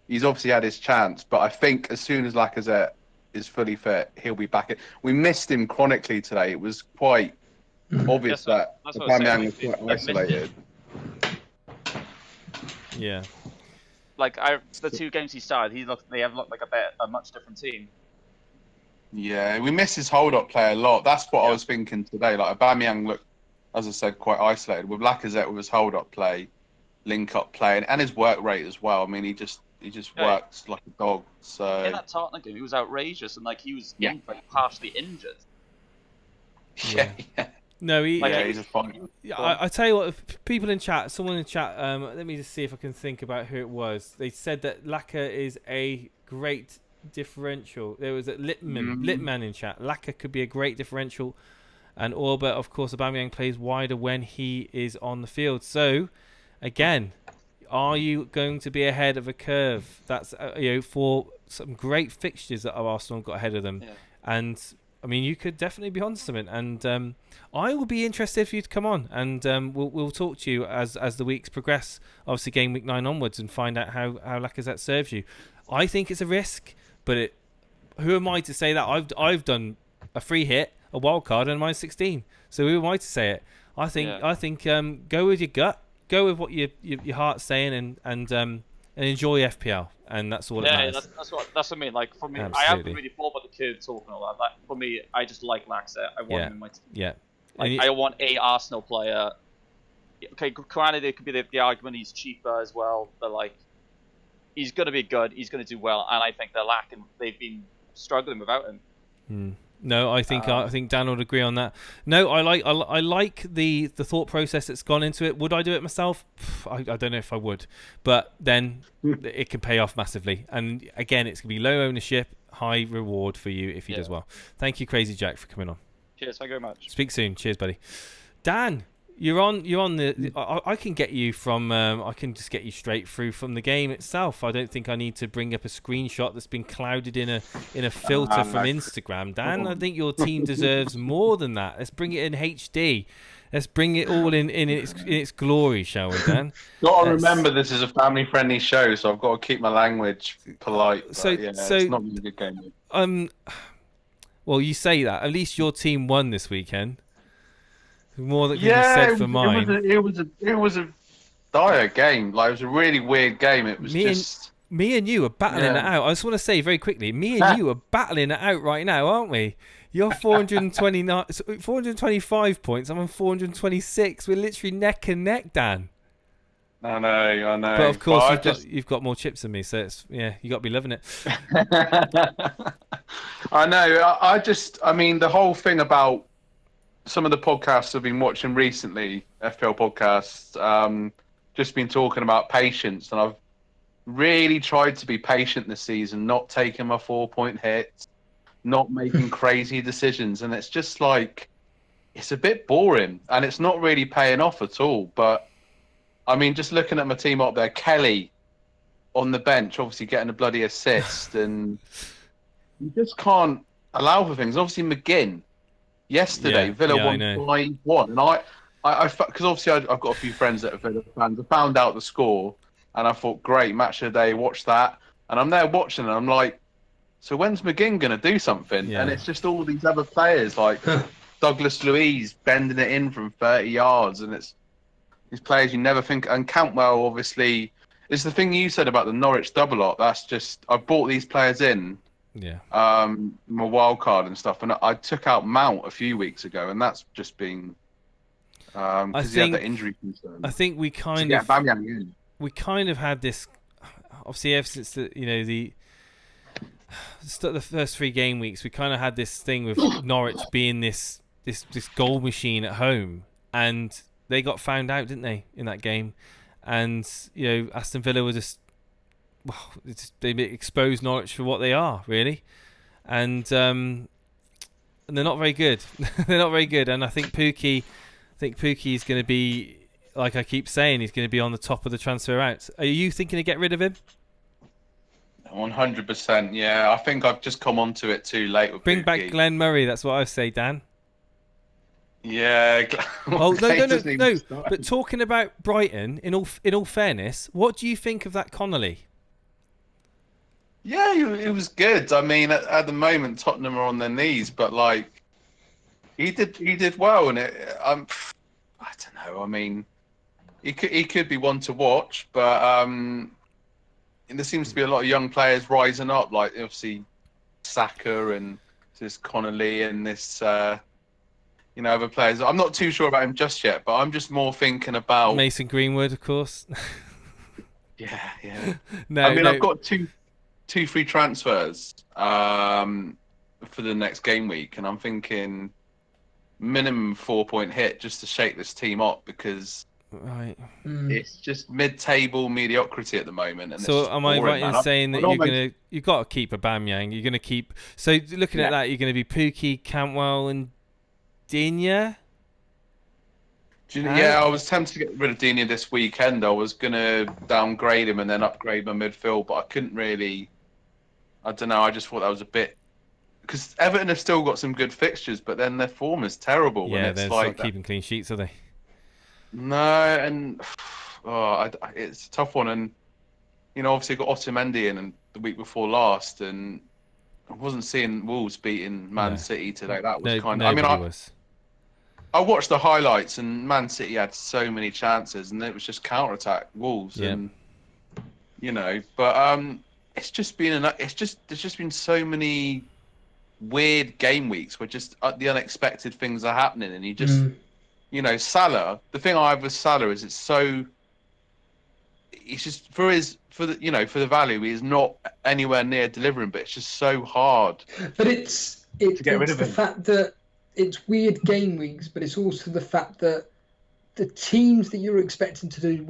he's obviously had his chance. But I think as soon as Lacazette is fully fit, he'll be back. We missed him chronically today. It was quite obvious that Aubameyang was quite isolated. Yeah. Like the two games he started, they have looked like a much different team. Yeah, we miss his hold-up play a lot. That's what I was thinking today. Like Aubameyang looked, as I said, quite isolated. With Lacazette, with his hold-up play, link-up play, and his work rate as well. I mean, he just works like a dog. So in that Tottenham game, he was outrageous, and like he was partially injured. Yeah. No, he's a fun. I tell you what, people in chat, someone in chat, let me just see if I can think about who it was. They said that Laka is a great differential. There was a Litman in chat. Laka could be a great differential, and Orba, of course, Aubameyang plays wider when he is on the field. So, again, are you going to be ahead of a curve? That's for some great fixtures that Arsenal got ahead of them, and I mean, you could definitely be on something, and I will be interested for you to come on, and we'll talk to you as the weeks progress. Obviously, game week 9 onwards, and find out how Lacazette serves you. I think it's a risk, but who am I to say that? I've done a free hit, a wild card, and mine's 16. So who am I to say it? I think go with your gut, go with what your heart's saying, and enjoy FPL, and that's all that matters. That's what I mean. Like for me, Absolutely. I haven't really thought about the kid talking all that. For me, I just like Lacazette. I want him in my team. Yeah. Like, I want a Arsenal player. Okay, granted, there could be the argument he's cheaper as well, but like, he's going to be good. He's going to do well, and I think they've been struggling without him. No, I think Dan would agree on that. No, I like the thought process that's gone into it. Would I do it myself? I don't know if I would, but then it can pay off massively. And again, it's gonna be low ownership, high reward for you if he does well. Thank you, Crazy Jack, for coming on. Cheers, thank you very much. Speak soon. Cheers, buddy. Dan, You're on the. I can get you from. I can just get you straight through from the game itself. I don't think I need to bring up a screenshot that's been clouded in a filter from Instagram. Dan, I think your team deserves more than that. Let's bring it in HD. Let's bring it all in its glory, shall we, Dan? Got to remember this is a family-friendly show, so I've got to keep my language polite. But So it's not really a good game. Well, you say that. At least your team won this weekend. More that can be said for mine. It was a dire game. Like, it was a really weird game. It was me and you are battling it out. I just want to say very quickly, me and you are battling it out right now, aren't we? You're 425 points. I'm on 426. We're literally neck and neck, Dan. I know. But of course, you've got more chips than me, so it's you got to be loving it. I know. I mean, the whole thing about some of the podcasts I've been watching recently, FPL podcasts, just been talking about patience, and I've really tried to be patient this season, not taking my 4-point hits, not making crazy decisions, and it's just like, it's a bit boring, and it's not really paying off at all. But I mean, just looking at my team up there, Kelly on the bench, obviously getting a bloody assist, and you just can't allow for things. Obviously, McGinn. Yesterday, Villa won 5-1, and I because obviously I've got a few friends that are Villa fans. I found out the score, and I thought, great, match of the day, watch that. And I'm there watching, and I'm like, so when's McGinn going to do something? And it's just all these other players, like Douglas Luiz bending it in from 30 yards, and it's these players you never think. And Cantwell, obviously, is the thing you said about the Norwich double up. That's just, I bought these players in. Yeah. My wild card and stuff, and I took out Mount a few weeks ago, and that's just been because he had that injury concern. I think we kind of had this, obviously ever since the first 3 game weeks, we kind of had this thing with Norwich being this goal machine at home, and they got found out, didn't they, in that game? And Aston Villa were just. Well, they exposed Norwich for what they are, really, and they're not very good. They're not very good, and I think Pookie is going to be, like I keep saying, he's going to be on the top of the transfer outs. Are you thinking to get rid of him? 100%. Yeah, I think I've just come onto it too late with Bring Pookie. back Glenn Murray. That's what I say, Dan. Yeah. Oh no! But talking about Brighton, in all fairness, what do you think of that Connolly? Yeah, it was good. I mean, at the moment, Tottenham are on their knees, but like, he did well, and I don't know. I mean, he could be one to watch, but there seems to be a lot of young players rising up, like obviously Saka and this Connolly and this other players. I'm not too sure about him just yet, but I'm just more thinking about Mason Greenwood, of course. Yeah. I've got two free transfers for the next game week, and I'm thinking minimum 4-point hit just to shake this team up, because it's just mid-table mediocrity at the moment. And so am I right in saying that you've got to keep Aubameyang? You're going to keep. So looking at that, you're going to be Pookie, Cantwell, and Digne. Yeah, I was tempted to get rid of Digne this weekend. I was going to downgrade him and then upgrade my midfield, but I couldn't really. I don't know. I just thought that was a bit, because Everton have still got some good fixtures, but then their form is terrible. Yeah, and it's they're like not keeping clean sheets, are they? No, and it's a tough one. And obviously got Otamendi in the week before last, and I wasn't seeing Wolves beating Man City today. That was kind of. I watched the highlights, and Man City had so many chances, and it was just counter-attack Wolves, and but it's just been there's just been so many weird game weeks where just the unexpected things are happening, and you just Salah. The thing I have with Salah is it's just for the value, he is not anywhere near delivering, but it's just so hard. But it's the fact that it's weird game weeks, but it's also the fact that the teams that you're expecting to do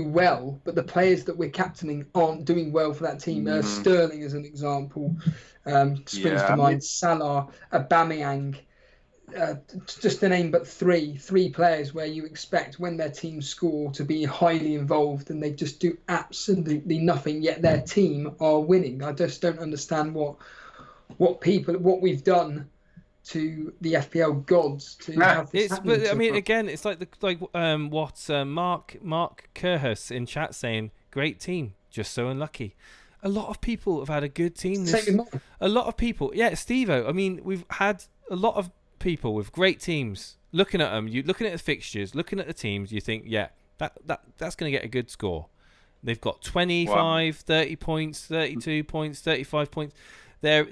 well, but the players that we're captaining aren't doing well for that team. Sterling, as an example, springs to mind. Salah, Aubameyang. just to name but three players where you expect when their team score to be highly involved, and they just do absolutely nothing, yet their team are winning. I just don't understand what we've done to the FPL gods to have this happening. But I mean, again, it's like what Mark Kerhus in chat saying, great team, just so unlucky. A lot of people have had a good team. A lot of people, yeah, Steve-O. I mean, we've had a lot of people with great teams. Looking at them, looking at the fixtures, looking at the teams, you think, yeah, that's going to get a good score. They've got 25, 30 points, 32 points, 35 points. They're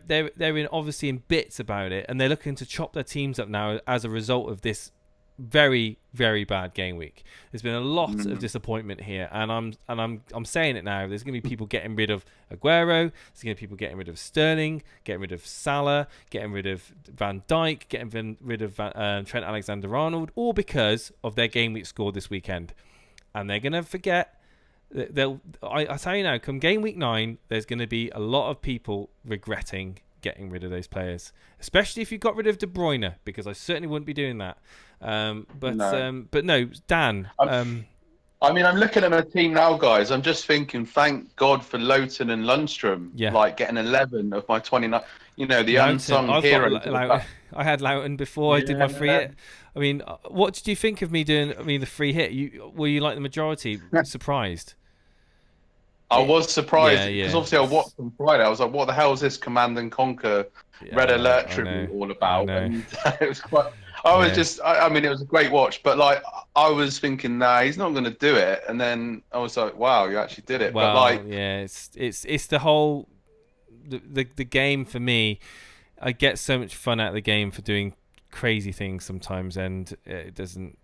obviously in bits about it, and they're looking to chop their teams up now as a result of this very, very bad game week. There's been a lot of disappointment here, and I'm saying it now. There's going to be people getting rid of Aguero. There's going to be people getting rid of Sterling, getting rid of Salah, getting rid of Van Dijk, getting rid of Trent Alexander-Arnold, all because of their game week score this weekend. And they're going to forget. I tell you now, come game week 9, there's going to be a lot of people regretting getting rid of those players, especially if you got rid of De Bruyne, because I certainly wouldn't be doing that. But no, Dan. I mean, I'm looking at my team now, guys. I'm just thinking, thank God for Lowton and Lundstrom. Yeah. Like getting 11 of my 29. You know, the unsung heroes. I had Lowton before I did my free hit. I mean, what did you think of me doing? I mean, the free hit. Were you like the majority surprised? I was surprised because obviously I watched on Friday. I was like, "What the hell is this Command and Conquer Red Alert tribute all about?" And it was quite. I mean, it was a great watch, but like, I was thinking, nah, he's not going to do it. And then I was like, wow, you actually did it. Well, but like, yeah, it's the whole the game for me. I get so much fun out of the game for doing crazy things sometimes, and it doesn't.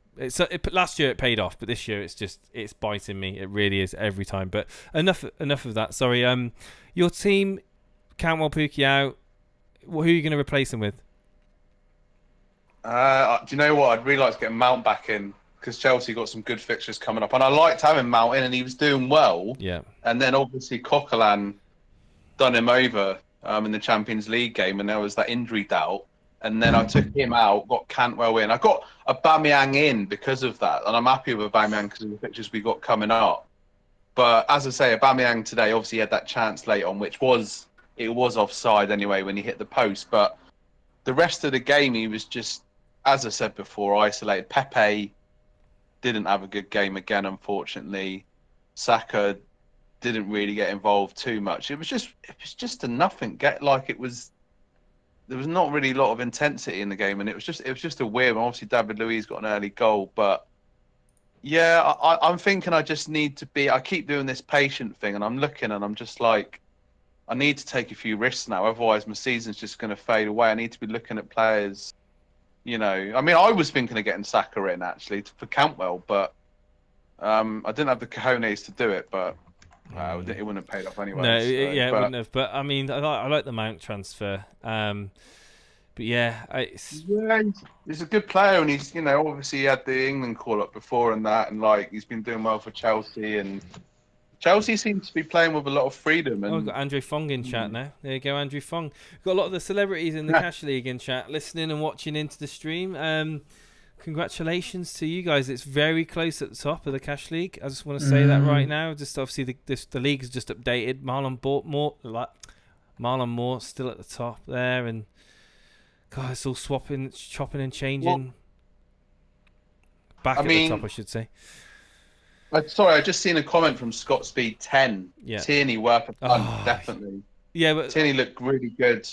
Last year it paid off, but this year it's biting me. It really is every time. But enough of that. Sorry. Your team, Cantwell, Pookie out. Who are you going to replace him with? Do you know what? I'd really like to get Mount back in because Chelsea got some good fixtures coming up, and I liked having Mount in, and he was doing well. Yeah. And then obviously Coquelin done him over in the Champions League game, and there was that injury doubt. And then I took him out, got Cantwell in. I got Aubameyang in because of that, and I'm happy with Aubameyang because of the pictures we got coming up. But as I say, Aubameyang today obviously had that chance late on, which was offside anyway when he hit the post. But the rest of the game, he was just, as I said before, isolated. Pepe didn't have a good game again, unfortunately. Saka didn't really get involved too much. It was just a nothing. There was not really a lot of intensity in the game, and it was just a weird one. Obviously, David Luiz got an early goal, but yeah, I'm thinking I just need to be. I keep doing this patient thing, and I'm looking, and I'm just like, I need to take a few risks now. Otherwise, my season's just going to fade away. I need to be looking at players. You know, I mean, I was thinking of getting Saka in actually for Cantwell, but I didn't have the cojones to do it. But it wouldn't have paid off anyway. No, it wouldn't have. But I mean, I like the Mount transfer. But yeah, he's a good player, and he's obviously he had the England call up before and that, and like he's been doing well for Chelsea, and Chelsea seems to be playing with a lot of freedom. And I've got Andrew Fong in chat now. There you go, Andrew Fong. We've got a lot of the celebrities in the Cash League in chat, listening and watching into the stream. Congratulations to you guys. It's very close at the top of the Cash League. I just want to say that right now. Just obviously the league is just updated. Marlon Moore still at the top there, and God, it's all chopping and changing. Back at the top, I should say. Sorry, I just seen a comment from Scott Speed 10. Yeah. Tierney worth a punt, definitely. Yeah, but Tierney looked really good.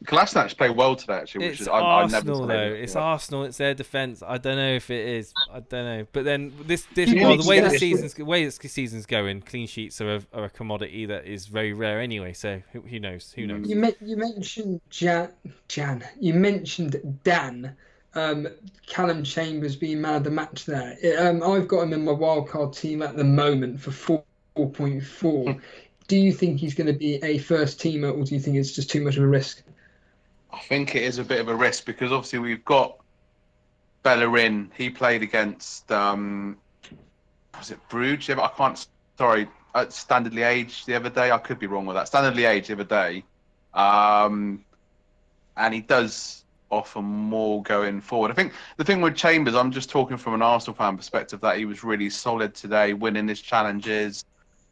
Kolasinac played well today, actually. It's which is, Arsenal, I've though. never It's Arsenal. It's their defence. I don't know if it is. I don't know. But then the way the season's going, clean sheets are a commodity that is very rare anyway. So who knows? Who knows? You mentioned Jan. You mentioned Dan. Callum Chambers being man of the match there. I've got him in my wildcard team at the moment for 4.4. Do you think he's going to be a first teamer, or do you think it's just too much of a risk? I think it is a bit of a risk because obviously we've got Bellerin. He played against was it Bruges? I can't. Sorry, at Standard Liège the other day. I could be wrong with that. Standard Liège the other day, and he does offer more going forward. I think the thing with Chambers, I'm just talking from an Arsenal fan perspective, that he was really solid today, winning his challenges,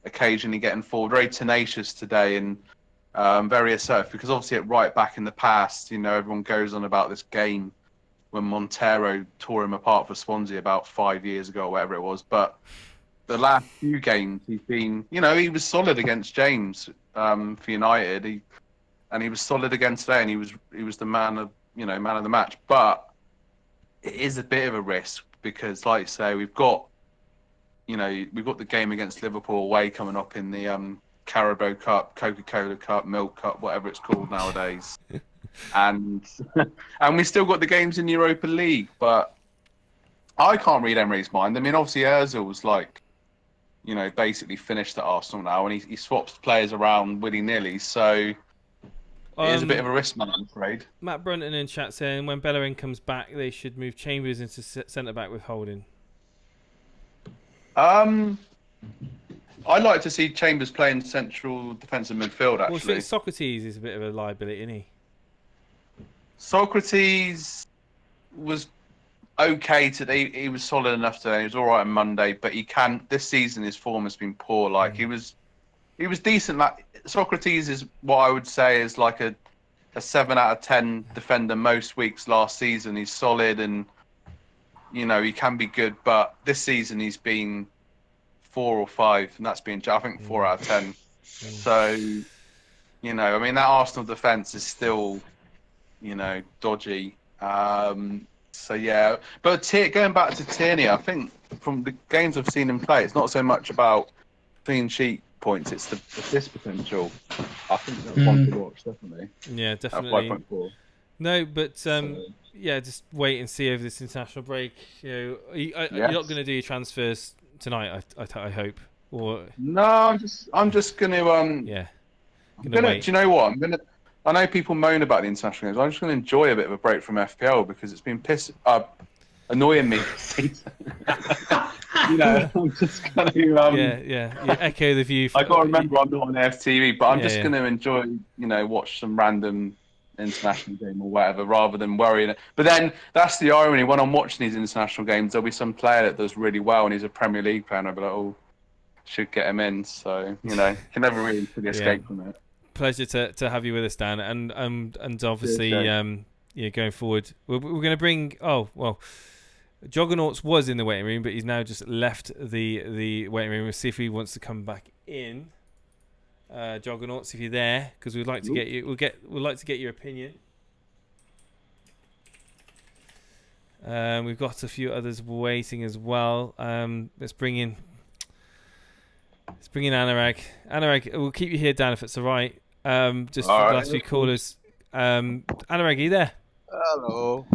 occasionally getting forward, very tenacious today, and very assertive. Because obviously at right back in the past, everyone goes on about this game when Montero tore him apart for Swansea about 5 years ago, or whatever it was. But the last few games, he's been, he was solid against James for United. And he was solid again today, and he was the man of the match. But it is a bit of a risk because, like you say, we've got the game against Liverpool away coming up in the Carabao Cup, Coca-Cola Cup, Milk Cup, whatever it's called nowadays, and we still got the games in Europa League. But I can't read Emery's mind. I mean, obviously Ozil's basically finished at Arsenal now, and he swaps players around willy-nilly. So. It is a bit of a risk, man, I'm afraid. Matt Brunton in chat saying when Bellerin comes back, they should move Chambers into centre back with Holding. I'd like to see Chambers playing central defensive midfield. Actually, Well, Socrates is a bit of a liability, isn't he? Socrates was okay today. He was solid enough today. He was all right on Monday, but this season his form has been poor. He was decent. Socrates is what I would say is like a 7 out of 10 defender most weeks last season. He's solid and he can be good, but this season he's been 4 or 5, and that's been, I think, 4 out of 10. So I mean, that Arsenal defense is still dodgy. So yeah, but going back to Tierney, I think from the games I've seen him play, it's not so much about clean sheet points, it's the assist potential. I think that's one to watch, definitely. Yeah, definitely. At 5.4. No, but yeah, just wait and see over this international break. You're not going to do your transfers tonight, I hope. Or no, I'm just going to yeah. Do you know what? I know people moan about the international games. I'm just going to enjoy a bit of a break from FPL because it's been annoying me this season. I'm just going to yeah. You echo the view. I got to remember I'm not on FTV, but I'm just going to enjoy, watch some random international game or whatever, rather than worrying. But then that's the irony. When I'm watching these international games, there'll be some player that does really well, and he's a Premier League player, and I'll be like, oh, should get him in. So can never really fully escape from it. Pleasure to have you with us, Dan, and obviously going forward, we're going to bring. Oh well. Joggernauts was in the waiting room, but he's now just left the waiting room. We'll see if he wants to come back in. Joggernauts, if you're there, because we'd like to get you. We'd like to get your opinion. We've got a few others waiting as well. Let's bring in Anurag. Anurag, we'll keep you here, Dan, if it's all right. Just for the last few callers. Anurag, are you there? Hello.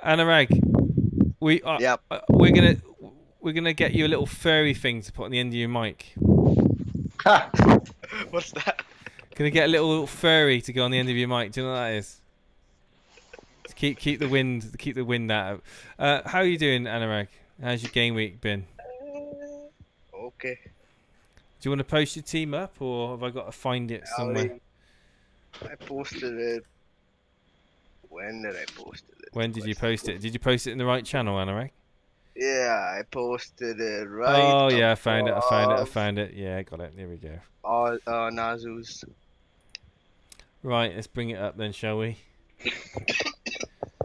Anurag. We're gonna get you a little furry thing to put on the end of your mic. What's that? Gonna get a little furry to go on the end of your mic. Do you know what that is? To keep the wind out. How are you doing, Anurag? How's your game week been? Okay. Do you want to post your team up, or have I got to find it somewhere? I posted it. When did I post it? When did you post it? Did you post it in the right channel, Anurag? Yeah, I posted it right. Oh yeah, I found it. Yeah, got it. Here we go. Nazus. Right, let's bring it up then, shall we?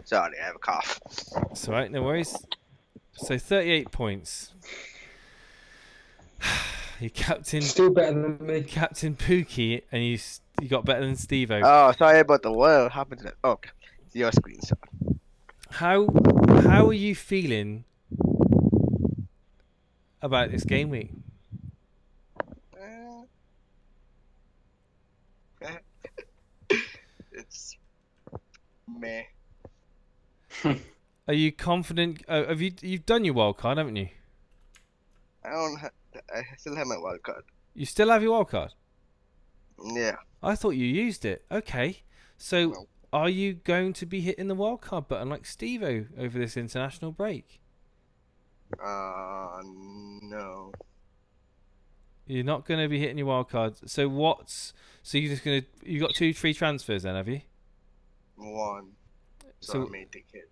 Sorry, I have a cough. It's alright, no worries. So 38 points. You captain. Still better than me. Captain Pookie, and you got better than Steve-O. Oh, sorry about the what happened to that. Okay, your screenshot. How are you feeling about this game week? It's meh. Are you confident? You've done your wild card, haven't you? I still have my wild card. You still have your wild card? Yeah. I thought you used it. Okay, so are you going to be hitting the wild card button like Steve-O over this international break? No. You're not going to be hitting your wild card. So you got 2 free transfers then, have you? One. So I may take it.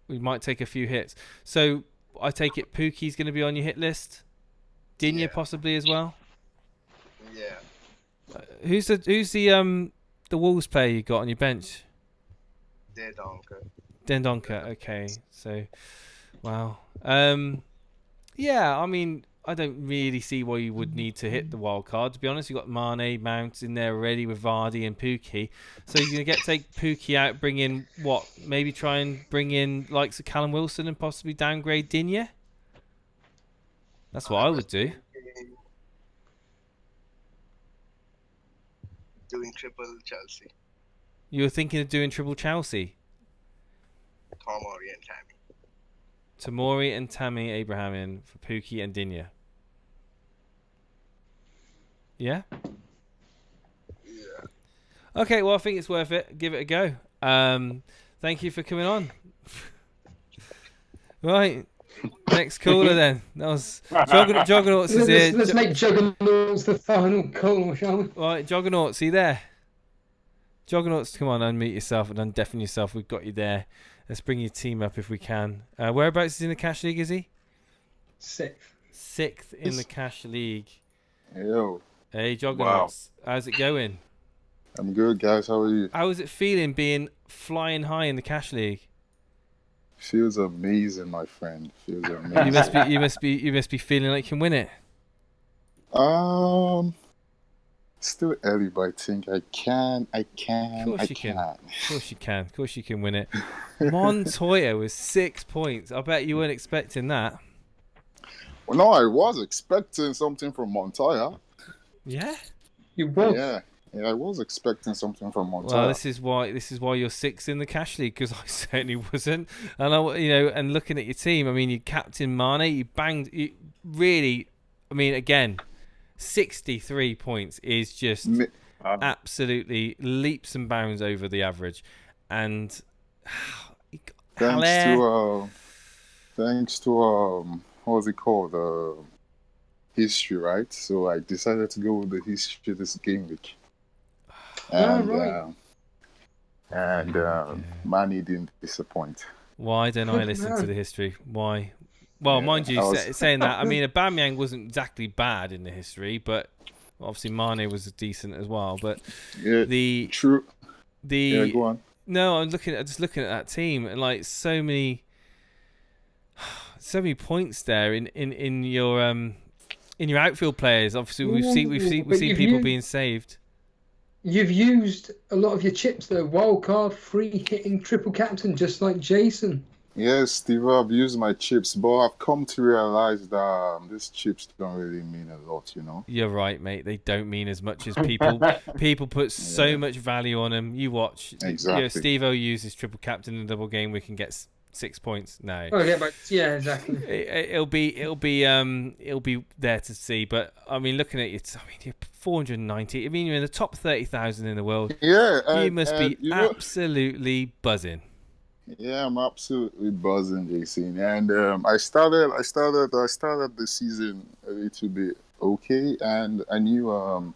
We might take a few hits. So I take it Pookie's going to be on your hit list. Dinya possibly as well. Yeah. Who's the Wolves player you got on your bench? Dendonka. Okay. So, wow. Yeah. I mean, I don't really see why you would need to hit the wild card. To be honest, you've got Mane, Mount in there already with Vardy and Pookie. So you're going to take Pookie out, bring in what? Maybe try and bring in likes of Callum Wilson and possibly downgrade Dinya? That's what I would do. Doing triple Chelsea. You were thinking of doing triple Chelsea? Tomori and Tammy. Tomori and Tammy Abraham in for Pookie and Dinya. Yeah? Yeah. Okay, well, I think it's worth it. Give it a go. Thank you for coming on. Right. Next caller then. That was Juggernauts is here. Let's make Juggernauts the final call, shall we? Right, Juggernauts, are you there? Juggernauts, come on, unmute yourself and undeafen yourself. We've got you there. Let's bring your team up if we can. Whereabouts is in the Cash League, is he? Sixth in the Cash League. Yo. Hey, Juggernauts. Wow. How's it going? I'm good, guys. How are you? How is it feeling being flying high in the Cash League? Feels amazing, my friend. Feels amazing. You must be feeling like you can win it. Still early, but I think I can. Of course you can win it. Montoya with 6 points. I bet you weren't expecting that. Well, no, I was expecting something from Montoya. Yeah? You was? Yeah, I was expecting something from Montoya. Well, this is why you're sixth in the Cash League, because I certainly wasn't. And and looking at your team, I mean, you captain Mane, you banged. Again, 63 points is just absolutely leaps and bounds over the average. And thanks to what's it called? History, right? So I decided to go with the history this game week. And Manny didn't disappoint. Why don't I listen to the history? Why? Well, mind you, saying that, I mean, Aubameyang wasn't exactly bad in the history, but obviously Mane was decent as well. But go on. No, I'm just looking at that team, and like so many points there in your outfield players. Obviously, we've seen people being saved. You've used a lot of your chips though. Wildcard, free hitting, triple captain, just like Jason. Yes, Steve, I've used my chips, but I've come to realize that these chips don't really mean a lot, you know? You're right, mate. They don't mean as much as people put so much value on them. You watch. Exactly. Steve-O uses triple captain in double game. We can get 6 points. No. Oh, yeah, but yeah, exactly. It'll be there to see. But I mean, looking at it, you're 490. I mean, you're in the top 30,000 in the world. Yeah, you must be absolutely buzzing. Yeah, I'm absolutely buzzing, Jason. And I started the season a little bit okay, and I knew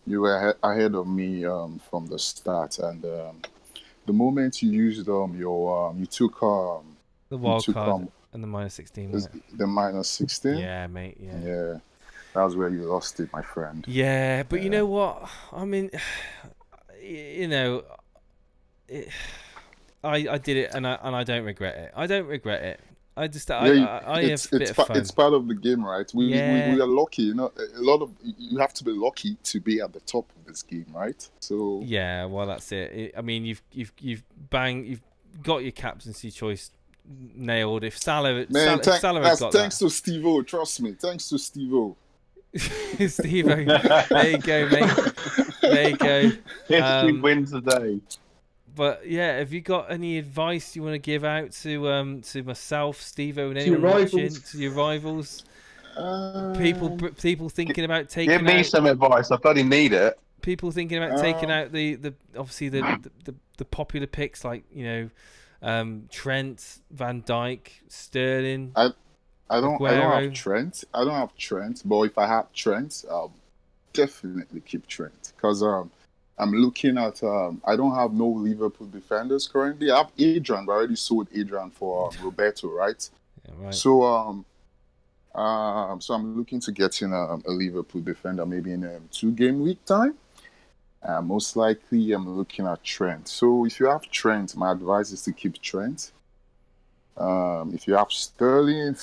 you were ahead of me from the start. And the moment you used you took the wild card and the -16. The -16. Yeah, mate. Yeah. That was where you lost it, my friend. Yeah, but you know what? I mean, I did it, and I don't regret it. I don't regret it. I just I have a bit of fun. It's part of the game, right? We are lucky, you know. You have to be lucky to be at the top of this game, right? So yeah, well, that's it. I mean, you've got your captaincy choice nailed. If Salah, thanks to Steve-O. Trust me, thanks to Steve-O. Steve-O, there you go, mate. There you go. History wins the day. But yeah, have you got any advice you want to give out to myself, Steve-O, and anyone watching, to your rivals? People thinking about taking. Give me some advice. I bloody need it. People thinking about taking out the obviously the popular picks like Trent, Van Dijk, Sterling. I don't have Trent. But if I have Trent, I'll definitely keep Trent because I'm looking at. I don't have no Liverpool defenders currently. I have Adrian, but I already sold Adrian for Roberto, right? Yeah, right. So so I'm looking to get in a Liverpool defender maybe in 2 game week time. Most likely, I'm looking at Trent. So if you have Trent, my advice is to keep Trent. If you have Sterling,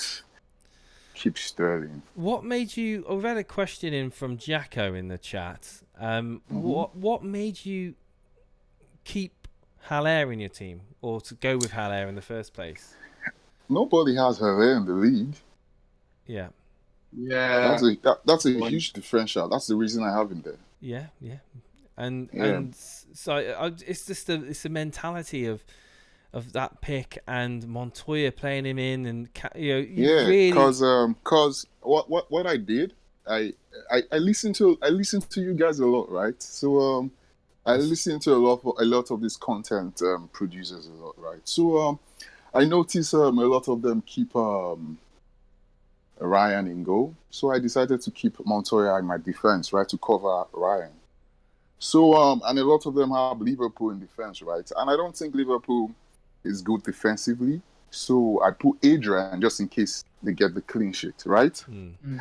keep Sterling. What made you? I've had a question in from Jacko in the chat. What made you keep Haller in your team, or to go with Haller in the first place? Nobody has Haller in the league. Yeah. Yeah. That's a huge differential. That's the reason I have him there. Yeah. And so it's just the mentality of that pick and Montoya playing him in, and because what I did, I listened to you guys a lot, right? So I listen to a lot of these content producers a lot, right? So I notice a lot of them keep Ryan in goal, so I decided to keep Montoya in my defense, right, to cover Ryan. So and a lot of them have Liverpool in defense, right? And I don't think Liverpool is good defensively, so I put Adrian just in case they get the clean sheet, right?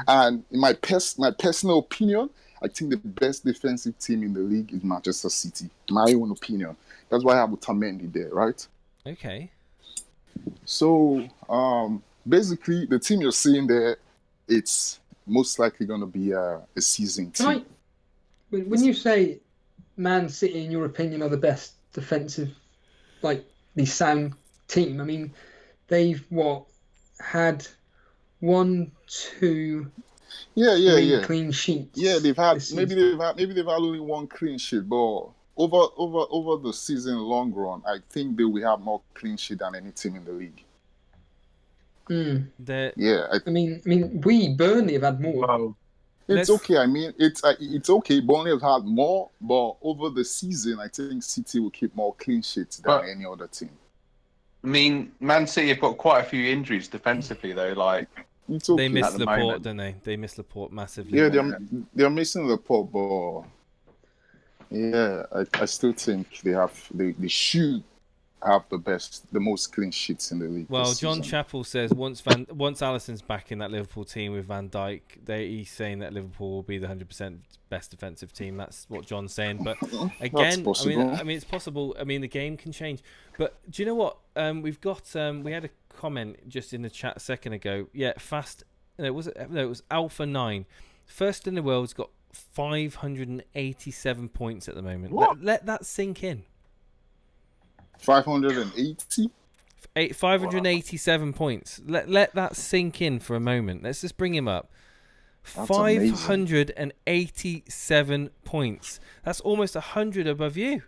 And in my personal opinion, I think the best defensive team in the league is Manchester City. My own opinion. That's why I have Otamendi there, right? Okay. So basically, the team you're seeing there, it's most likely going to be a season team. When you say Man City, in your opinion, are the best defensive, the sound team, I mean, they've had 1, 2, 3 clean sheets. Yeah, they've had maybe they've had only 1 clean sheet, but over the season long run, I think they will have more clean sheet than any team in the league. I mean, Burnley have had more. Wow. It's okay. I mean, it's okay. Burnley have had more, but over the season, I think City will keep more clean sheets than any other team. I mean, Man City have got quite a few injuries defensively, though. It's okay. They miss Laporte, don't they? They miss Laporte massively. Yeah, they're missing Laporte, but yeah, I still think they should have the most clean sheets in the league. Well, John Chappell says once Alisson's back in that Liverpool team with Van Dijk, he's saying that Liverpool will be the 100% best defensive team. That's what John's saying. But again, I mean, it's possible. I mean, the game can change. But do you know what? We've got we had a comment just in the chat a second ago. Yeah, it was Alpha 9, first in the world. Has got 587 points at the moment. Let that sink in. 580? 587 points. Let that sink in for a moment. Let's just bring him up. That's 587 points. That's almost 100 above you.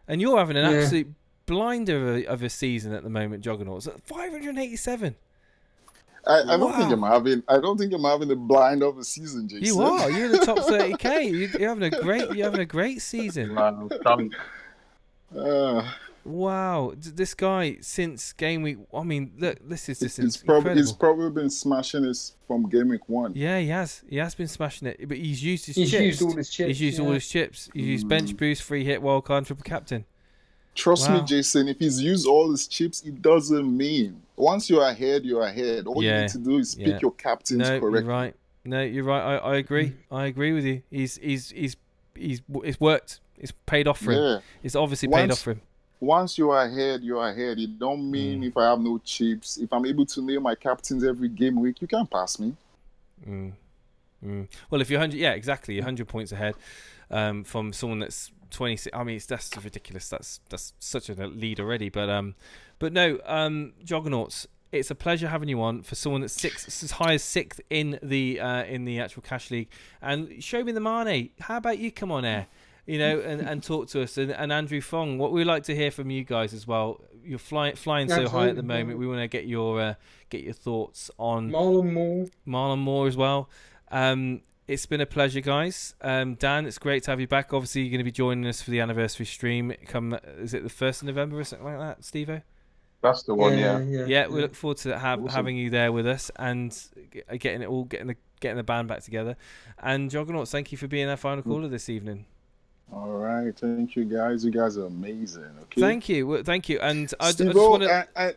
And you're having an absolute blinder of a season at the moment, Juggernauts. 587. I don't think I'm having the blind of a season, Jason. You are. You're in the top 30k. You're having a great season. Wow, this guy since game week. I mean, look, this is just incredible. He's probably been smashing this from game week 1. Yeah, he has. He has been smashing it, but he's used his chips. He's used all his chips. He's used all his chips. He's used bench boost, free hit, wild card, triple captain. Trust me, Jason. If he's used all his chips, it doesn't mean once you're ahead, you're ahead. All you need to do is pick your captains correctly. You're right. No, you're right. I agree. I agree with you. It's worked. It's paid off for him. It's obviously paid off for him. Once you're ahead, you're ahead. It don't mean if I have no chips, if I'm able to nail my captains every game week, you can't pass me. Well, if you're 100, yeah, exactly, you're 100 points ahead from someone that's 26. I mean, that's ridiculous. That's such a lead already. But no, Juggernauts, it's a pleasure having you on for someone that's as high as 6th in the actual cash league. And show me the money. How about you come on air? You know, and talk to us. And Andrew Fong, what we'd like to hear from you guys as well. You're flying so high at the moment. We want to get your thoughts on Marlon Moore as well. It's been a pleasure, guys. Dan, it's great to have you back. Obviously, you're going to be joining us for the anniversary stream. Is it the 1st of November or something like that, Steve-O? That's the one, Yeah, we look forward to having you there with us and getting the band back together. And Juggernauts, thank you for being our final caller this evening. All right. Thank you, guys. You guys are amazing. Okay. Thank you. And I Steve, just want to.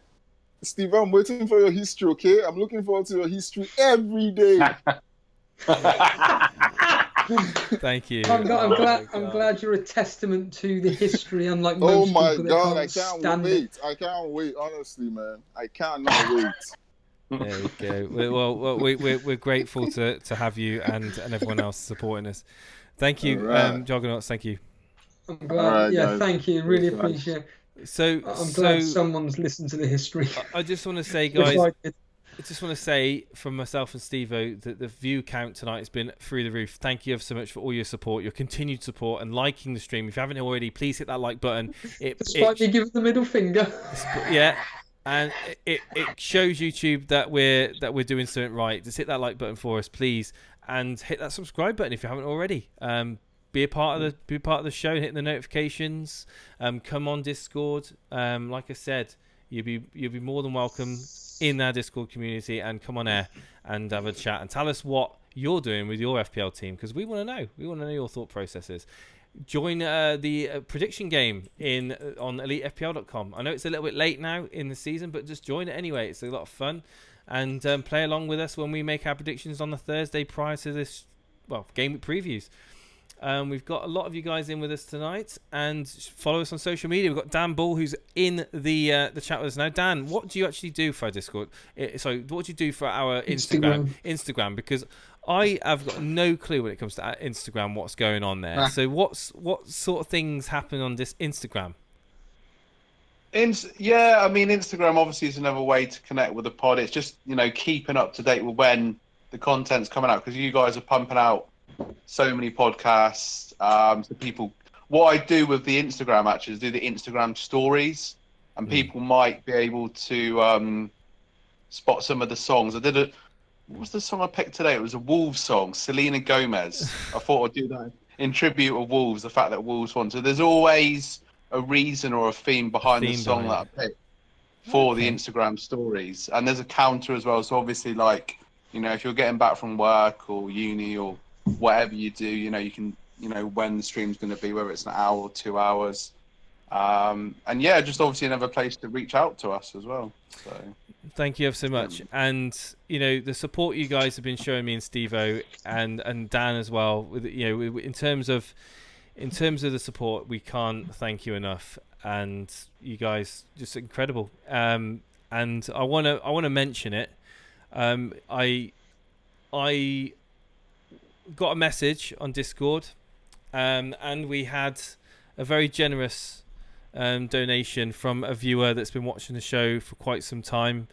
Steve, I'm waiting for your history. Okay, I'm looking forward to your history every day. Thank you. I'm glad you're a testament to the history, unlike Oh most my people that God, I can't can't stand wait. it. I can't wait. Honestly, man, I cannot wait. There we go. Well, we're grateful to have you and everyone else supporting us. Thank you, Right. Juggernauts. Thank you. I'm glad. Guys. Thank you. Really appreciate it. So I'm glad someone's listened to the history. I just want to say, guys, I just want to say from myself and Steve-O that the view count tonight has been through the roof. Thank you so much for all your support, your continued support, and liking the stream. If you haven't already, please hit that like button. Despite me giving the middle finger. Yeah. And it shows YouTube that we're doing something right. Just hit that like button for us, please, and hit that subscribe button if you haven't already. Be a part of the show, hit the notifications. Come on Discord. Like I said, you'll be more than welcome in our Discord community, and come on air and have a chat and tell us what you're doing with your FPL team, because we want to know. We want to know your thought processes. Join the prediction game on elitefpl.com. I know it's a little bit late now in the season, but just join it anyway. It's a lot of fun, and play along with us when we make our predictions on the Thursday prior to this, Gameweek previews. We've got a lot of you guys in with us tonight, and follow us on social media. We've got Dan Ball, who's in the chat with us now. Dan, what do you actually do for our Discord? What do you do for our Instagram? Because I have got no clue when it comes to Instagram what's going on there. So what sort of things happen on this Instagram? Instagram obviously is another way to connect with the pod. It's just, keeping up to date with when the content's coming out, because you guys are pumping out so many podcasts. So people, what I do with the Instagram actually is do the Instagram stories, and people might be able to spot some of the songs. What was the song I picked today? It was a Wolves song, Selena Gomez. I thought I'd do that in tribute of Wolves, the fact that Wolves won. So there's always a reason or a theme behind the song that I picked for the Instagram stories. And there's a counter as well. So obviously, if you're getting back from work or uni or whatever you do, you can, when the stream's going to be, whether it's an hour or 2 hours. Just obviously another place to reach out to us as well. So thank you ever so much. And the support you guys have been showing me and Steve-O and Dan as well, with in terms of the support, we can't thank you enough, and you guys just incredible. And I want to mention it. I got a message on Discord, and we had a very generous donation from a viewer that's been watching the show for quite some time.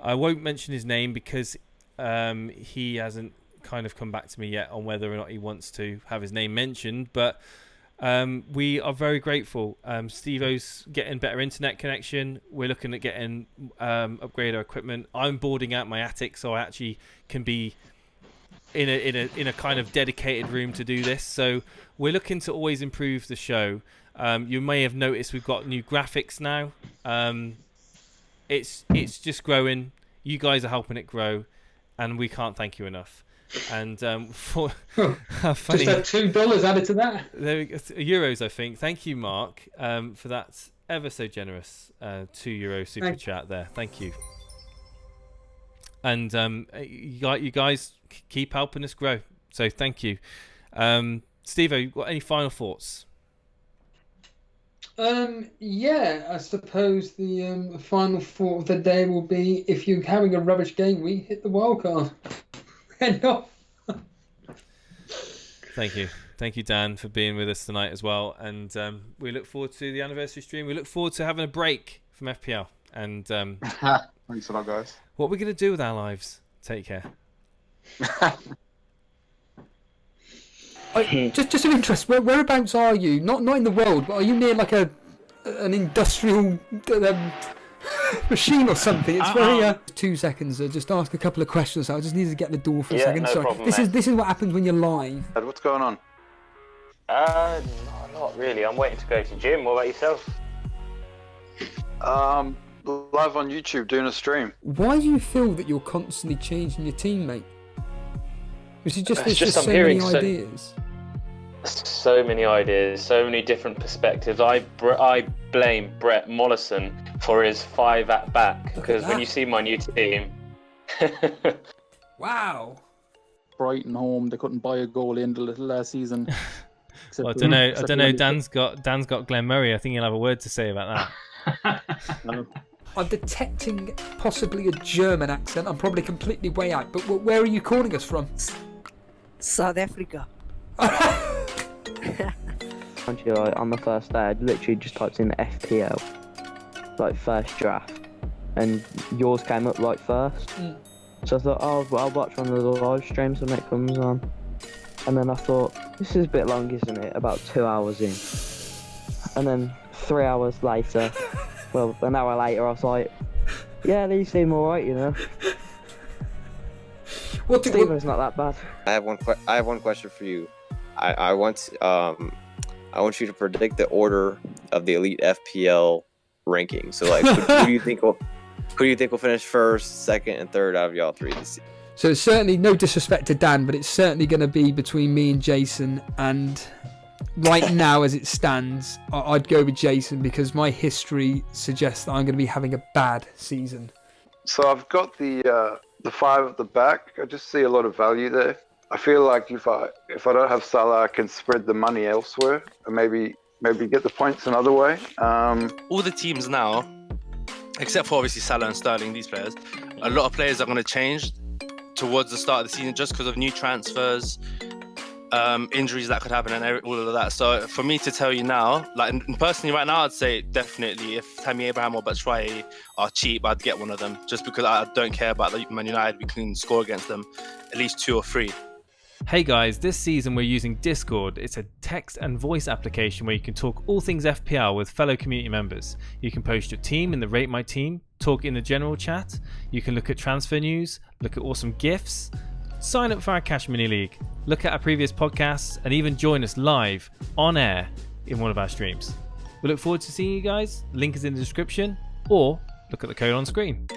I won't mention his name because he hasn't kind of come back to me yet on whether or not he wants to have his name mentioned, but we are very grateful. Steve-O's getting better internet connection. We're looking at getting upgrade our equipment. I'm boarding out my attic so I actually can be in a kind of dedicated room to do this. So we're looking to always improve the show. You may have noticed we've got new graphics now. It's just growing. You guys are helping it grow, and we can't thank you enough. And for funny, just had $2 added to that. There we go, euros, I think. Thank you, Mark, for that ever so generous €2 super chat there. Thank you. And you guys keep helping us grow. So thank you. Steve-O, you got any final thoughts? I suppose the final thought of the day will be, if you're having a rubbish game week, hit the wild card. End off. Thank you, Dan, for being with us tonight as well. And we look forward to the anniversary stream. We look forward to having a break from FPL. And thanks a lot, guys. What are we going to do with our lives? Take care. Just of interest, whereabouts are you? Not in the world, but are you near like an industrial machine or something? It's very 2 seconds. Just ask a couple of questions. I just need to get the door for a second. No Sorry. problem, This is what happens when you're live. What's going on? Not really. I'm waiting to go to gym. What about yourself? Live on YouTube doing a stream. Why do you feel that you're constantly changing your teammate? Is it just there's just so many ideas? so many ideas, so many different perspectives. I blame Brett Mollison for his 5 at back, because when you see my new team, wow. Brighton home, they couldn't buy a goal in the last season. Well, I don't know. Dan's got Glenn Murray. I think he'll have a word to say about that. I'm detecting possibly a German accent. I'm probably completely way out. But where are you calling us from? South Africa. On the first day, I literally just typed in FPL, like first draft, and yours came up like first. So I thought, oh, well, I'll watch one of the live streams when it comes on. And then I thought, this is a bit long, isn't it? About 2 hours in. And then 3 hours later, well, an hour later, I was like, yeah, these seem alright, you know. Stephen's not that bad. I have one question for you. I want you to predict the order of the Elite FPL ranking. So, like, who do you think will finish first, second, and third out of y'all three this season? So it's certainly, no disrespect to Dan, but it's certainly going to be between me and Jason. And right now, as it stands, I'd go with Jason because my history suggests that I'm going to be having a bad season. So I've got the 5 at the back. I just see a lot of value there. I feel like if I don't have Salah, I can spread the money elsewhere and maybe get the points another way. All the teams now, except for obviously Salah and Sterling, these players, a lot of players are going to change towards the start of the season just because of new transfers, injuries that could happen, and all of that. So for me to tell you now, like personally right now, I'd say definitely if Tammy Abraham or Batshuayi are cheap, I'd get one of them just because I don't care about the Man United. We can score against them, at least 2 or 3. Hey guys, this season we're using Discord. It's a text and voice application where you can talk all things FPL with fellow community members. You can post your team in the Rate My Team, talk in the general chat, you can look at transfer news, look at awesome GIFs, sign up for our Cash Mini League, look at our previous podcasts, and even join us live on air in one of our streams. We look forward to seeing you guys. Link is in the description, or look at the code on screen.